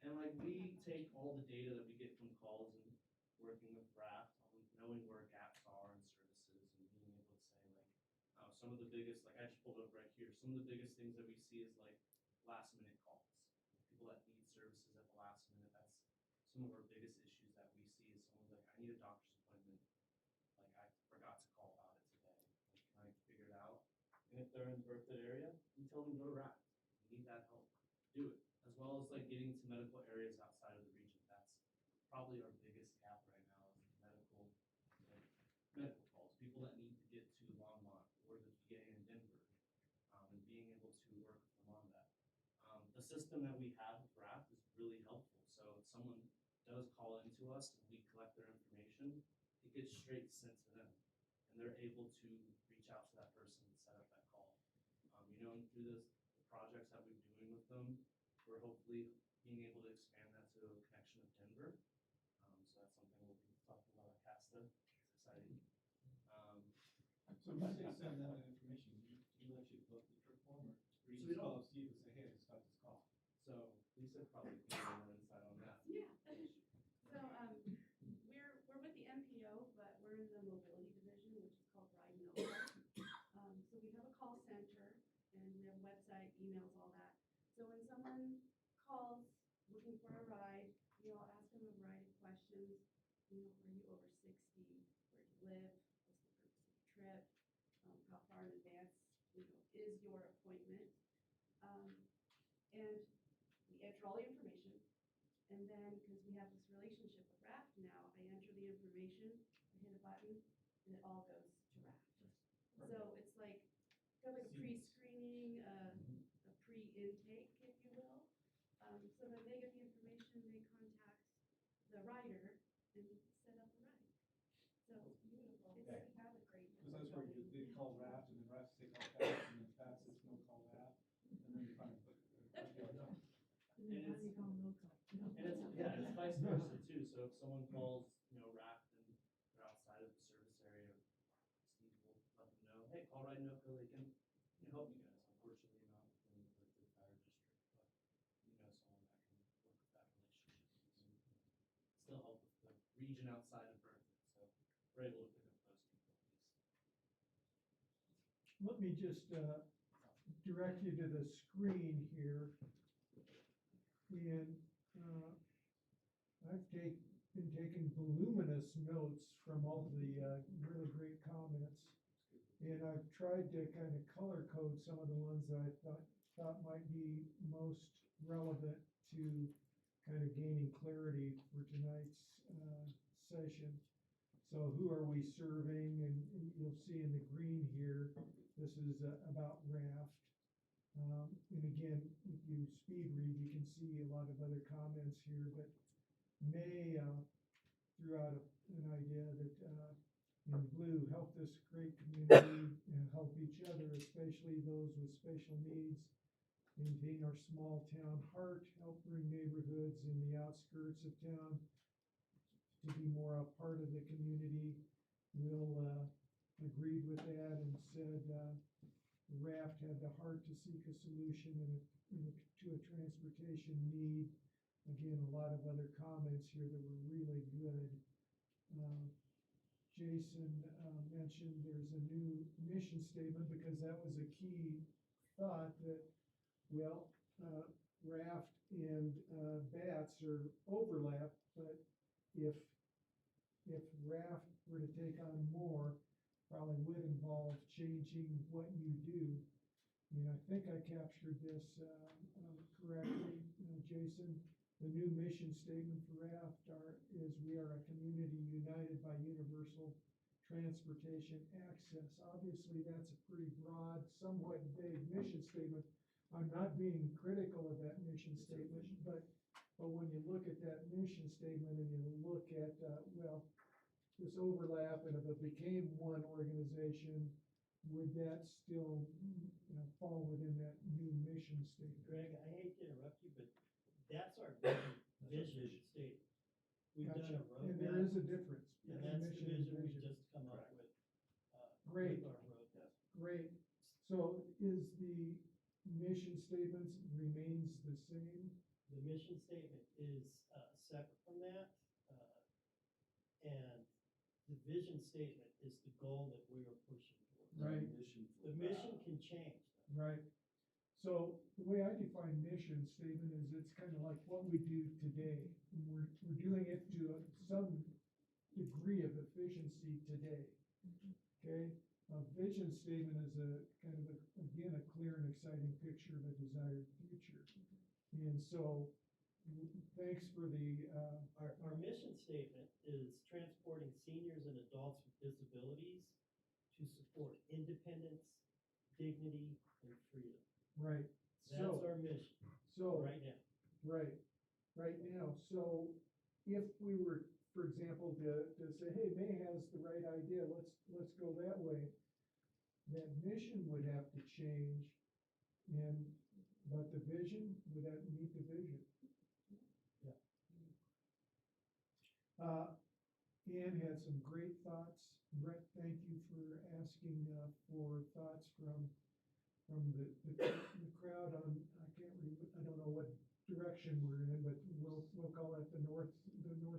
And like we take all the data that we get from calls and working with Raft on knowing where gaps are in services and being able to say like some of the biggest, like I just pulled up right here, some of the biggest things that we see is like last minute calls. People that need services at the last minute, that's some of our biggest issues that we see is someone's like, I need a doctor's appointment. Like I forgot to call about it today. Like, can I figure it out? And if they're in the Berthoud area, we tell them go to Raft. We need that help. Do it. As well as like getting to medical areas outside of the region. That's probably our biggest gap right now is medical calls. People that need to get to Longmont or the VA in Denver, and being able to work with them on that. The system that we have with Raft is really helpful. So if someone does call into us and we collect their information, it gets straight sent to them, and they're able to reach out to that person and set up that call. And through the projects that we're doing with them, we're hopefully being able to expand that to a connection of Denver. So that's something we'll be talking about at CASTA. It's exciting. So when you say send out information, you actually fill out the trip form, or you So just call up Steve and say, hey, I just got this call? So Lisa probably can give more insight on that. Yeah. So, we're with the MPO, but we're in the mobility division, which is called Ride No. So we have a call center and we have a website, emails, all that. So when someone calls looking for a ride, I'll ask them a variety of questions. Are you over 60? Where do you live? What's the purpose of the trip? How far in advance, is your appointment? And we enter all the information. And then, because we have this relationship with Raft now, I enter the information, I hit a button, and it all goes to Raft. So it's like, kind of like a pre-screening, a pre-intake, if you will. So when they get the information, they contact the rider and set up the ride. So it's beautiful. It's, we have a great. Because that's where they call Raft, and then Raft say call Fast, and then Fast says no call Raft, and then you finally put it. And then finally call no call. And it's vice versa too. So if someone calls, Raft and they're outside of the service area, Steve will let them know, hey, call Ride Noco, they can help you guys. Unfortunately, not within the Berthoud Fire District, but someone that can work with that relationship and still help with the region outside of Berthoud. So we're able to pick up those people at least. Let me just direct you to the screen here. And I've been taking voluminous notes from all the really great comments. And I've tried to kind of color code some of the ones that I thought might be most relevant to kind of gaining clarity for tonight's session. So who are we serving? And you'll see in the green here, this is about raft. And again, if you speed read, you can see a lot of other comments here, but May threw out an idea that in blue, help this great community and help each other, especially those with special needs. Maintain our small town heart, help bring neighborhoods in the outskirts of town to be more a part of the community. Will agreed with that and said Raft had the heart to seek a solution to a transportation need. Again, a lot of other comments here that were really good. Jason mentioned there's a new mission statement because that was a key thought that, well, Raft and Bats are overlap, but if Raft were to take on more, probably would involve changing what you do. And I think I captured this correctly, Jason. The new mission statement for Raft is we are a community united by universal transportation access. Obviously, that's a pretty broad, somewhat vague mission statement. I'm not being critical of that mission statement, but when you look at that mission statement and you look at, well, this overlap, and if it became one organization, would that still fall within that new mission statement? Greg, I hate to interrupt you, but that's our vision statement. We've done a roadmap. And there is a difference. And between that's the mission and vision we just come up with. Great. With our roadmap. Great. So is the mission statements remains the same? The mission statement is separate from that. And the vision statement is the goal that we are pushing towards. Right. The mission can change. Right. So the way I define mission statement is it's kind of like what we do today. And we're doing it to some degree of efficiency today. Okay. A vision statement is a kind of again a clear and exciting picture of a desired future. And so thanks for the our mission statement is transporting seniors and adults with disabilities to support independence, dignity, and freedom. Right. That's our mission. So right now. Right now. So if we were, for example, to say, hey, May has the right idea, let's go that way, that mission would have to change, but the vision, would that meet the vision? Yeah. Ann had some great thoughts. Brett, thank you for asking for thoughts from the crowd on, I don't know what direction we're in, but we'll call it the north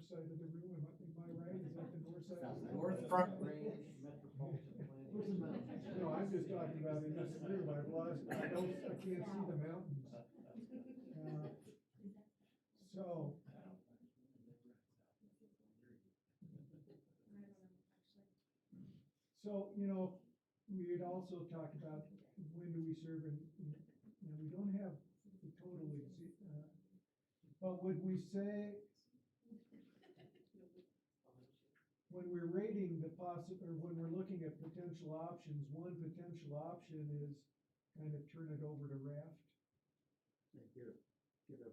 side of the room. Am I right? Is that the north side of the room? North Front Range Metropolitan Planning. No, I'm just talking about in this room. I can't see the mountains. So. So, we had also talked about when do we serve, and we don't have the total, but would we say, when we're rating or when we're looking at potential options, one potential option is kind of turn it over to Raft? Give a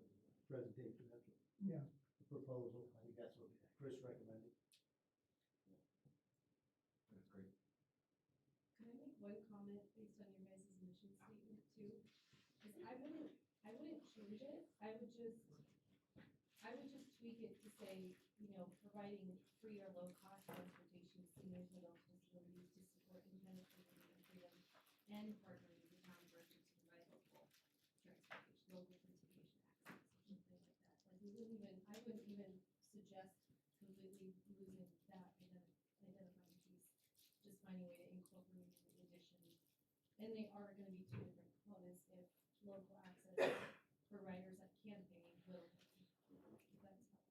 presentation, that's Yeah. a proposal. I think that's what Chris recommended. That's great. Could I make one comment based on your guys' mission statement too? Because I wouldn't change it. I would just tweak it to say, providing free or low cost transportation to seniors and adults with disabilities to support independence, dignity, and freedom, and partnering with town directors to provide local transportation access or something like that. Like I wouldn't even suggest completely losing that identifying piece, just finding a way to incorporate it in addition. And they are going to be two different components if local access for riders that can pay will pay. That's how it works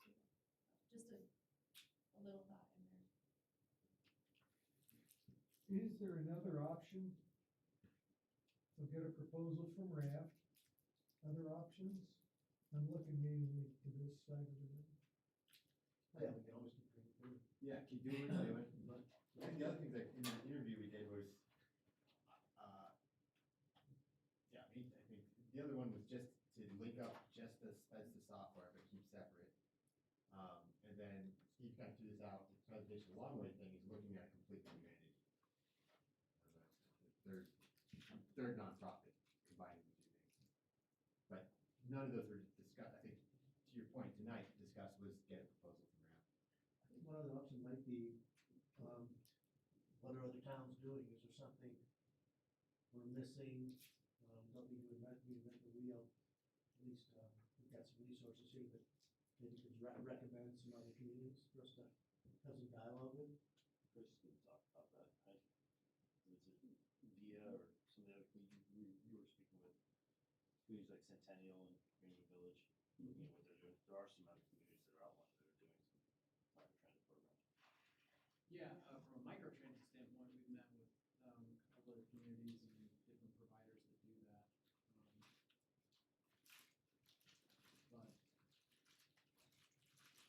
out too. Just a little thought in there. Is there another option? We'll get a proposal from Raft. Other options? I'm looking mainly to this side of the room. Yeah, we can always keep doing. Yeah, keep doing what you're doing. But I think the other things, like, in the interview we did was, yeah, I mean, I think the other one was just to link up just the software, but keep separate. And then Steve kind of threw this out, the presentation, the long way thing is looking at a completely new entity. Third nonprofit, combining the two things. But none of those were discussed, I think, to your point tonight, discussed was get a proposal from Ralph. I think one other option might be, what are other towns doing? Is there something we're missing? Don't need to reinvent the wheel. At least, we've got some resources here that maybe could recommend some other communities for us to have some dialogue with. Chris is gonna talk about that, right? Is it India or some of the other communities you were speaking with? Communities like Centennial and Community Village, looking at what they're doing. There are some other communities that are outlined that are doing some micro transit programs. Yeah, from a microtransit standpoint, we've met with a couple other communities and different providers that do that.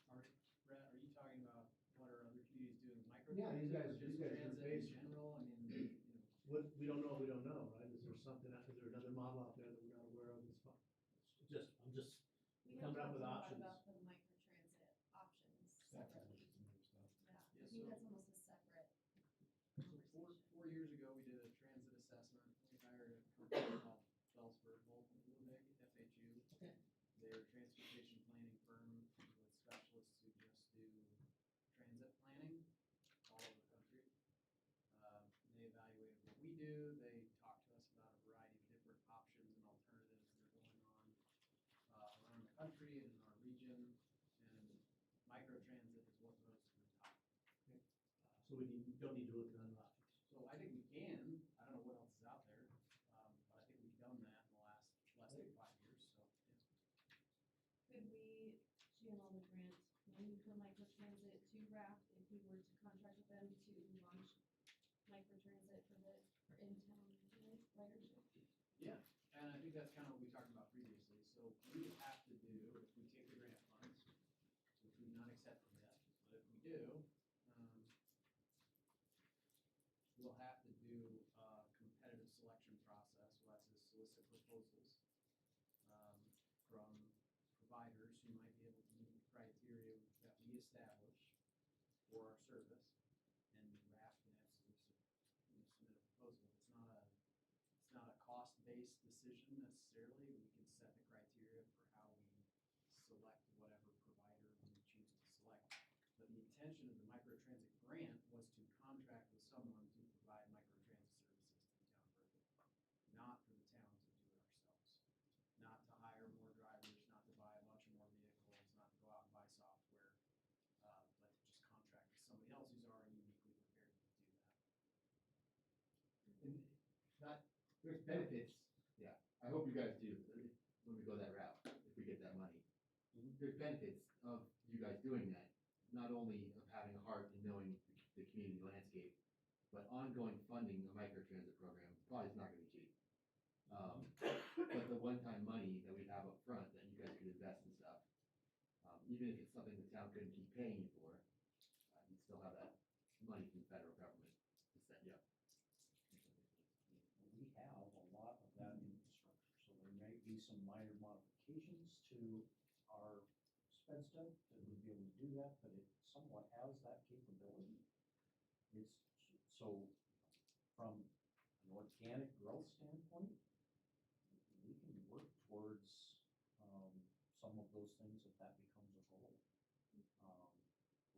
But Brett, are you talking about what are other communities doing with microtransit? Yeah, these guys- or just these guys are transit in based- general? I mean, What, we don't know, right? Is there something, is there another model out there that we're not aware of? It's fine. I'm just We have coming up talked with a lot options. about the microtransit options separately. Yeah, I Yeah, think so- that's almost a separate So conversation. 4 years ago, we did a transit assessment. We hired a company called Felsberg, Volkenweg, FHU. Okay. They're a transportation planning firm with specialists who just do transit planning all over the country. They evaluated what we do. They talked to us about a variety of different options and alternatives that are going on around the country and in our region. And microtransit is what rose to the top. So we don't need to look at other options. So I think we can, I don't know what else is out there, but I think we've done that in the last less than 5 years, so, yeah. Could we channel the grant money for microtransit to Raft if we were to contract with them to launch microtransit for in-town ridership? Yeah, and I think that's kind of what we talked about previously, so we would have to do, if we take the grant funds, which we've not accepted yet, but if we do, we'll have to do a competitive selection process, we'll have to solicit proposals, from providers who might be able to meet the criteria that we establish for our service, and Raft can absolutely submit a proposal. It's not a cost-based decision necessarily. We can set the criteria for how we select whatever provider we choose to select. But the intention of the microtransit grant was to contract with someone to provide microtransit services to the town of Berkeley, not for the town to do it ourselves. Not to hire more drivers, not to buy a bunch of more vehicles, not to go out and buy software, but to just contract with somebody else who's already uniquely prepared to do that. And there's benefits, yeah, I hope you guys do, when we go that route, if we get that money. There's benefits of you guys doing that, not only of having a heart and knowing the community landscape, but ongoing funding a microtransit program probably is not gonna be cheap. But the one-time money that we have up front that you guys could invest in stuff, even if it's something the town couldn't keep paying you for, you still have that money from the federal government to set you up. We have a lot of that infrastructure, so there may be some minor modifications to our sped stuff that would be able to do that, but it somewhat has that capability. It's, so from an organic growth standpoint, we can work towards, some of those things if that becomes a goal. But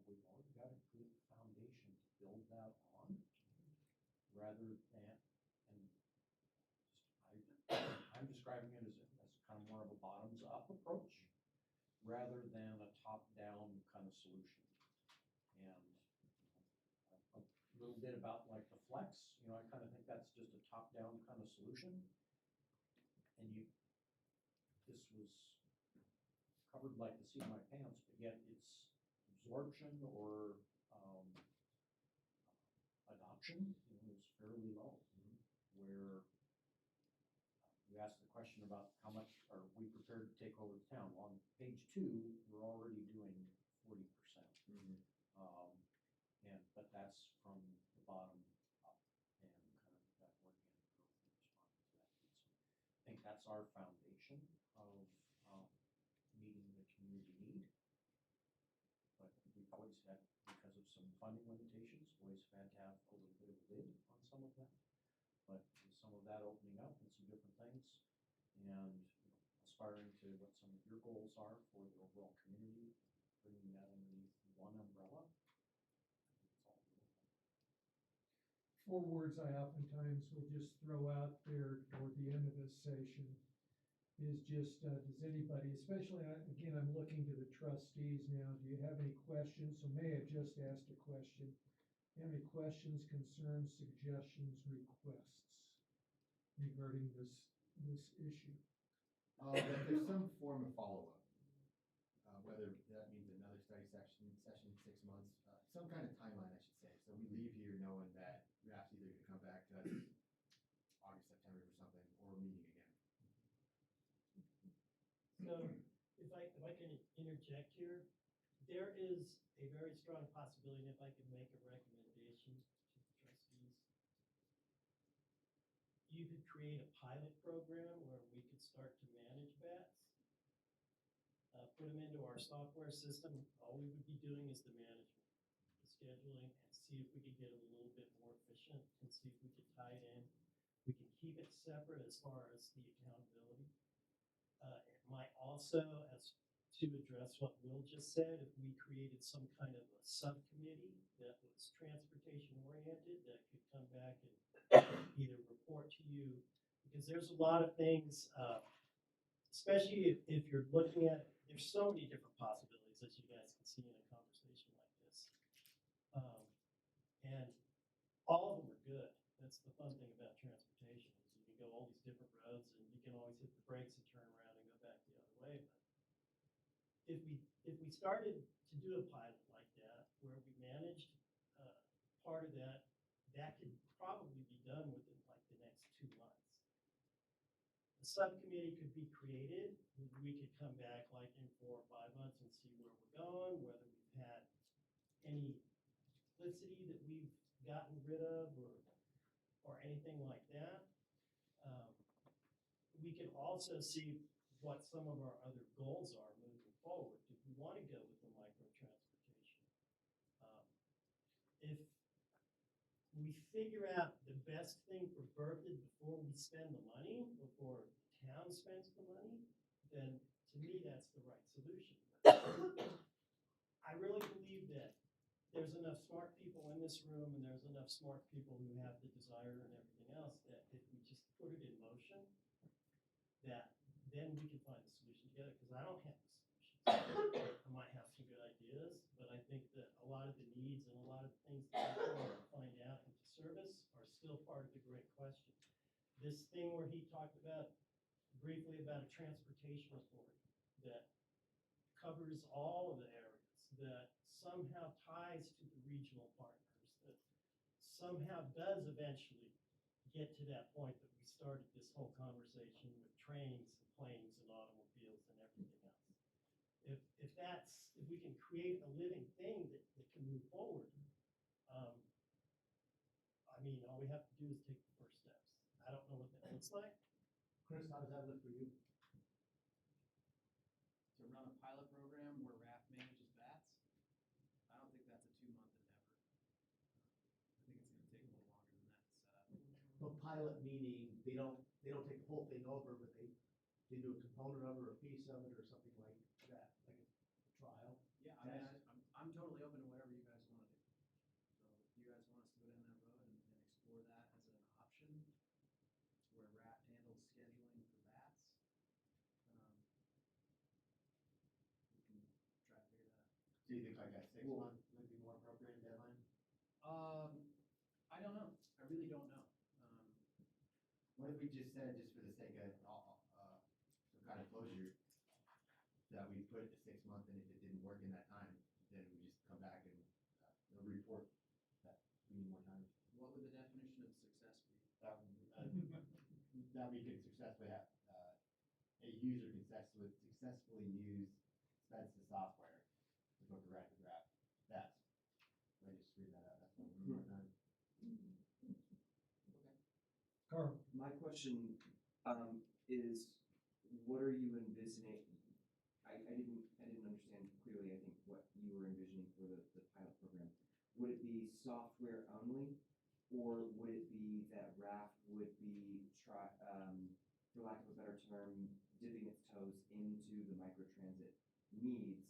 we've already got a good foundation to build that on, rather than, and I'm describing it as kind of more of a bottoms-up approach, rather than a top-down kind of solution. And a little bit about like the flex, I kind of think that's just a top-down kind of solution. And this was covered like the seat of my pants, but yet it's absorption or adoption, is fairly low, where you asked the question about how much are we prepared to take over the town. Well, on page 2, we're already doing 40%. But that's from the bottom up and kind of that organic growth in response to that piece. I think that's our foundation of meeting the community need. But we've always had, because of some funding limitations, always had to have a little bit of a lid on some of that. But with some of that opening up and some different things, and aspiring to what some of your goals are for the overall community, bringing that underneath one umbrella, it's all doable. 4 words I oftentimes will just throw out there toward the end of this session is just, does anybody, especially, again, I'm looking to the trustees now, do you have any questions? So May have just asked a question. Do you have any questions, concerns, suggestions, requests regarding this issue? That there's some form of follow-up, whether that means another study session 6 months, some kind of timeline, I should say. So we leave here knowing that RAP's either gonna come back to us August, September or something, or meeting again. So if I can interject here, there is a very strong possibility, and if I could make a recommendation to the trustees, you could create a pilot program where we could start to manage bats, put them into our software system. All we would be doing is the management, the scheduling, and see if we could get it a little bit more efficient and see if we could tie it in. We can keep it separate as far as the accountability. It might also, as to address what Will just said, if we created some kind of a subcommittee that was transportation oriented, that could come back and either report to you, because there's a lot of things, especially if you're looking at, there's so many different possibilities as you guys can see in a conversation like this. And all of them are good. That's the fun thing about transportation, is you can go all these different roads and you can always hit the brakes and turn around and go back the other way. But if we started to do a pilot like that, where we managed part of that, that could probably be done within like the next 2 months. The subcommittee could be created. We could come back like in 4 or 5 months and see where we're going, whether we've had any duplicity that we've gotten rid of or anything like that. We can also see what some of our other goals are moving forward. If we want to go with the micro transportation, if we figure out the best thing for Berkeley before we spend the money, before the town spends the money, then to me that's the right solution. I really believe that there's enough smart people in this room, and there's enough smart people who have the desire and everything else, that if we just put it in motion, that then we can find a solution together, because I don't have the solutions. I might have some good ideas, but I think that a lot of the needs and a lot of the things that we want to find out into service are still part of the great question. This thing where he talked about briefly about a transportation authority that covers all of the areas, that somehow ties to the regional partners, that somehow does eventually get to that point that we started this whole conversation with trains and planes and automobiles and everything else. If we can create a living thing that can move forward, I mean, all we have to do is take the first steps. I don't know what that looks like. Chris, how does that look for you? To run a pilot program where RAF manages bats, I don't think that's a 2-month endeavor. I think it's gonna take a little longer than that to set up. But pilot meaning they don't take the whole thing over, but they do a component of it or a piece of it or something like that, like a trial. Yeah, I mean, I'm totally open to whatever you guys wanna do. So if you guys want us to go down that road and explore that as an option, where RAF handles scheduling for bats, we can try to figure that out. So you think like a 6 month would be more appropriate deadline? I don't know. I really don't know. What if we just said, just for the sake of some kind of closure, that we put it to 6 months, and if it didn't work in that time, then we just come back and report that we need more time? What would the definition of success that we could successfully have, a user can successfully use Spedsta software to book a rapid draft. That's, I just screwed that up, that's one more time. Carl, My question, is, what are you envisioning? I didn't understand clearly, I think, what you were envisioning for the pilot program. Would it be software only, or would it be that RAFT would be for lack of a better term, dipping its toes into the microtransit needs?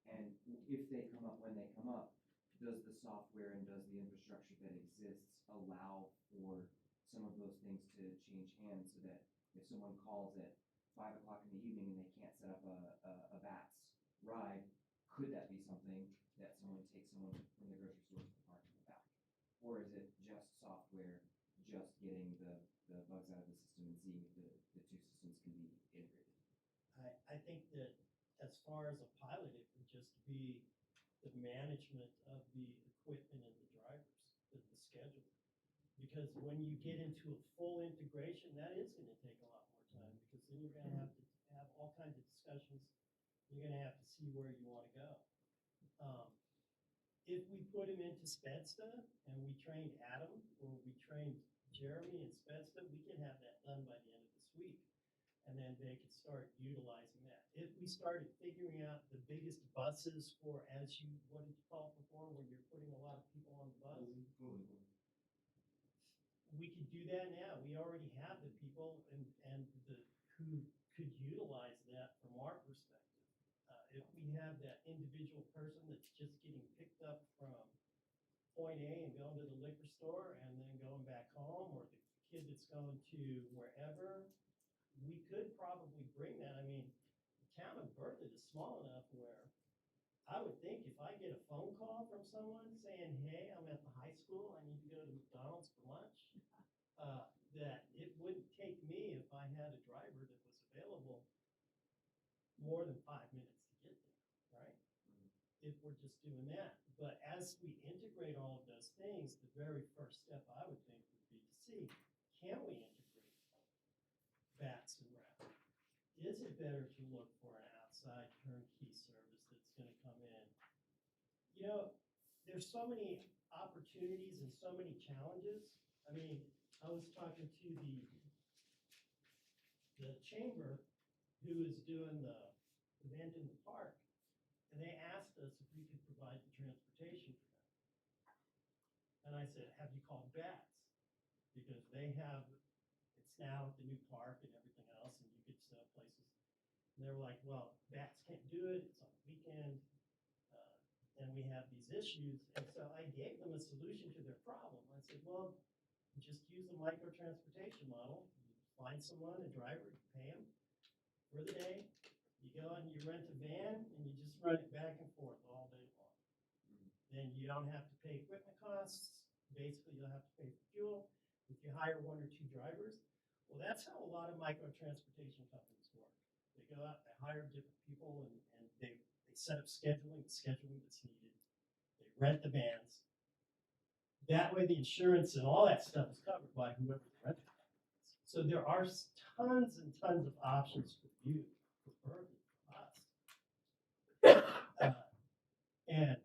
And if they come up when they come up, does the software and does the infrastructure that exists allow for some of those things to change hands, so that if someone calls at 5 o'clock in the evening and they can't set up a VATS ride, could that be something that someone takes someone from the grocery store to the park in the back? Or is it just software, just getting the bugs out of the system and seeing if the two systems can be integrated? I think that as far as a pilot, it would just be the management of the equipment and the drivers, the schedule. Because when you get into a full integration, that is gonna take a lot more time, because then you're gonna have to have all kinds of discussions. You're gonna have to see where you wanna go. If we put him into Spedsta and we trained Adam, or we trained Jeremy in Spedsta, we can have that done by the end of this week. And then they could start utilizing that. If we started figuring out the biggest buses for, as you, what did you call it before, when you're putting a lot of people on the bus? We could do that now. We already have the people who could utilize that from our perspective. If we have that individual person that's just getting picked up from point A and going to the liquor store and then going back home, or the kid that's going to wherever, we could probably bring that. I mean, the town of Berthoud is small enough where I would think if I get a phone call from someone saying, hey, I'm at the high school, I need to go to McDonald's for lunch, that it wouldn't take me, if I had a driver that was available, more than 5 minutes to get there, right? If we're just doing that. But as we integrate all of those things, the very first step I would think would be to see, can we integrate VATS and RAP? Is it better to look for an outside turnkey service that's gonna come in? You know, there's so many opportunities and so many challenges. I mean, I was talking to the chamber who is doing the event in the park, and they asked us if we could provide the transportation for them. And I said, have you called VATS? Because they have, it's now at the new park and everything else, and you could set up places. And they were like, well, VATS can't do it, it's on the weekend, and we have these issues. And so I gave them a solution to their problem. I said, well, just use the micro transportation model. You find someone, a driver, you pay them for the day. You go out and you rent a van and you just run it back and forth all day long. Then you don't have to pay equipment costs. Basically, you'll have to pay for fuel. If you hire 1 or 2 drivers, well, that's how a lot of micro transportation companies work. They go out, they hire different people, and they set up scheduling, the scheduling that's needed. They rent the vans. That way the insurance and all that stuff is covered by whoever the renter is. So there are tons and tons of options for you, for Berthoud, for us. And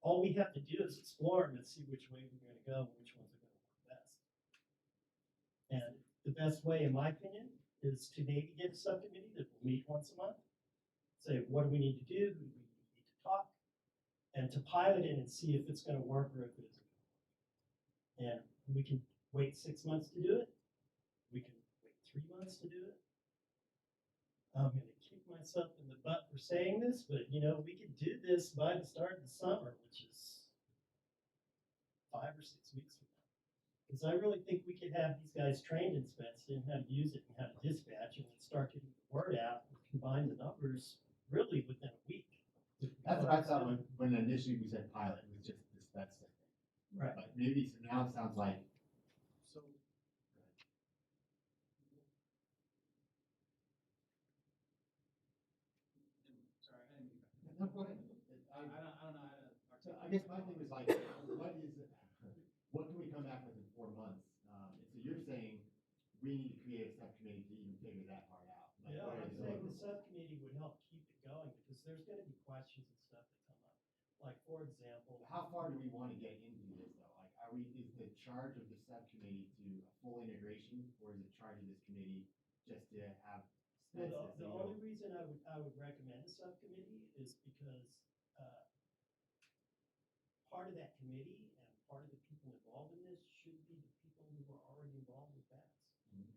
all we have to do is explore them and see which way we're going to go and which ones are going to work best. And the best way, in my opinion, is to maybe get a subcommittee that will meet once a month, say, what do we need to do, who do we need to talk, and to pilot it and see if it's going to work or if it isn't. And we can wait 6 months to do it. We can wait 3 months to do it. I'm going to kick myself in the butt for saying this, but you know, we could do this by the start of the summer, which is 5 or 6 weeks from now. Because I really think we could have these guys trained in Spedsta and how to use it and how to dispatch and start getting the word out and combine the numbers really within a week. That's what I thought when initially we said pilot, it was just the Spedsta thing. Right. But maybe, so now it sounds like. So. Sorry, I didn't mean to. No, go ahead. I don't know how to. So I guess my thing was like, what can we come back with in 4 months? And so you're saying we need to create a subcommittee to even figure that part out. Like, Yeah, what are I'm the saying the deliverables? subcommittee would help keep it going, because there's gonna be questions and stuff that come up. Like, for example, How far do we want to get into this though? Like, is the charge of the subcommittee to a full integration, or is it charge of this committee just to have well, specs that the say, only reason I would recommend a subcommittee is because, part of that committee and part of the people involved in this should be the people who are already involved with bats. Mhm.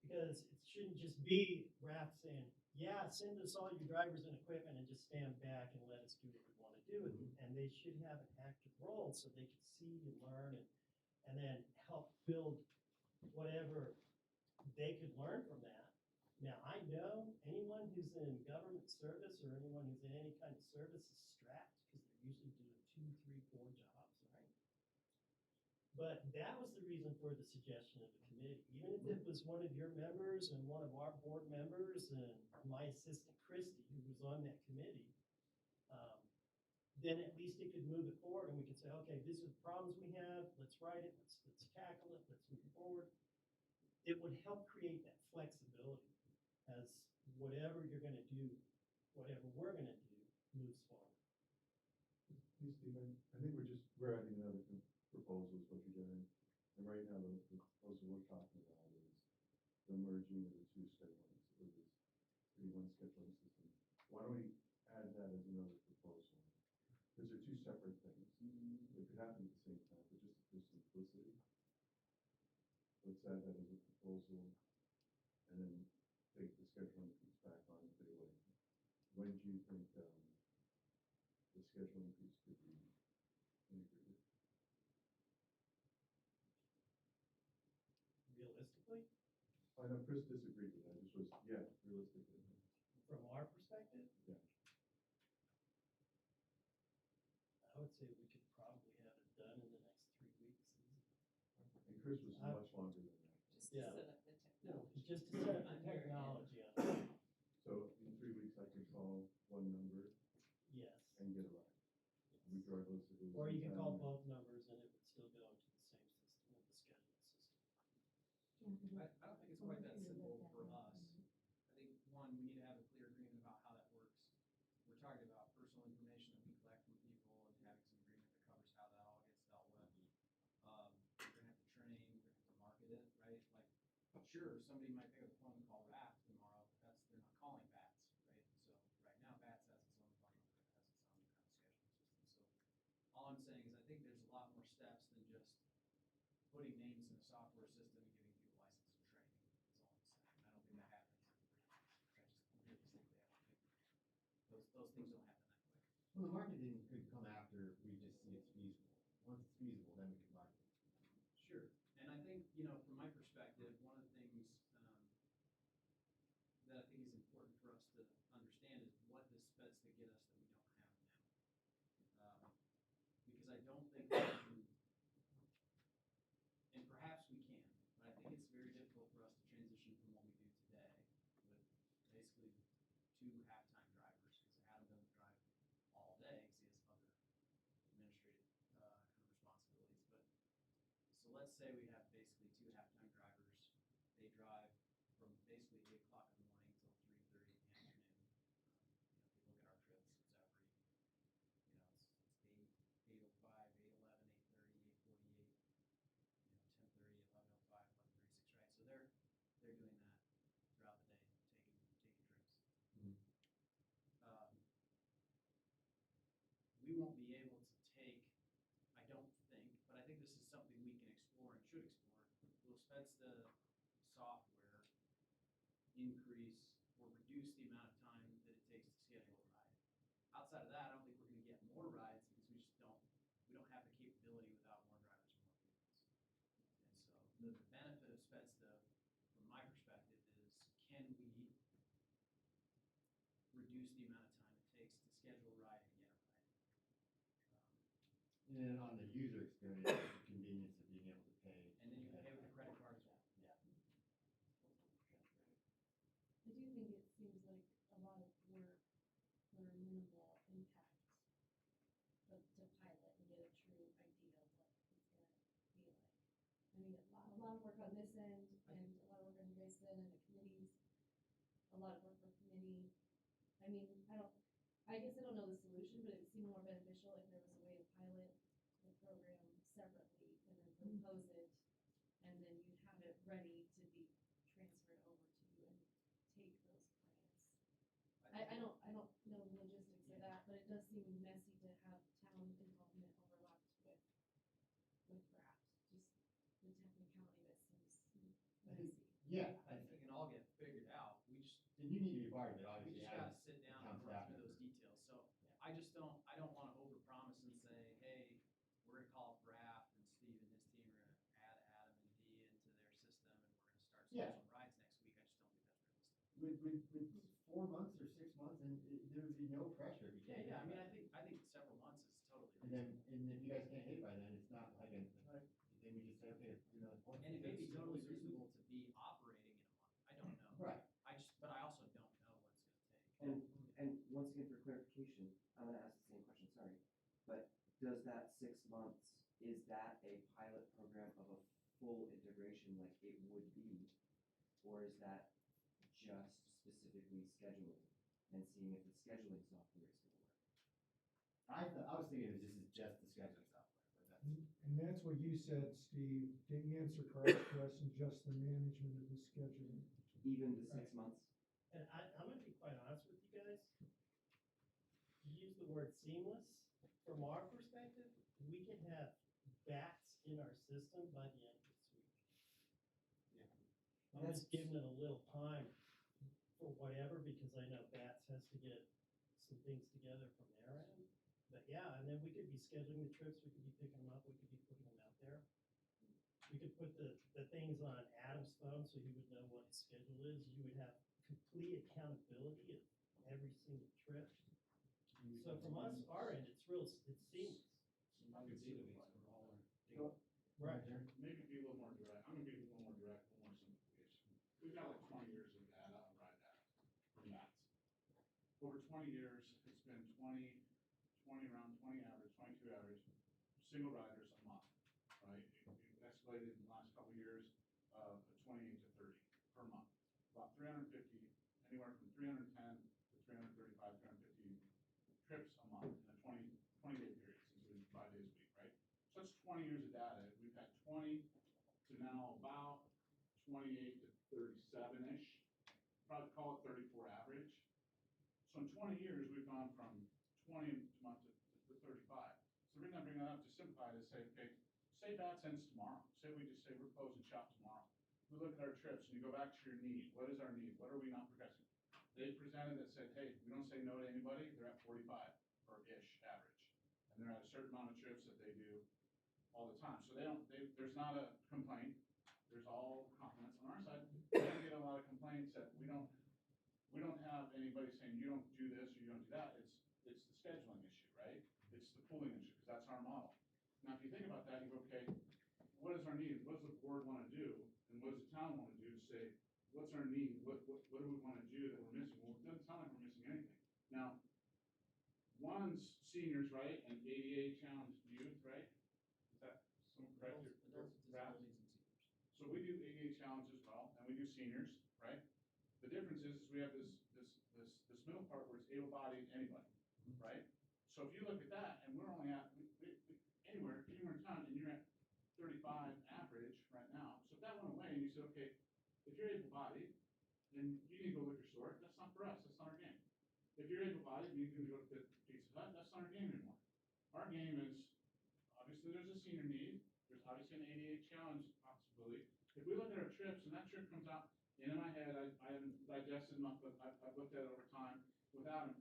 Because it shouldn't just be RAF saying, yeah, send us all your drivers and equipment and just stand back and let us do what we wanna do. And they should have an active role so they can see and learn and then help build whatever they could learn from that. Now, I know anyone who's in government service or anyone who's in any kind of service is strapped, because they're usually doing 2, 3, 4 jobs, right? But that was the reason for the suggestion of the committee. Even if it was one of your members and one of our board members and my assistant Christie, who was on that committee, then at least it could move it forward and we could say, okay, these are the problems we have, let's write it, let's tackle it, let's move forward. It would help create that flexibility as whatever you're gonna do, whatever we're gonna do, moves forward. Hey, Stephen, I think we're adding another proposal is what you're doing. And right now, the proposal we're talking about is the merging of the two scheduling, so this 3-1 scheduling system. Why don't we add that as another proposal? Because they're two separate things. It could happen at the same time, but just for simplicity, let's add that as a proposal and then take the scheduling piece back on and say, wait, when do you think, the scheduling piece could be integrated? Realistically, I know Chris disagreed with that, this was, yeah, realistically. from our perspective, Yeah. I would say we could probably have it done in the next 3 weeks. And Chris was much longer than that. Just Yeah. to set up the technology. Just to set up the technology on it, So in 3 weeks, I could call one number yes. and get a ride, regardless if it was. Or you in can call town both numbers and it would still go into the same system, with the scheduling system. I don't think it's quite that simple for us. I think, one, we need to have a clear agreement about how that works. We're talking about personal information that we collect from people and having some agreement that covers how that all gets dealt with. We're gonna have to train, we're gonna have to market it, right? Like, sure, somebody might pick up the phone and call RAF tomorrow, but they're not calling BATS, right? So right now, BATS has its own phone number, it has its own kind of scheduling system. So all I'm saying is I think there's a lot more steps than just putting names in a software system and giving people licenses and training, is all I'm saying. I don't think that happens in 3 weeks. I just realistically, I don't think, those things don't happen that quick. Well, the marketing could come after we just see it's feasible. Once it's feasible, then we can market. Sure, and I think, from my perspective, one of the things, that I think is important for us to understand is what does Spedsta get us that we don't have now? Because I don't think that we can, and perhaps we can, but I think it's very difficult for us to transition from what we do today with basically 2 half-time drivers, because Adam doesn't drive all day, because he has other administrative, kind of responsibilities, but, so let's say we have basically 2 half-time drivers, they drive from basically 8 o'clock in the morning till 3:30 in the afternoon. If you look at our trips, it's every, it's 8:05, 8:11, 8:30, 8:48, 10:30, 11:05, 11:36, right? So they're doing that throughout the day, taking trips. We won't be able to take, I don't think, but I think this is something we can explore and should explore. Will Spedsta software increase or reduce the amount of time that it takes to schedule a ride? Outside of that, I don't think we're gonna get more rides because we don't have the capability without more drivers and more vehicles. And so the benefit of Spedsta, from my perspective, is can we reduce the amount of time it takes to schedule a ride and get a ride? And then on the user experience, the convenience of being able to pay. And then you can pay with your credit card as well. Yeah. I do think it seems like a lot of work for minimal impact, but to pilot and get a true idea of what it's gonna be like. I mean, a lot of work on this end and a lot of work always been in the committees, a lot of work for committee. I mean, I guess I don't know the solution, but it would seem more beneficial if there was a way to pilot the program separately and then propose it, and then you'd have it ready to be transferred over to you and take those grants. I don't know the logistics of that, but it does seem messy to have town involvement overlapped with RAP. Just the technicality of it seems messy. Yeah, I think it can all get figured out. and you need to be part of it, We obviously. just gotta sit down and town run staff through those member. details. So I don't wanna overpromise and say, hey, we're gonna call up Raft and Steve and his team are gonna add Adam and Dee into their system and we're gonna start Yeah. scheduling rides next week. I just don't think that's realistic. With 4 months or 6 months, and there would be no pressure if you can't. Yeah, I hit mean, it. I think several months is totally And then, reasonable. and if you guys can't hit it by then, it's not like then we just say, okay, it's another point. And it may be totally reasonable to be operating in a month. I don't know. Right. But I also don't know what it's gonna take. And once again, for clarification, I'm gonna ask the same question, sorry. But does that 6 months, is that a pilot program of a full integration like it would be? Or is that just specifically scheduling and seeing if the scheduling software is gonna work? I was thinking this is just the scheduling software, but that's. And that's what you said, Steve, to answer Carl's question, just the management of the scheduling. Even the 6 months? And I'm gonna be quite honest with you guys. You use the word seamless. From our perspective, we can have bats in our system by the end of this week. I'm just giving it a little time for whatever, because I know bats has to get some things together from their end. But yeah, and then we could be scheduling the trips, we could be picking them up, we could be putting them out there. We could put the things on Adam's phone so he would know what his schedule is. You would have complete accountability of every single trip. So from us, our end, it's seamless. Like a database for all our data. Right. Maybe be a little more direct, I'm gonna be a little more direct, a little more simplification. We've got like 20 years of data on ride data from that. Over 20 years, it's been 20 around 20 average, 22 average, single riders a month, right? It escalated in the last couple of years, 28 to 30 per month. About 350, anywhere from 310 to 335, 350 trips a month in a 20-day period, since it's been 5 days a week, right? So that's 20 years of data. We've had 20 to now about 28 to 37-ish, probably call it 34 average. So in 20 years, we've gone from 20 a month to 35. So the reason I bring that up to simplify it is say, okay, say bats ends tomorrow. Say we just say we're closing shop tomorrow. We look at our trips and you go back to your need. What is our need? What are we not progressing? They presented that said, hey, we don't say no to anybody. They're at 45 or ish average. And they're at a certain amount of trips that they do all the time. So there's not a complaint. There's all compliments on our side. We don't get a lot of complaints that we don't have anybody saying you don't do this or you don't do that. It's the scheduling issue, right? It's the pooling issue, because that's our model. Now, if you think about that, you go, okay, what is our need? What does the board want to do? And what does the town want to do to say, what's our need? What do we want to do that we're missing? Well, it doesn't sound like we're missing anything. Now, one's seniors, right? And ADA challenged youth, right? Is that some correct? Adults with disabilities and seniors. So we do ADA challenge as well, and we do seniors, right? The difference is we have this middle part where it's able-bodied anybody, right? So if you look at that, and we're only at anywhere in town, and you're at 35 average right now. So if that went away, and you said, okay, if you're able-bodied, then you need to go liquor store. That's not for us. That's not our game. If you're able-bodied, you can go to Pizza Hut. That's not our game anymore. Our game is obviously there's a senior need. There's obviously an ADA challenge possibility. If we look at our trips, and that trip comes out. And in my head, I haven't digested enough, but I've looked at it over time with Adam,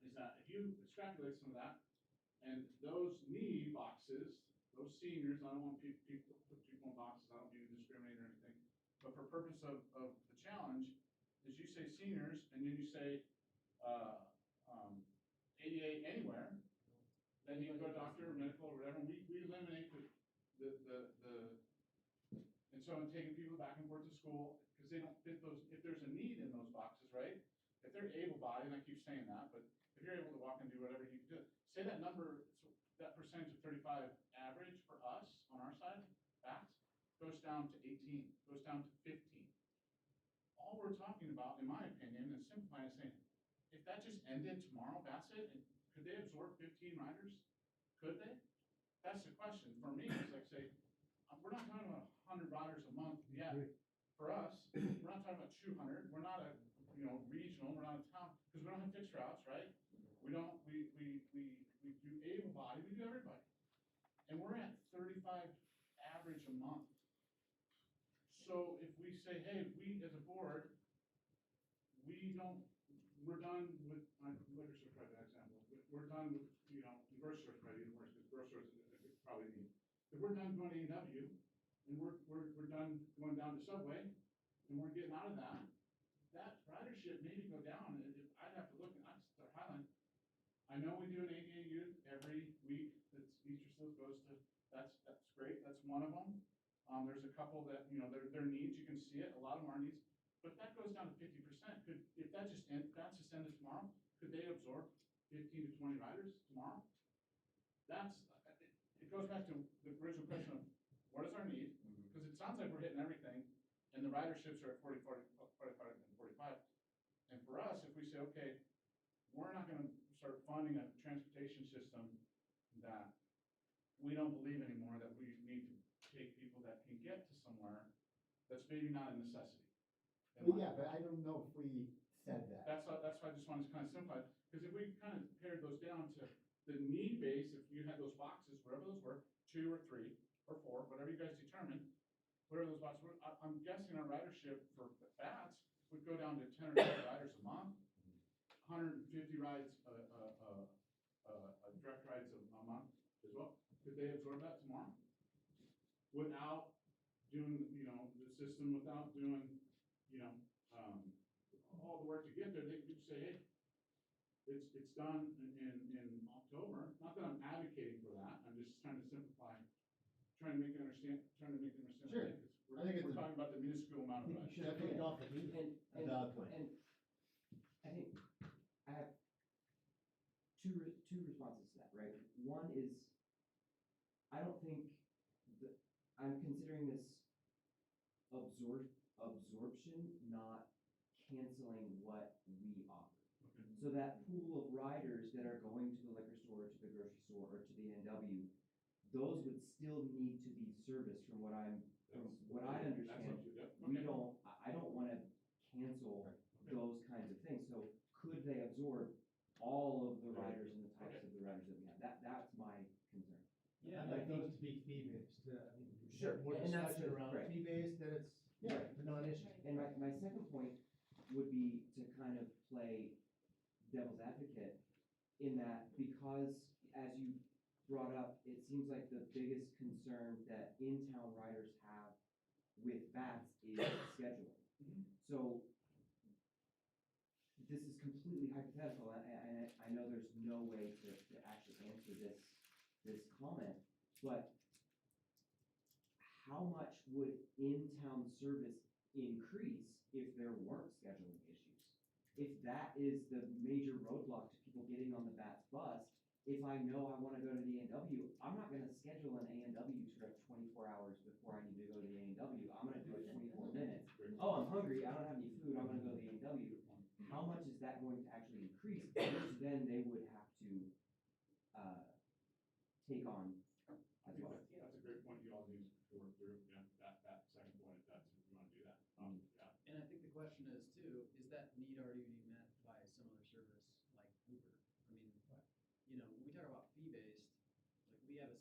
is that if you extrapolate some of that, and those need boxes, those seniors, I don't want people put people in boxes, I don't mean to discriminate or anything, but for purpose of the challenge, is you say seniors, and then you say ADA anywhere, then you can go to doctor or medical or whatever, and we eliminate and so I'm taking people back and forth to school, because they don't fit those, if there's a need in those boxes, right? If they're able-bodied, and I keep saying that, but if you're able to walk and do whatever you can do, say that number, that percentage of 35 average for us on our side, bats, goes down to 18, goes down to 15. all we're talking about, in my opinion, is simplifying, is saying, if that just ended tomorrow, that's it, and could they absorb 15 riders? Could they? That's the question. For me, it's like, say, we're not talking about 100 riders a month yet. For us, we're not talking about 200. We're not a, regional, we're not a town, because we don't have fixed routes, right? We don't, we do able body, we do everybody. And we're at 35 average a month. So if we say, hey, we as a board, we're done with, liquor store probably an example, we're done with, grocery stores probably even worse, because grocery stores probably need. If we're done going to A&W, and we're done going down to Subway, and we're getting out of that, that ridership maybe go down, and I'd have to look, and I'd start highlighting. I know we do an ADA youth every week, that's Easter still goes to, that's great, that's one of them. There's a couple that, their needs, you can see it, a lot of them are needs, but if that goes down to 50%, if that just ended tomorrow, could they absorb 15 to 20 riders tomorrow? It goes back to the original question of, what is our need? Because it sounds like we're hitting everything, and the riderships are at 40, 45, and 45. And for us, if we say, okay, we're not gonna start funding a transportation system that we don't believe anymore, that we need to take people that can get to somewhere, that's maybe not a necessity. But yeah, but I don't know if we said that. That's why I just wanted to kind of simplify, because if we kind of pared those down to the need base, if you had those boxes, wherever those were, 2 or 3 or 4, whatever you guys determine, whatever those boxes were, I'm guessing our ridership for bats would go down to 10 or 12 riders a month, 150 rides, direct rides a month as well. Could they absorb that tomorrow? Without doing, the system, without doing, all the work to get there, they could say, hey, it's done in October. Not that I'm advocating for that, I'm just trying to simplify, trying to make it understand. Sure. We're talking about the minuscule amount of rides. Should I take it off the heat? A valid point. And I think I have two responses to that, right? One is, I don't think I'm considering this absorption, not canceling what we offer. Okay. So that pool of riders that are going to the liquor store, to the grocery store, or to the NW, those would still need to be serviced from what I understand. I don't wanna cancel those kinds of things, so could they absorb all of the riders and the types of the riders that we have? That's my concern. Yeah, I'd like those to be fee-based, Sure, more and that's discussion the- around right. fee-based, then it's, a non-issue. And my second point would be to kind of play devil's advocate in that, because as you brought up, it seems like the biggest concern that in-town riders have with bats is scheduling. So this is completely hypothetical, and I know there's no way to actually answer this comment, but how much would in-town service increase if there weren't scheduling issues? If that is the major roadblock to people getting on the BATS bus, if I know I wanna go to the A&W, I'm not gonna schedule an A&W trip 24 hours before I need to go to the A&W. I'm gonna do it 24 minutes. Oh, I'm hungry, I don't have any food, I'm gonna go to the A&W. How much is that going to actually increase? Which then they would have to, take on I think that's a great point you all need to work through, that second point, if you wanna do that. Yeah. And I think the question is too, is that need already being met by a similar service like Uber? I mean, when we talk about fee-based, like we have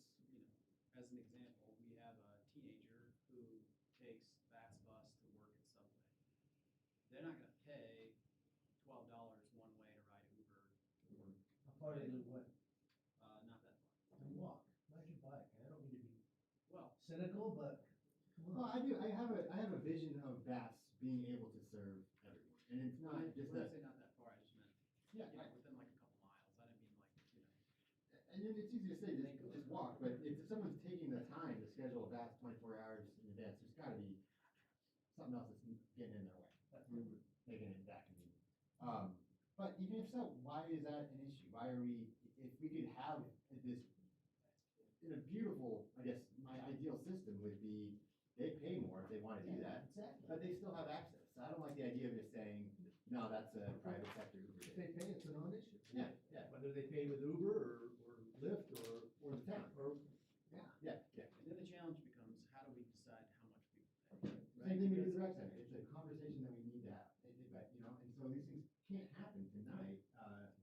as an example, we have a teenager who takes BATS bus to work at Subway. They're not gonna pay $12 one way to ride Uber to work. How far do they live away? Not that far. And walk, not your bike, I don't mean to be Well, cynical, but come Well, on. I do, I have a vision of bats being able to serve everyone, and it's not just when I that. say not that far, I just meant, Yeah, within like a couple miles. I didn't mean like, and then it's easy to say, just walk, but if someone's taking the time to schedule a bath 24 hours in advance, there's gotta be something else that's getting in their way, making it that convenient. But even if so, why is that an issue? Why are we, if we could have this, in a beautiful, I guess, my ideal system would be, they pay more if they wanna do that, Exactly. but they still have access. I don't like the idea of just saying, no, that's a private sector Uber. If they pay, it's a non-issue. Yeah, yeah. Whether they pay with Uber or Lyft Or the town. Yeah. And then the challenge becomes, how do we decide how much people pay? Same thing we do with the rec center, it's a conversation that we need to have, but, you know, and so these things can't happen tonight,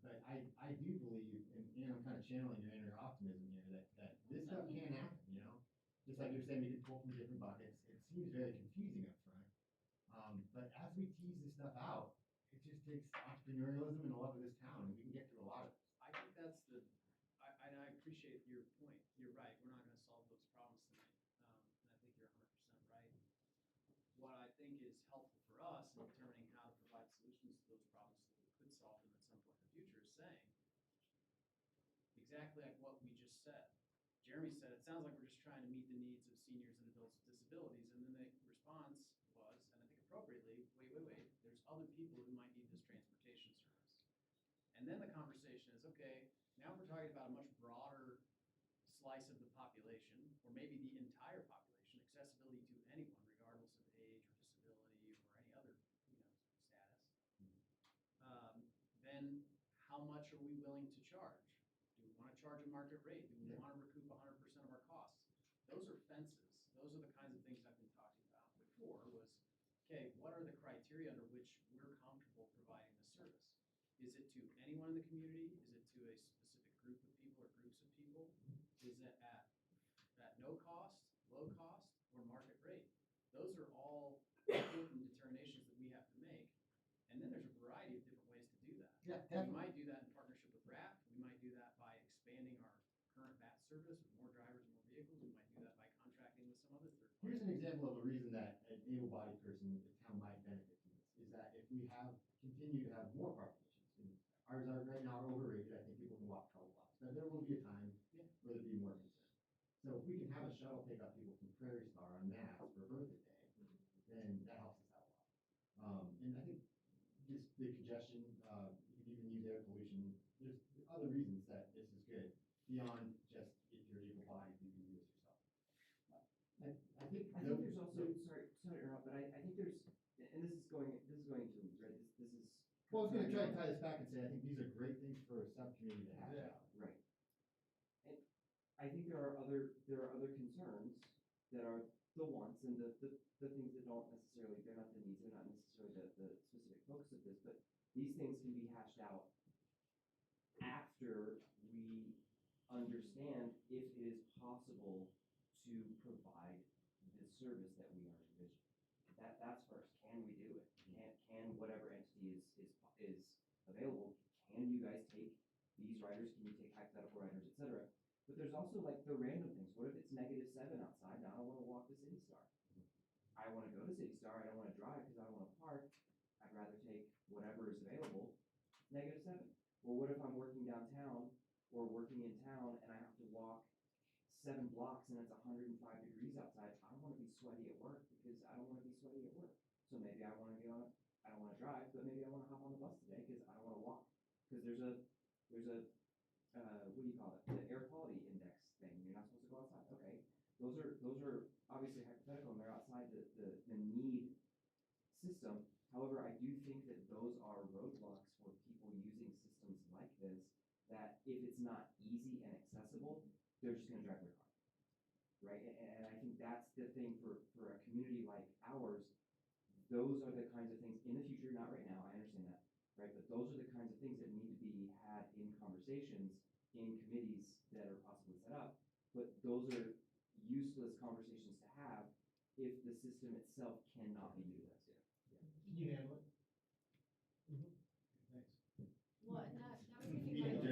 but I do believe, and, I'm kind of channeling your inner optimism here, that this stuff can happen, you know? Just like you're saying, we can pull from different buckets, it seems very confusing up front, but as we tease this stuff out, it just takes entrepreneurialism and a love of this town, and we can get through a lot of this. I think that's and I appreciate your point. You're right. We're not gonna solve those problems tonight. And I think you're 100% right. What I think is helpful for us in determining how to provide solutions to those problems so that we could solve them at some point in the future is saying exactly like what we just said. Jeremy said, it sounds like we're just trying to meet the needs of seniors and adults with disabilities. And then the response was, and I think appropriately, wait, there's other people who might need this transportation service. And then the conversation is, okay, now we're talking about a much broader slice of the population, or maybe the entire population, accessibility to anyone, regardless of age or disability or any other, status. Then how much are we willing to charge? Do we want to charge a market rate? Do we want to recoup 100% of our costs? Those are fences. Those are the kinds of things I've been talking about before was, okay, what are the criteria under which we're comfortable providing the service? Is it to anyone in the community? Is it to a specific group of people or groups of people? Is it at no cost, low cost, or market rate? Those are all important determinations that we have to make. And then there's a variety of different ways to do that. Yeah, We definitely. might do that in partnership with RAF. We might do that by expanding our current VAT service with more drivers and more vehicles. We might do that by contracting with some other third party. Here's an example of a reason that an able-bodied person, the town might benefit from this, is that if we continue to have more parking issues, and ours are right now overrated, I think people can walk 12 blocks, but there will be a time where there'll be more concern. So if we can have a shuttle pick up people from Prairie Star en masse for birthday day, then that helps us out a lot. And I think just the congestion, you could even use air pollution, there's other reasons that this is good, beyond just if you're able-bodied, you can do this yourself. I think there's also, sorry to interrupt, but I think there's, and this is going to lose, right? This is. Well, I was gonna try to tie this back and say, I think these are great things for a subcommittee to hash out. Right. And I think there are other concerns that are the wants and the things that don't necessarily, they're not the needs, they're not necessarily the specific focus of this, but these things can be hashed out after we understand if it is possible to provide the service that we are envisioning. That's first. Can we do it? Can whatever entity is available? Can you guys take these riders? Can you take hypothetical riders, etc.? But there's also like the random things. What if it's -7 outside? Now I don't want to walk to City Star. I want to go to City Star. I don't want to drive because I don't want to park. I'd rather take whatever is available. -7. Well, what if I'm working downtown or working in town and I have to walk 7 blocks and it's 105 degrees outside? I don't want to be sweaty at work because I don't want to be sweaty at work. So maybe I want to get on. I don't want to drive, but maybe I want to hop on the bus today because I don't want to walk. Because there's a what do you call it? The air quality index thing. You're not supposed to go outside. Okay, those are obviously hypothetical and they're outside the need system. However, I do think that those are roadblocks for people using systems like this. That if it's not easy and accessible, they're just going to drive their car, right? And I think that's the thing for a community like ours. Those are the kinds of things in the future, not right now. I understand that. Right, but those are the kinds of things that need to be had in conversations in committees that are possibly set up. But those are useless conversations to have if the system itself cannot be utilized. Can you handle it? Thanks. Well, and that would be my,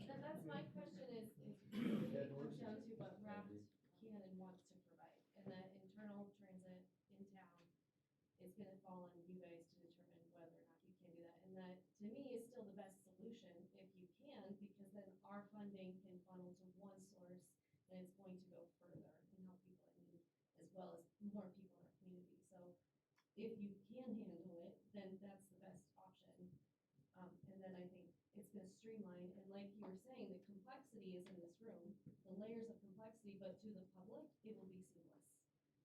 that's my question is really it comes down to what RAPT can and wants to provide. And that internal transit in town is gonna fall on you guys to determine whether or not you can do that. And that, to me, is still the best solution if you can, because then our funding can funnel to one source and it's going to go further and help people in need as well as more people in our community. So if you can handle it, then that's the best option. And then I think it's gonna streamline, and like you were saying, the complexity is in this room, the layers of complexity, but to the public, it will be seamless.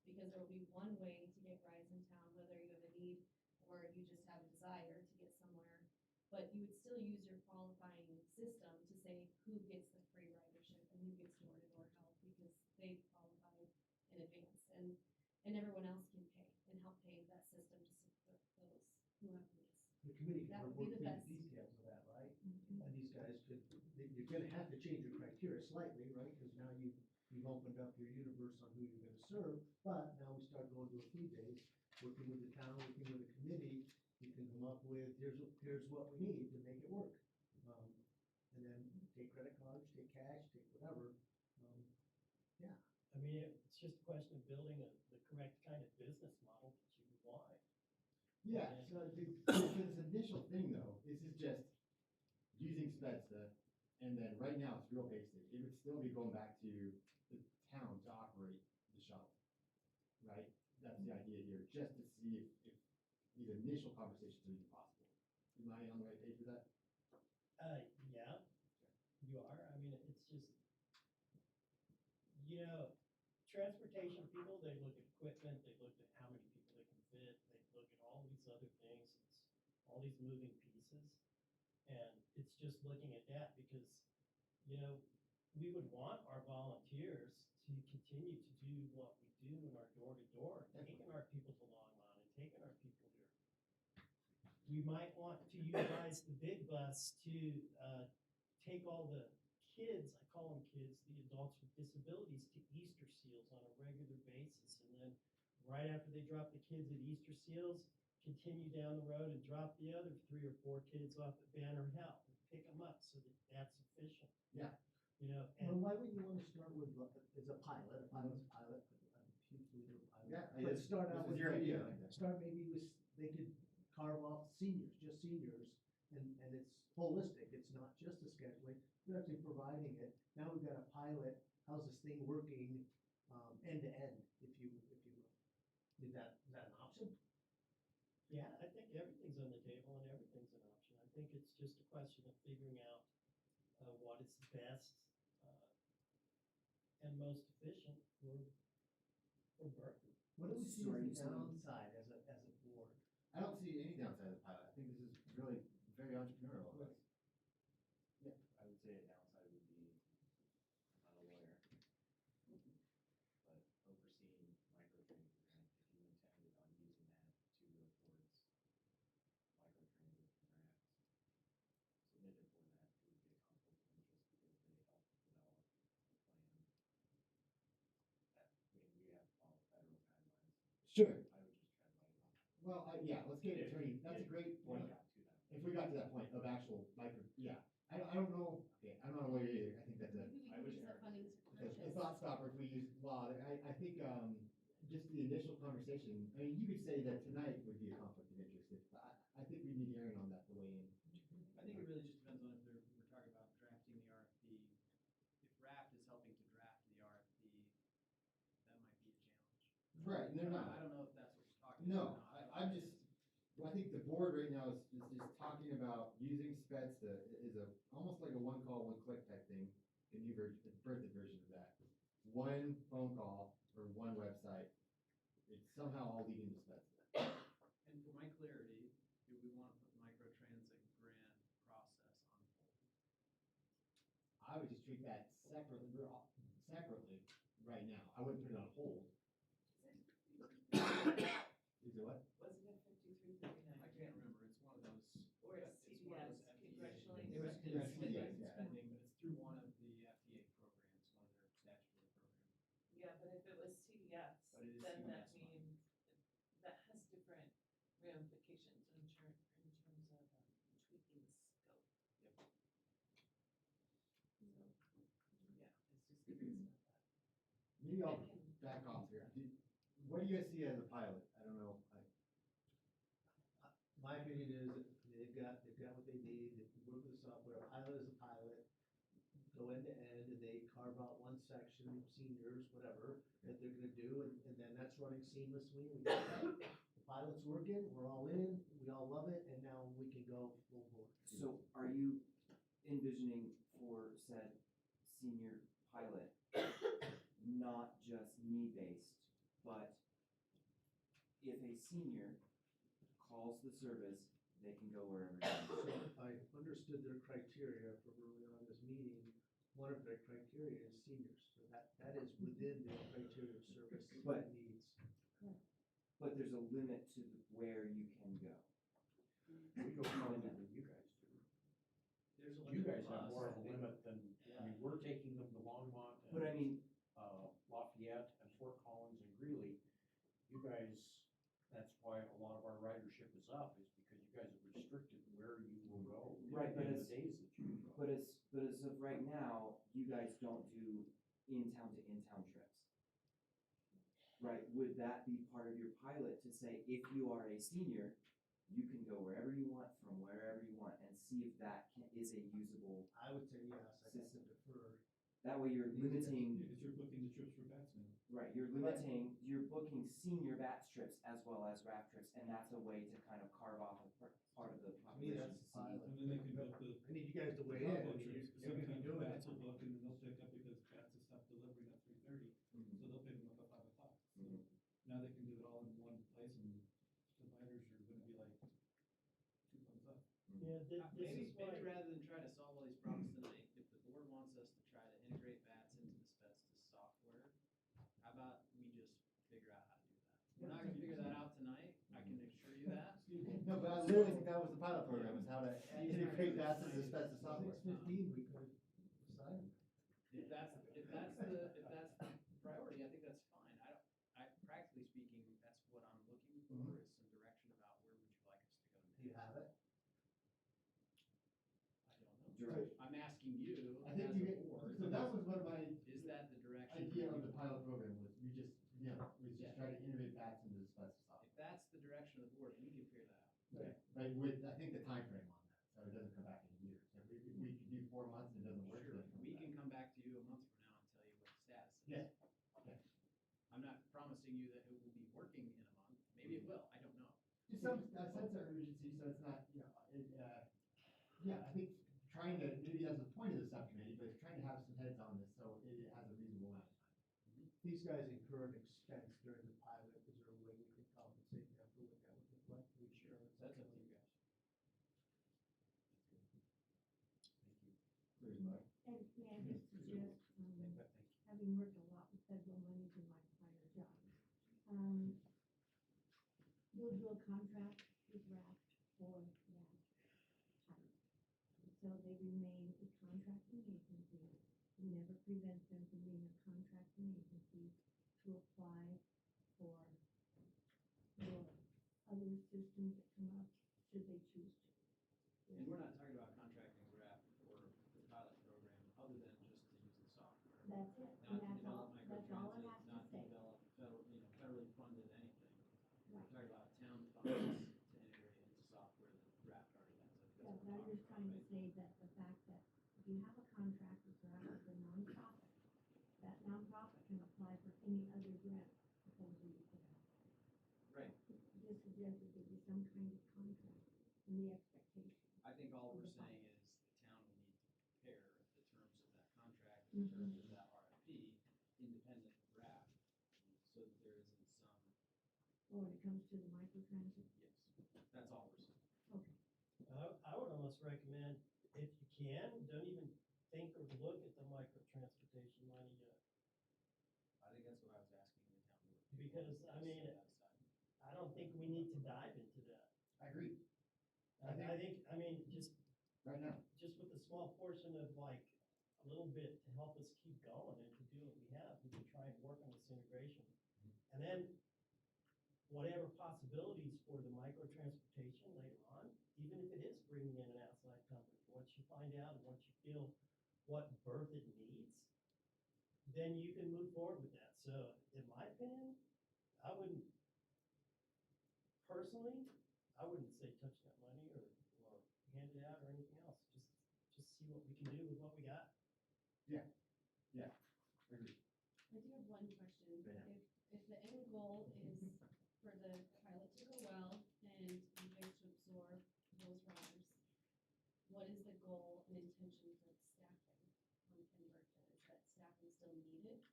because there will be one way to get rides in town, whether you have a need or you just have a desire to get somewhere. But you would still use your qualifying system to say who gets the free ridership and who gets door-to-door help, because they've qualified in advance, and everyone else can pay and help pay that system to support those who have needs. The committee That can would be work the through best. the details of that, right? And these guys could, you're gonna have to change your criteria slightly, right? Because now you've opened up your universe on who you're gonna serve, but now we start going to a food days, working with the town, working with the committee, you can come up with, here's what we need to make it work. And then take credit cards, take cash, take whatever, yeah. I mean, it's just a question of building the correct kind of business model that you would want. Yeah, so this initial thing though, this is just using Spedsta, and then right now it's real basic. It would still be going back to the town to operate the shuttle, right? That's the idea here, just to see if these initial conversations are even possible. Am I on the right page with that? Yeah, you are. I mean, it's just, transportation people, they look at equipment, they look at how many people they can fit, they look at all these other things, it's all these moving pieces. And it's just looking at that because, we would want our volunteers to continue to do what we do in our door-to-door, taking our people to Long Lawn and taking our people here. We might want to utilize the big bus to take all the kids, I call them kids, the adults with disabilities, to Easter Seals on a regular basis. And then right after they drop the kids at Easter Seals, continue down the road and drop the other 3 or 4 kids off at Banner Hill and pick them up so that that's efficient. Yeah. Well, why wouldn't you wanna start with, as a pilot's a pilot, I'm a huge believer in pilot. Yeah, But start out with, your maybe, idea, I like that. start maybe with, they could carve off seniors, just seniors, and it's holistic, it's not just a scheduling, we're actually providing it. Now we've got a pilot, how's this thing working, end to end, if you will. Is that an option? Yeah, I think everything's on the table and everything's an option. I think it's just a question of figuring out what is best and most efficient for Berkeley. What do we see Sorry, as the downside as a board? I don't see any downside of the pilot. I think this is really very entrepreneurial of us. I would say a downside would be, I'm not a lawyer, but overseeing microtransit grant, if you intended on using that to go towards microtransit grants submitted for that, it would be a conflict of interest because they help develop the plan. We have to follow federal guidelines. Sure. I would just tread lightly. Well, yeah, let's get an attorney. That's a great point. If we got to that point of actual micro, yeah. I don't know, okay, I'm not a lawyer either. I think that's a, Maybe we can use that funding to purchase. a thought stopper if we use law. I think, just the initial conversation, I mean, you could say that tonight would be a conflict of interest. I think we need Aaron on that to weigh in. I think it really just depends on if we're talking about drafting the RFP. If RAFT is helping to draft the RFP, that might be a challenge. Right, and they're not. I don't know if that's what you're talking No, about. I'm just, well, I think the board right now is just talking about using Speds is almost like a one call, one click type thing, the new version, the birthday version of that. One phone call or one website, it's somehow all leading to Speds. And for my clarity, do we want to put the microtransit grant process on hold? I would just treat that separately right now. I wouldn't put it on hold. Is it what? Wasn't it 5339? I can't remember, it's one of those. Or it's it's one of those CDS, FDA congratulations. It was Yeah, spending, yeah. spending, but it's through one of the FDA programs, one of their statutory programs. Yeah, but if it was CDS, But it is then that CDS money. means, that has different ramifications in terms of tweaking the scope. Yep. So, yeah, it's just curious about that. Maybe I'll back off here. What do you guys see as a pilot? I don't know. My opinion is that they've got what they need, they can work with the software, a pilot is a pilot, go end to end, and they carve out one section, seniors, whatever, that they're gonna do, and then that's running seamlessly, we got that. The pilot's working, we're all in, we all love it, and now we can go full board. So are you envisioning for said senior pilot, not just need-based But if a senior calls the service, they can go wherever they want. So if I understood their criteria from early on this meeting, one of their criteria is seniors, so that is within their criteria of service But- needs. But there's a limit to where you can go. We go farther than you guys do. There's a You limit guys for have us, more I of a think. limit than, I mean, we're taking them to Longmont But I and, mean, Lafayette and Fort Collins and Greeley. You guys, that's why a lot of our ridership is up, is because you guys have restricted where you will go. Right, but and the it's- days that you go. but as of right now, you guys don't do in-town to in-town trips. Right, would that be part of your pilot to say, if you are a senior, you can go wherever you want from wherever you want and see if that is a usable, I would say yes, I guess to defer. that way you're limiting, Because you're booking the trips for bats now. right, you're booking senior BATS trips as well as RAF trips, and that's a way to kind of carve off a part of the To me, population. that's to see. pilot. And then they can book the. I need you guys to weigh in, combo you trips, you can be sometimes doing it. bats will book and then they'll pick up because bats have stopped delivering at 3:30, Mhm. so they'll pick them up at 5 o'clock. So Mhm. now they can do it all in one place and providers are gonna be like, two thumbs up. Yeah, this Maybe, is why. maybe rather than try to solve all these problems tonight, if the board wants us to try to integrate bats into the Asbestos software, how about we just figure out how to do that? We're not gonna figure that out tonight, I can assure you that. No, but I literally think that was the pilot program, is how to integrate that into the asbestos software. 6:15, we could decide. If that's the priority, I think that's fine. Practically speaking, that's what I'm looking for, is some direction about where would you like us to go next. Do you have it? I don't know. Direction. I'm asking you, I as think a board, so that was what my is that the direction? idea that of you the want? pilot program was, we just, was just try to integrate bats into the asbestos software. If that's the direction of the board, we can figure that out. Right, but with, I think the time frame on that, so it doesn't come back in a year. So if we could do 4 months and it doesn't work, Sure, then it comes we back. can come back to you a month from now and tell you what the status is. Yeah, yeah. I'm not promising you that it will be working in a month, maybe it will, I don't know. Just some, a sense of urgency, so it's not, yeah, I think trying to, maybe that's the point of the subcommittee, but trying to have some heads on this, so it has a reasonable amount of time. These guys incur an expense during the pilot, is there a way we can compensate them for what that would look like? We Sure, sure. that's up to you guys. Thank you. Clear as mud. And may I just suggest, Thank you. having worked a lot with federal monies in my prior jobs, you'll do a contract with RAFT for that type. So they remain a contracting agency. It never prevents them from being a contracting agency to apply for other systems that come up, should they choose to. And we're not talking about contracting RAF for the pilot program, other than just to use the software. That's it, Not and to develop that's all I microtransit, have to not to say. develop federally funded anything. We're Right. talking about town funds to integrate into software that RAF already has. I think Yeah, that's but what I'm we're just talking trying to about, say that the fact that if you have a contract with RAF as a nonprofit, that nonprofit can apply for any other grant proposal you put out. right? Just suggested there be some kind of contract in the expectation. I think all we're saying is the town will need to prepare the terms of that contract, the terms of that RFP, independent of RAF, so that there isn't some, Or when it comes to the microtransit, yes, that's all we're saying. okay. I would almost recommend, if you can, don't even think or look at the micro-transportation money yet. I think that's what I was asking the town board. Because, I mean, Set that aside. I don't think we need to dive into that. I agree, I mean, just right now. just with a small portion of like a little bit to help us keep going and to do what we have, we can try and work on this integration. And then whatever possibilities for the micro transportation later on, even if it is bringing in an outside company, once you find out and once you feel what berth it needs, then you can move forward with that. So in my opinion, I wouldn't, personally, I wouldn't say touch that money or hand it out or anything else. Just see what we can do with what we got. Yeah, agree. I do have one question. Yeah. If the end goal is for the pilot to go well and you guys to absorb those riders, what is the goal and intention for staffing on Pemberton? Is that staffing still needed?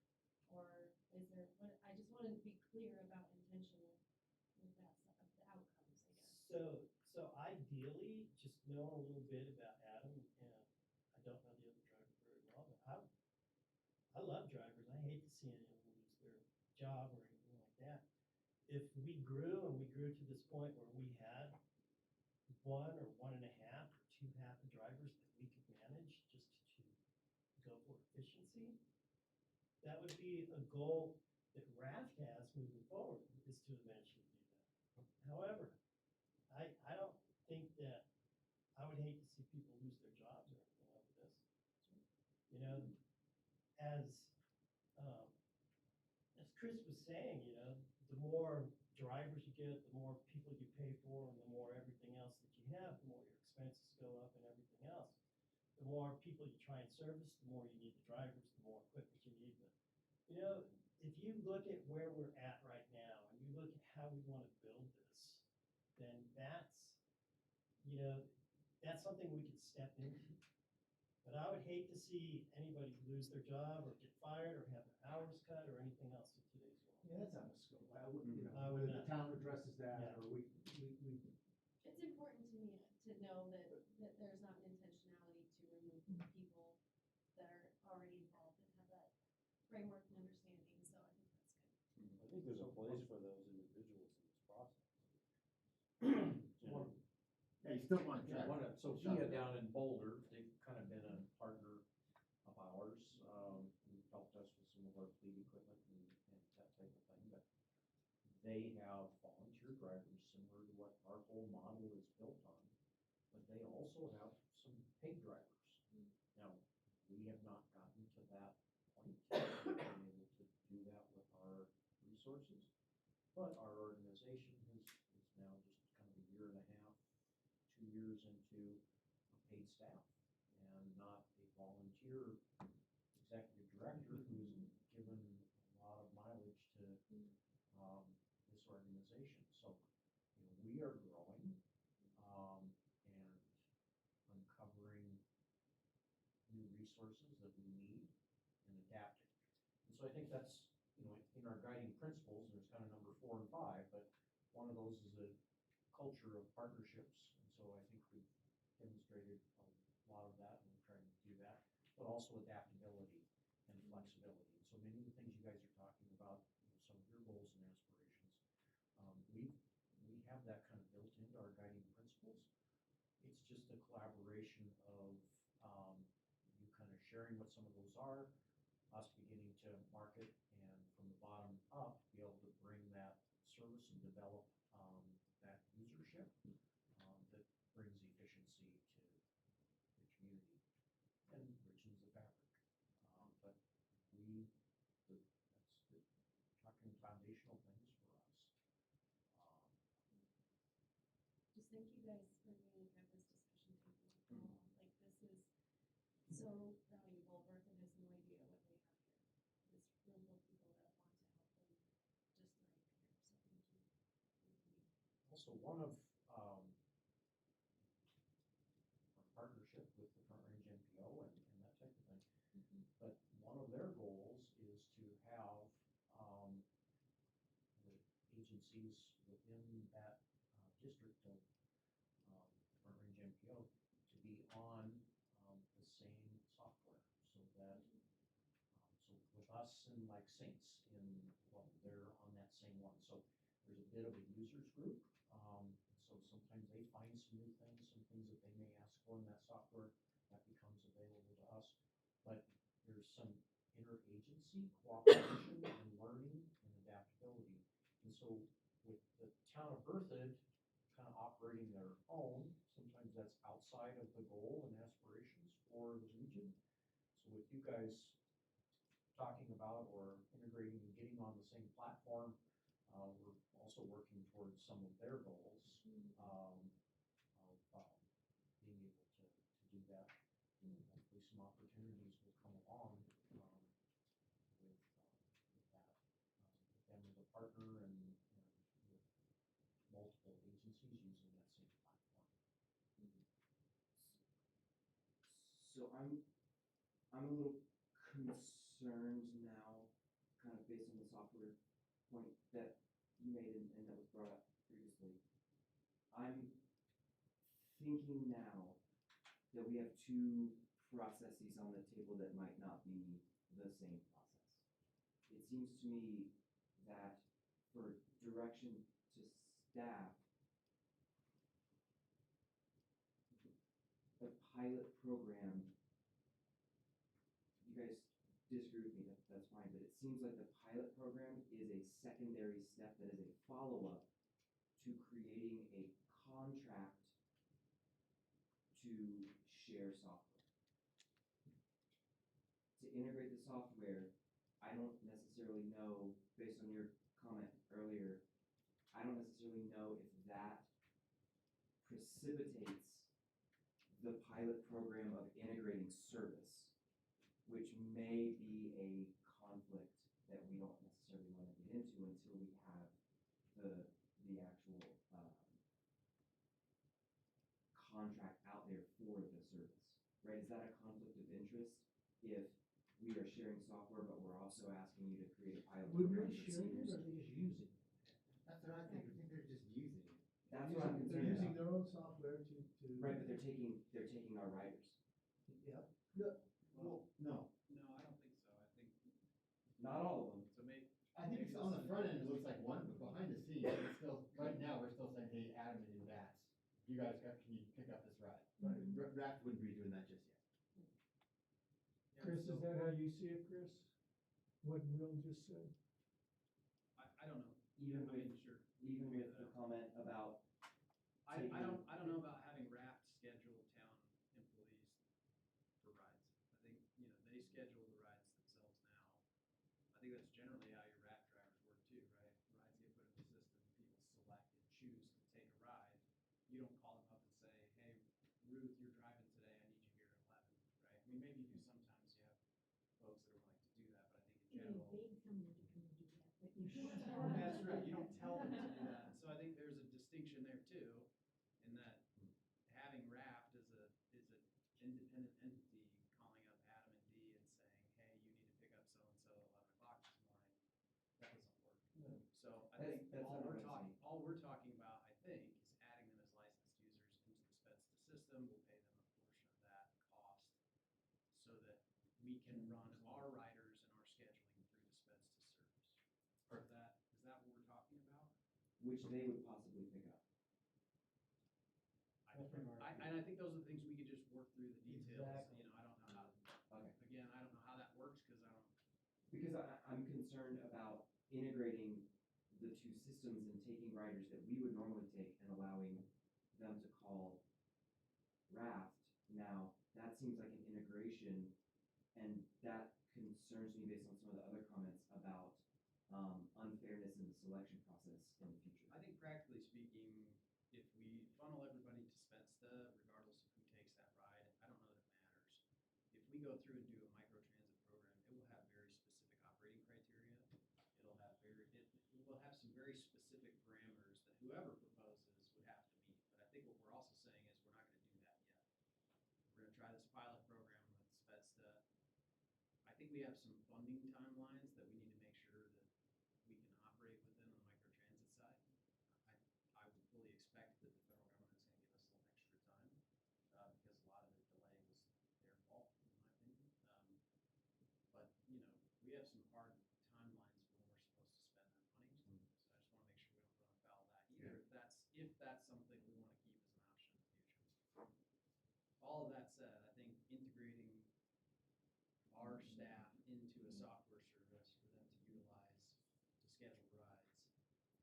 Or is there, I just want to be clear about intention with that, of the outcomes, I guess. So ideally, just knowing a little bit about Adam, and I don't know the other driver very well, but I love drivers. I hate to see anyone lose their job or anything like that. If we grew and we grew to this point where we had one or one and a half or two half the drivers that we could manage just to go for efficiency, that would be a goal that Raft has moving forward, is to eventually do that. However, I don't think that, I would hate to see people lose their jobs or anything like this. You know, as, as Chris was saying, you know, the more drivers you get, the more people you pay for, and the more everything else that you have, the more your expenses go up and everything else. The more people you try and service, the more you need the drivers, the more equipment you need. But, you know, if you look at where we're at right now, and you look at how we want to build this, then that's, you know, that's something we could step into. But I would hate to see anybody lose their job or get fired or have their hours cut or anything else in today's world. Yeah, that's out of scope. I wouldn't, you know, I would whether the not. town addresses that, Yeah. or we. It's important to me to know that there's not an intentionality to remove people that are already involved and have that framework and understanding, so I think that's good. I think there's a place for those individuals in this process. Yeah, you still want to Yeah, track. Sophia down in Boulder, they've kind of been a partner of ours, who helped us with some of our fleet equipment and that type of thing, but they have volunteer drivers similar to what our whole model is built on, but they also have some paid drivers. Now, we have not gotten to that point, we've been able to do that with our resources, but our organization is now just kind of a year and a half, 2 years into a paid staff, and not a volunteer executive director who's given a lot of mileage to this organization. So, you know, we are growing and uncovering new resources that we need and adapting. And so I think that's, you know, in our guiding principles, there's kind of number 4 and 5, but one of those is a culture of partnerships. And so I think we've demonstrated a lot of that, and we're trying to do that, but also adaptability and flexibility. And so many of the things you guys are talking about, you know, some of your goals and aspirations, we have that kind of built into our guiding principles. It's just a collaboration of you kind of sharing what some of those are, us beginning to market, and from the bottom up, be able to bring that service and develop that usership that brings efficiency to the community and richens the fabric. But that's talking foundational things for us. Just thank you guys for being at this discussion table as well. Like, this is so valuable. Bertha has no idea what they have here. This room full of people that want to help them just thrive here, so thank you. Also, one of our partnership with the Front Range MPO and that type of thing, but one of their goals is to have the agencies within that district of Front Range MPO to be on the same software, so that so with us and like Saints they're on that same one. So there's a bit of a users group. So sometimes they find some new things, some things that they may ask for in that software that becomes available to us. But there's some interagency cooperation and learning and adaptability. And so with the town of Berthoud kind of operating their own, sometimes that's outside of the goal and aspirations for the region. So with you guys talking about or integrating and getting on the same platform, we're also working towards some of their goals of being able to do that. And hopefully some opportunities will come along with that, with them as a partner and with multiple agencies using that same platform. So I'm a little concerned now, kind of based on the software point that you made and that was brought up previously. I'm thinking now that we have two processes on the table that might not be the same process. It seems to me that for direction to staff, the pilot program, you guys disagree with me, that's fine, but it seems like the pilot program is a secondary step that is a follow-up to creating a contract to share software. To integrate the software, I don't necessarily know, based on your comment earlier, I don't necessarily know if that precipitates the pilot program of integrating service, which may be a conflict that we don't necessarily want to get into until we have the actual contract out there for the service, right? Is that a conflict of interest if we are sharing software, but we're also asking you to create a pilot Would program we for share it, seniors? or are they just using it? That's what I think they're just using it. That's what I'm They're concerned using about. their own software to. Right, but they're taking our riders. Yep. Well, no, No, I don't think so. I think, Not all of them. so maybe. I think it's on the front end, it looks like one, but behind the scenes, it's still, right now, we're still saying, hey, Adam and Vats, you guys can you pick up this ride? Right. Raft wouldn't be doing that just yet. Chris, is that how you see it, Chris? What Will just said? I don't know. Even I mean, with, sure. even with the comment about I don't know about having Raft schedule town employees for rides. I think, they schedule the rides themselves now. I think that's generally how your Raft drivers work too, right? Rides get put in the system, people select and choose to take a ride. You don't call them up and say, hey, Ruth, you're driving today, I need you here at 11, right? I mean, maybe you do sometimes, you have folks that are willing to do that, but I think in general. Beg someone to come and do that, but you don't tell them. That's right, you don't tell them to do that. So I think there's a distinction there too, in that having Raft is an independent entity calling up Adam and Dee and saying, hey, you need to pick up so-and-so at 11 o'clock this morning. That doesn't work. No. So I That's- think that's all not we're what I'm talking, all we're talking about, I think, is adding them as licensed users into the Spedsta system. We'll pay them a portion of that cost so that we can run our riders and our scheduling through the Spedsta service. Is that what we're talking about? which they would possibly pick up. And I think those are the things we could just work through the details, Exactly. I don't know how, Okay. again, I don't know how that works, cause I don't, Because I'm concerned about integrating the two systems and taking riders that we would normally take and allowing them to call Raft. Now, that seems like an integration, and that concerns me based on some of the other comments about unfairness in the selection process in the future. I think practically speaking, if we funnel everybody to Spedsta, regardless of who takes that ride, I don't know that it matters. If we go through and do a microtransit program, it will have very specific operating criteria. It will have some very specific parameters that whoever proposes would have to meet. But I think what we're also saying is we're not gonna do that yet. We're gonna try this pilot program with Spedsta. I think we have some funding timelines that we need to make sure that we can operate within on the microtransit side. I would fully expect that the federal government is gonna give us a little extra time, because a lot of the delay was their fault, in my opinion. But, we have some hard timelines for when we're supposed to spend that money. So I just wanna make sure we don't run afoul of that either, if that's something we wanna keep as an option in the future. All of that said, I think integrating our staff into a software service for them to utilize to schedule rides,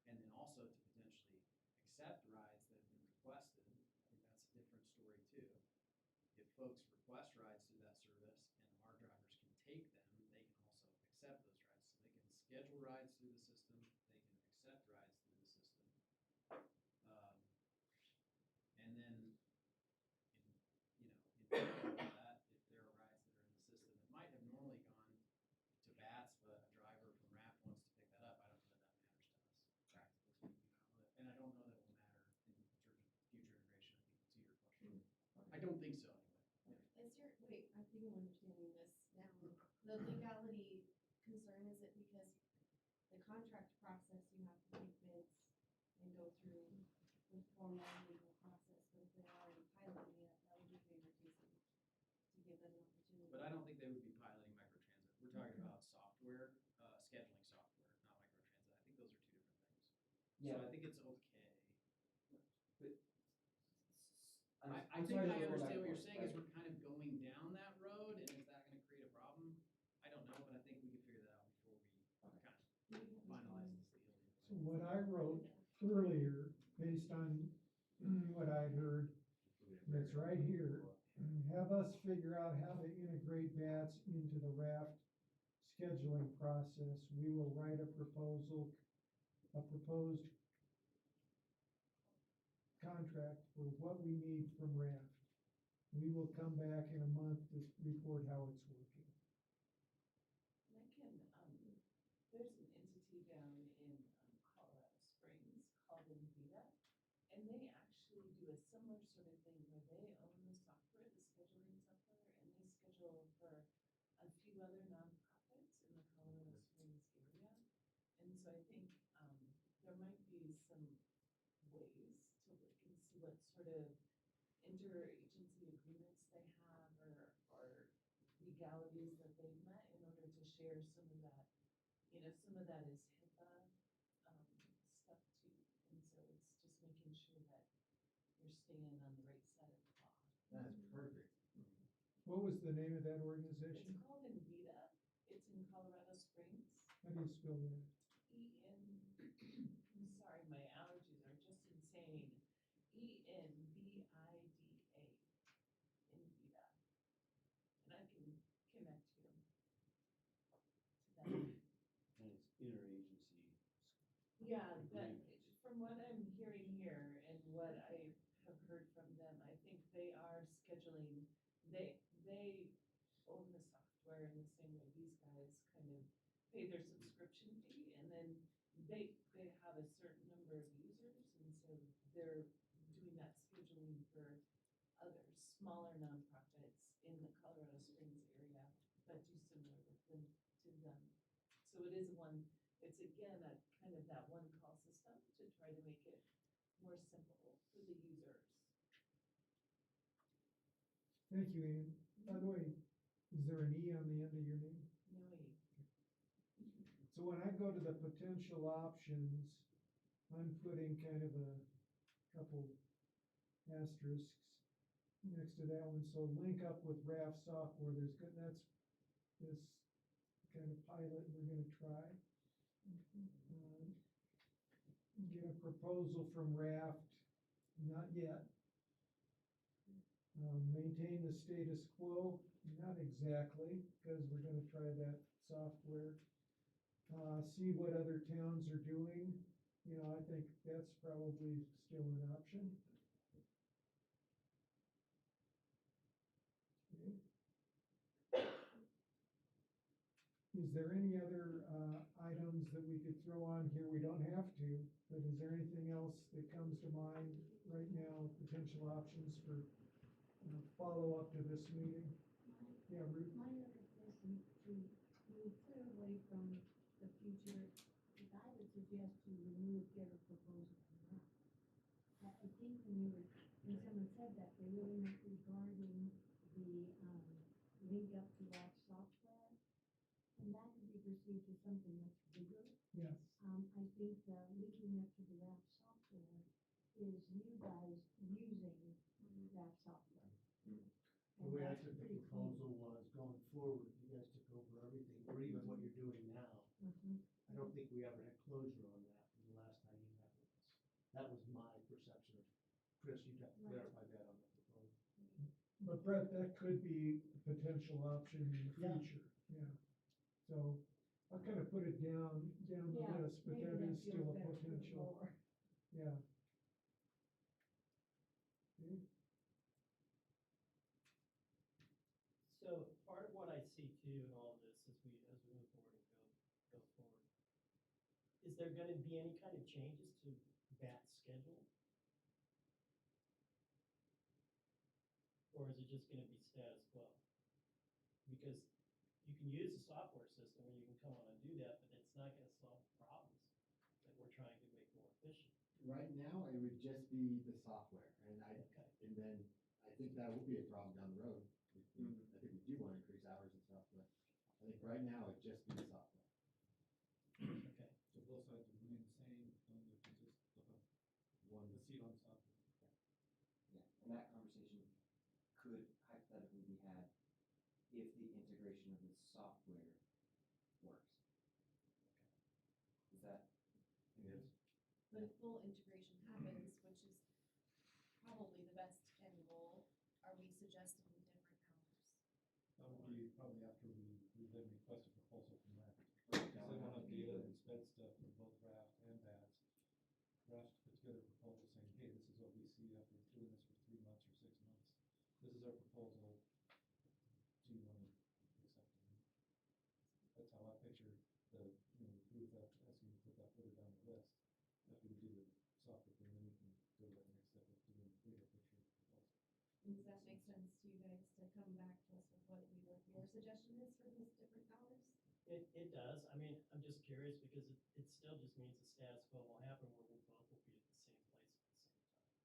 and then also to potentially accept rides that have been requested, I think that's a different story too. If folks request rides through that service and our drivers can take them, they can also accept those rides. So they can schedule rides through the system, they can accept rides through the system. And then, in parallel to that, if there are rides that are in the system that might have normally gone to Bats, but a driver from Raft wants to pick that up, I don't know that that matters to us, practically speaking. And I don't know that it will matter in terms of future integration, I think to your question. I don't think so, anyway. I think I'm understanding this now. The legality concern, is it because the contract process, you have to take bids and go through the formal legal process, but if they're already piloting it, that would be favoritism to give them an opportunity. But I don't think they would be piloting microtransit. We're talking about software, scheduling software, not microtransit. I think those are two different things. So I think it's okay. I think I understand what you're saying is we're kind of going down that road, and is that gonna create a problem? I don't know, but I think we can figure that out before we kind of finalize this deal. So what I wrote earlier, based on what I heard, that's right here, have us figure out how to integrate VATS into the raft scheduling process. We will write a proposed contract for what we need from raft. We will come back in a month to report how it's working. And I can, there's an entity down in Colorado Springs called Invita, and they actually do a similar sort of thing where they own the software, the scheduling software, and they schedule for a few other nonprofits in the Colorado Springs area. And so I think there might be some ways to look and see what sort of interagency agreements they have or legalities that they've met in order to share some of that. You know, some of that is HIPAA stuff too. And so it's just making sure that you're staying on the right side of the law. That's perfect. What was the name of that organization? It's called Invita. It's in Colorado Springs. How do you spell that? I'm sorry, my allergies are just insane. ENVIDA. Invita. And I can connect you to that. And it's interagency. Yeah, but from what I'm hearing here and what I have heard from them, I think they are scheduling, they own the software in the same way these guys kind of pay their subscription fee, and then they have a certain number of users, and so they're doing that scheduling for other smaller nonprofits in the Colorado Springs area, but do similar with them to them. So it is it's again a kind of that one call system to try to make it more simple for the users. Thank you, Ian. By the way, is there an E on the end of your name? No, So when I go to the potential options, I'm putting kind of a couple asterisks next to that one. So link up with RAF software. That's this kind of pilot we're going to try. Get a proposal from Raft, not yet. Maintain the status quo, not exactly, because we're going to try that software. See what other towns are doing. You know, I think that's probably still an option. Okay. Is there any other items that we could throw on here? We don't have to, but is there anything else that comes to mind right now, potential options for follow-up to this meeting? Yeah, Ruth? My other question to clear away from the future, if I would suggest to remove get a proposal from that. I think when someone said that, they really meant regarding the link up to that software. And that could be perceived as something much bigger. Yes. I think linking up to the RAP software is you guys using RAP software. The way I took the proposal was going forward, you guys took over everything, or even what you're doing now. I don't think we ever had closure on that from the last time you met with us. That was my perception of, Chris, you got clarified that on the proposal. But Brett, that could be a potential option in the future, yeah. So I'll kind of put it down the list, but that is still a potential. Yeah. Okay. So part of what I see too in all of this as we move forward and go forward, is there gonna be any kind of changes to that schedule? Or is it just gonna be status quo? Because you can use a software system where you can come on and do that, but it's not gonna solve the problems that we're trying to make more efficient. Right now, it would just be the software, and and then I think that will be a problem down the road. I think we do want to increase hours and stuff, but I think right now, it'd just be the software. Okay. So both sides will remain the same, the only difference is the seat on top. Yeah, and that conversation could hypothetically be had if the integration of the software works. Is that? Yes. But if full integration happens, which is probably the best end goal, are we suggesting different hours? That would be probably after we then request a proposal from that. Because they want to data and sped stuff in both raft and BATS. Raft put together a proposal saying, hey, this is what we see after doing this for 3 months or 6 months. This is our proposal. Do you want to accept it? That's how I picture the, approve that, asking you to put that further down the list. After we do the software thing, then we can go to that next step of doing the bigger picture proposal. Does that make sense to you guys to come back to us with what your suggestion is for these different hours? It does. I mean, I'm just curious because it still just means the status quo will happen where we'll both will be at the same place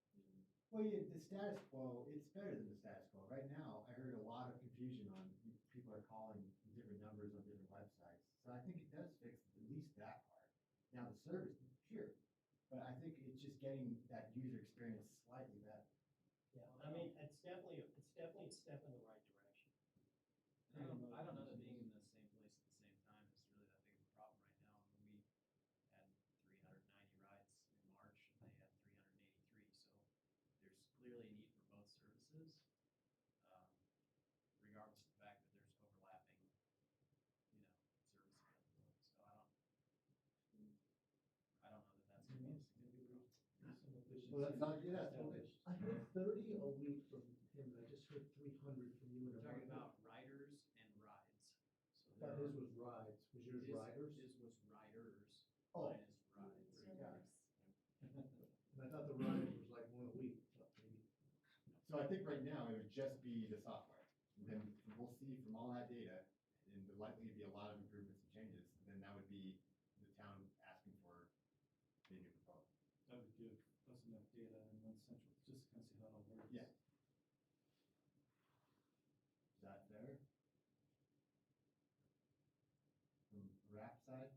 at the same time. Well, yeah, the status quo, it's better than the status quo. Right now, I heard a lot of confusion on, people are calling different numbers on different websites. So I think it does fix at least that part. Now, the service, sure, but I think it's just getting that user experience slightly better. Yeah, I mean, it's definitely a step in the right direction. I don't know that being in the same place at the same time is really that big of a problem right now. I mean, we had 390 rides in March, and they had 383, so there's clearly a need for both services, regardless of the fact that there's overlapping, service availability. So I don't know that that's gonna be a significant problem. Well, that's not, yeah, that's what I heard 30 a week from him, and I just heard 300 from you in We're a talking month. about riders and rides. So I thought his was rides. Was yours riders? His was riders. Oh. Mine is rides. And I thought the riders was like one a week, maybe. So I think right now, it would just be the software. And then we'll see from all that data, and there'll likely be a lot of improvements and changes, and then that would be the town asking for a new proposal. That would give us enough data and one central, just to kind of see how it all works. Yeah. Is that fair? From RAP side?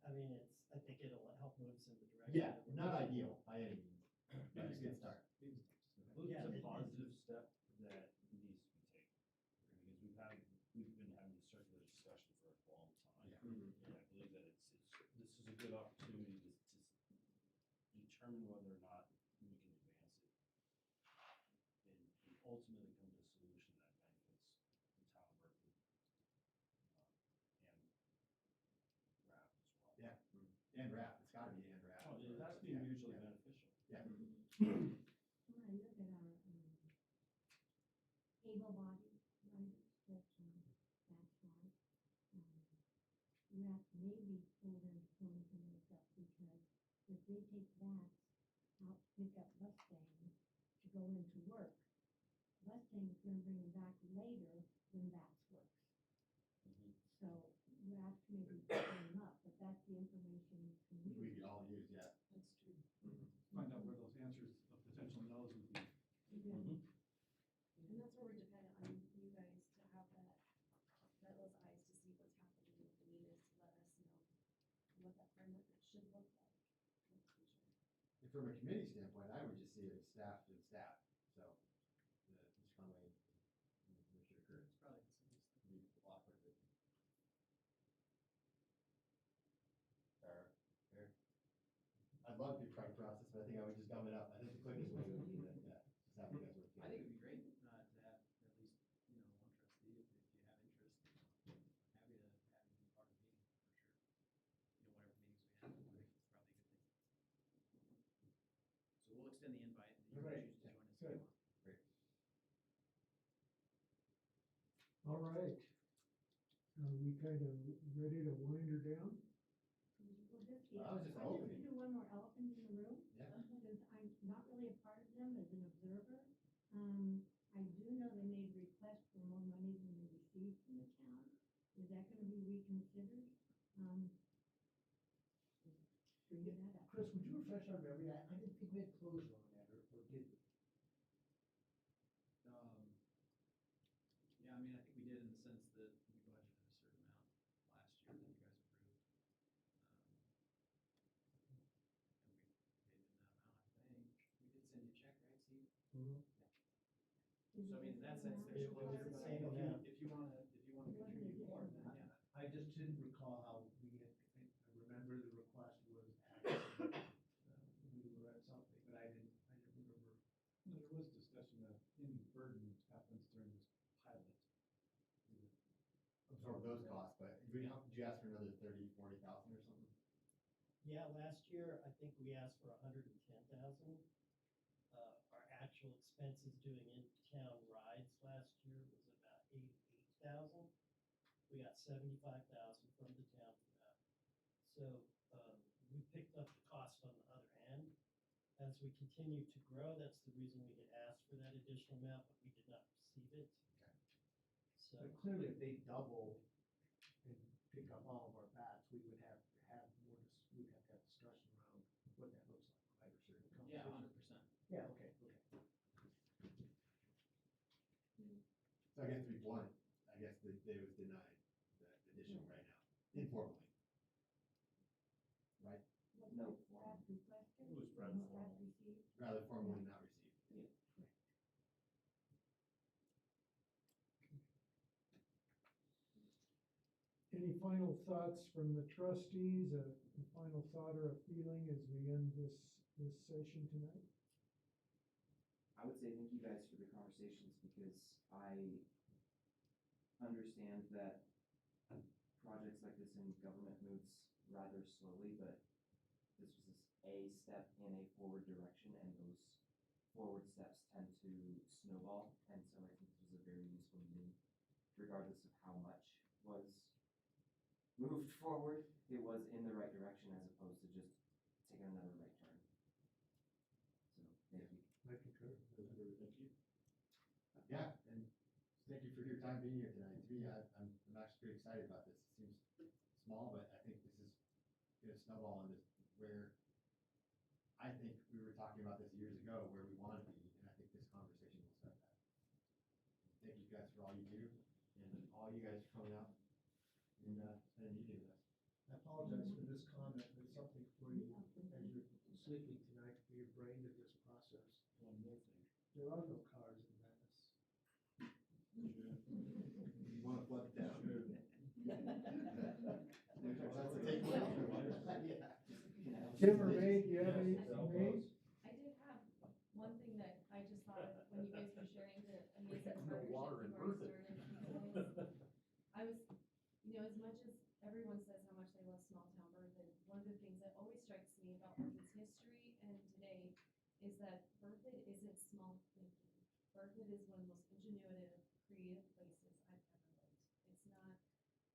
I mean, I think it'll help move us in the direction. Yeah, that we're not moving. ideal by any means, but it's a good start. Yeah, It's a positive step that needs to be taken, because we've been having this circular discussion for a long time. Yeah. And I believe that this is a good opportunity to determine whether or not we can advance it. And ultimately come to a solution that benefits the town of Berkeley. And RAP as well. Yeah, and RAP, it's gotta be and RAP. Oh, yeah, that's being mutually beneficial. Yeah. When I look at our, able-bodied riders that, that's why, RAP may be for them pulling some of this up because if they take that out to pick up Mustang to go into work, Mustang is gonna bring them back later when VAX works. So RAP may be picking them up, but that's the information we can use. We could all use, yeah. That's true. Find out where those answers of potential no's would be. Yeah. And that's where we're dependent on you guys to have those eyes to see what's happening with the munis, to let us know what that framework should look like in the future. And from a committee standpoint, I would just see it as staff to staff, so, Mr. Conway and Commissioner Kurtz. It's probably the simplest thing. Be a lot quicker. Fair. I'd love to be part of the process, but I think I would just gum it up. I think the quickest way would be that, just have you guys work together. I think it'd be great, to have at least, one trustee, if you have interest. I'm happy to have you be part of the meeting, for sure. Whatever meetings we have, I think it's probably a good thing. So we'll extend the invite, and you Right. can choose to join us if Good. you want. Great. All right. Are we kind of ready to wind her down? Well, this, I was just I hoping. do one more elephant in the room. Yeah. Because I'm not really a part of them as an observer. I do know they made a request for more money than they receive from the town. Is that gonna be reconsidered? Bringing that up. Chris, would you refresh our memory? I didn't think we had closure on that, or did we? Yeah, I mean, I think we did in the sense that we budgeted a certain amount last year that you guys approved. And we paid in that amount, I think. We did send you a check, right, Steve? Is So I it mean, in that the sense, same there's amount? clear, It's the but same amount. if you wanna contribute more, then yeah. I just didn't recall how we had, I remember the request was actually, we were at something, but I didn't remember. There was discussion that any burden happens during this pilot. Absorb those costs, but did you ask for another 30, 40,000 or something? Yeah, last year, I think we asked for 110,000. Our actual expenses doing in-town rides last year was about 88,000. We got 75,000 from the town for that. So, we picked up the cost on the other end. As we continue to grow, that's the reason we had asked for that additional amount, but we did not receive it. Okay. So, But clearly, if they double and pick up all of our bats, we would have to have more, we'd have to have discussion around what that looks like, right, or certain Yeah, conversation. 100%. Yeah, okay. So I guess to be blunt, I guess they was denied the additional right now, informally. Right? Was No. it Brad requested? It was Brad Was formally. received? Rather formally not received. Any final thoughts from the trustees, a final thought or a feeling as we end this session tonight? I would say thank you guys for the conversations because I understand that projects like this in government moves rather slowly, but this was a step in a forward direction, and those forward steps tend to snowball, and so I think this was a very useful meeting, regardless of how much was moved forward. It was in the right direction as opposed to just taking another right turn. So thank you. I concur. Thank you. Yeah, and thank you for your time being here tonight. To me, I'm actually pretty excited about this. It seems small, but I think this is gonna snowball into where I think we were talking about this years ago, where we want to be, and I think this conversation will start that. Thank you guys for all you do, and all you guys for coming out and spending the evening with us. I apologize for this comment, but something for you, as you're sleeping tonight, for your brain to just process. One more thing. There are no cars in Venice. You want to flood it down? That's a takeaway. Yeah. Tim or May, do you have any, May? I did have one thing that I just thought of when you guys were sharing the amazing No partnership water in you've already Berthoud. started. I was, as much as everyone says how much they love small town Berthoud, one of the things that always strikes me about Berthoud's history and today is that Berthoud isn't small thinking. Berthoud is one of the most ingenuitive, creative places I've ever lived. It's not,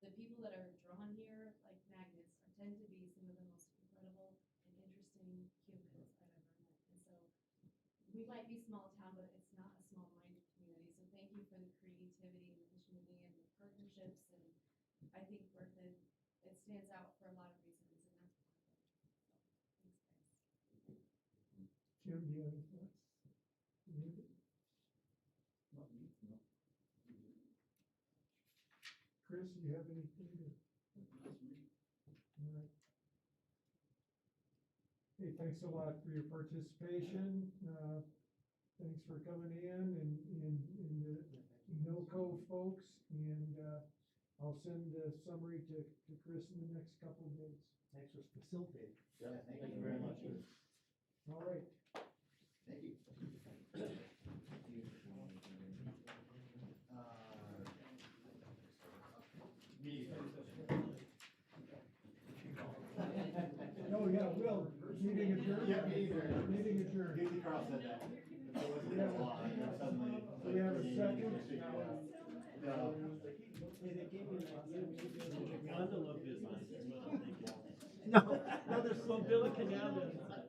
the people that are drawn here like magnets tend to be some of the most incredible and interesting humans I've ever met. And so we might be small town, but it's not a small-minded community. So thank you for the creativity and the ingenuity and the partnerships. And I think Berthoud, it stands out for a lot of reasons, and that's one of them. So thanks, guys. Jim, do you have any thoughts? David? Not me, no. Chris, do you have anything to? That's me. All right. Hey, thanks a lot for your participation. Thanks for coming in and the NOCO folks, and I'll send the summary to Chris in the next couple of days. Thanks for facilitating. Yeah, Thank you very much. All right. Thank you. Oh, yeah, Will, meeting adjourned? Yeah, meeting adjourned. Meeting adjourned. Casey Carl said that. It wasn't Yeah. that long, and suddenly. Do we have a second? No. Hey, they gave me an idea, we should go to the gondola business, is what I'm thinking. No, there's some Billy Canal business.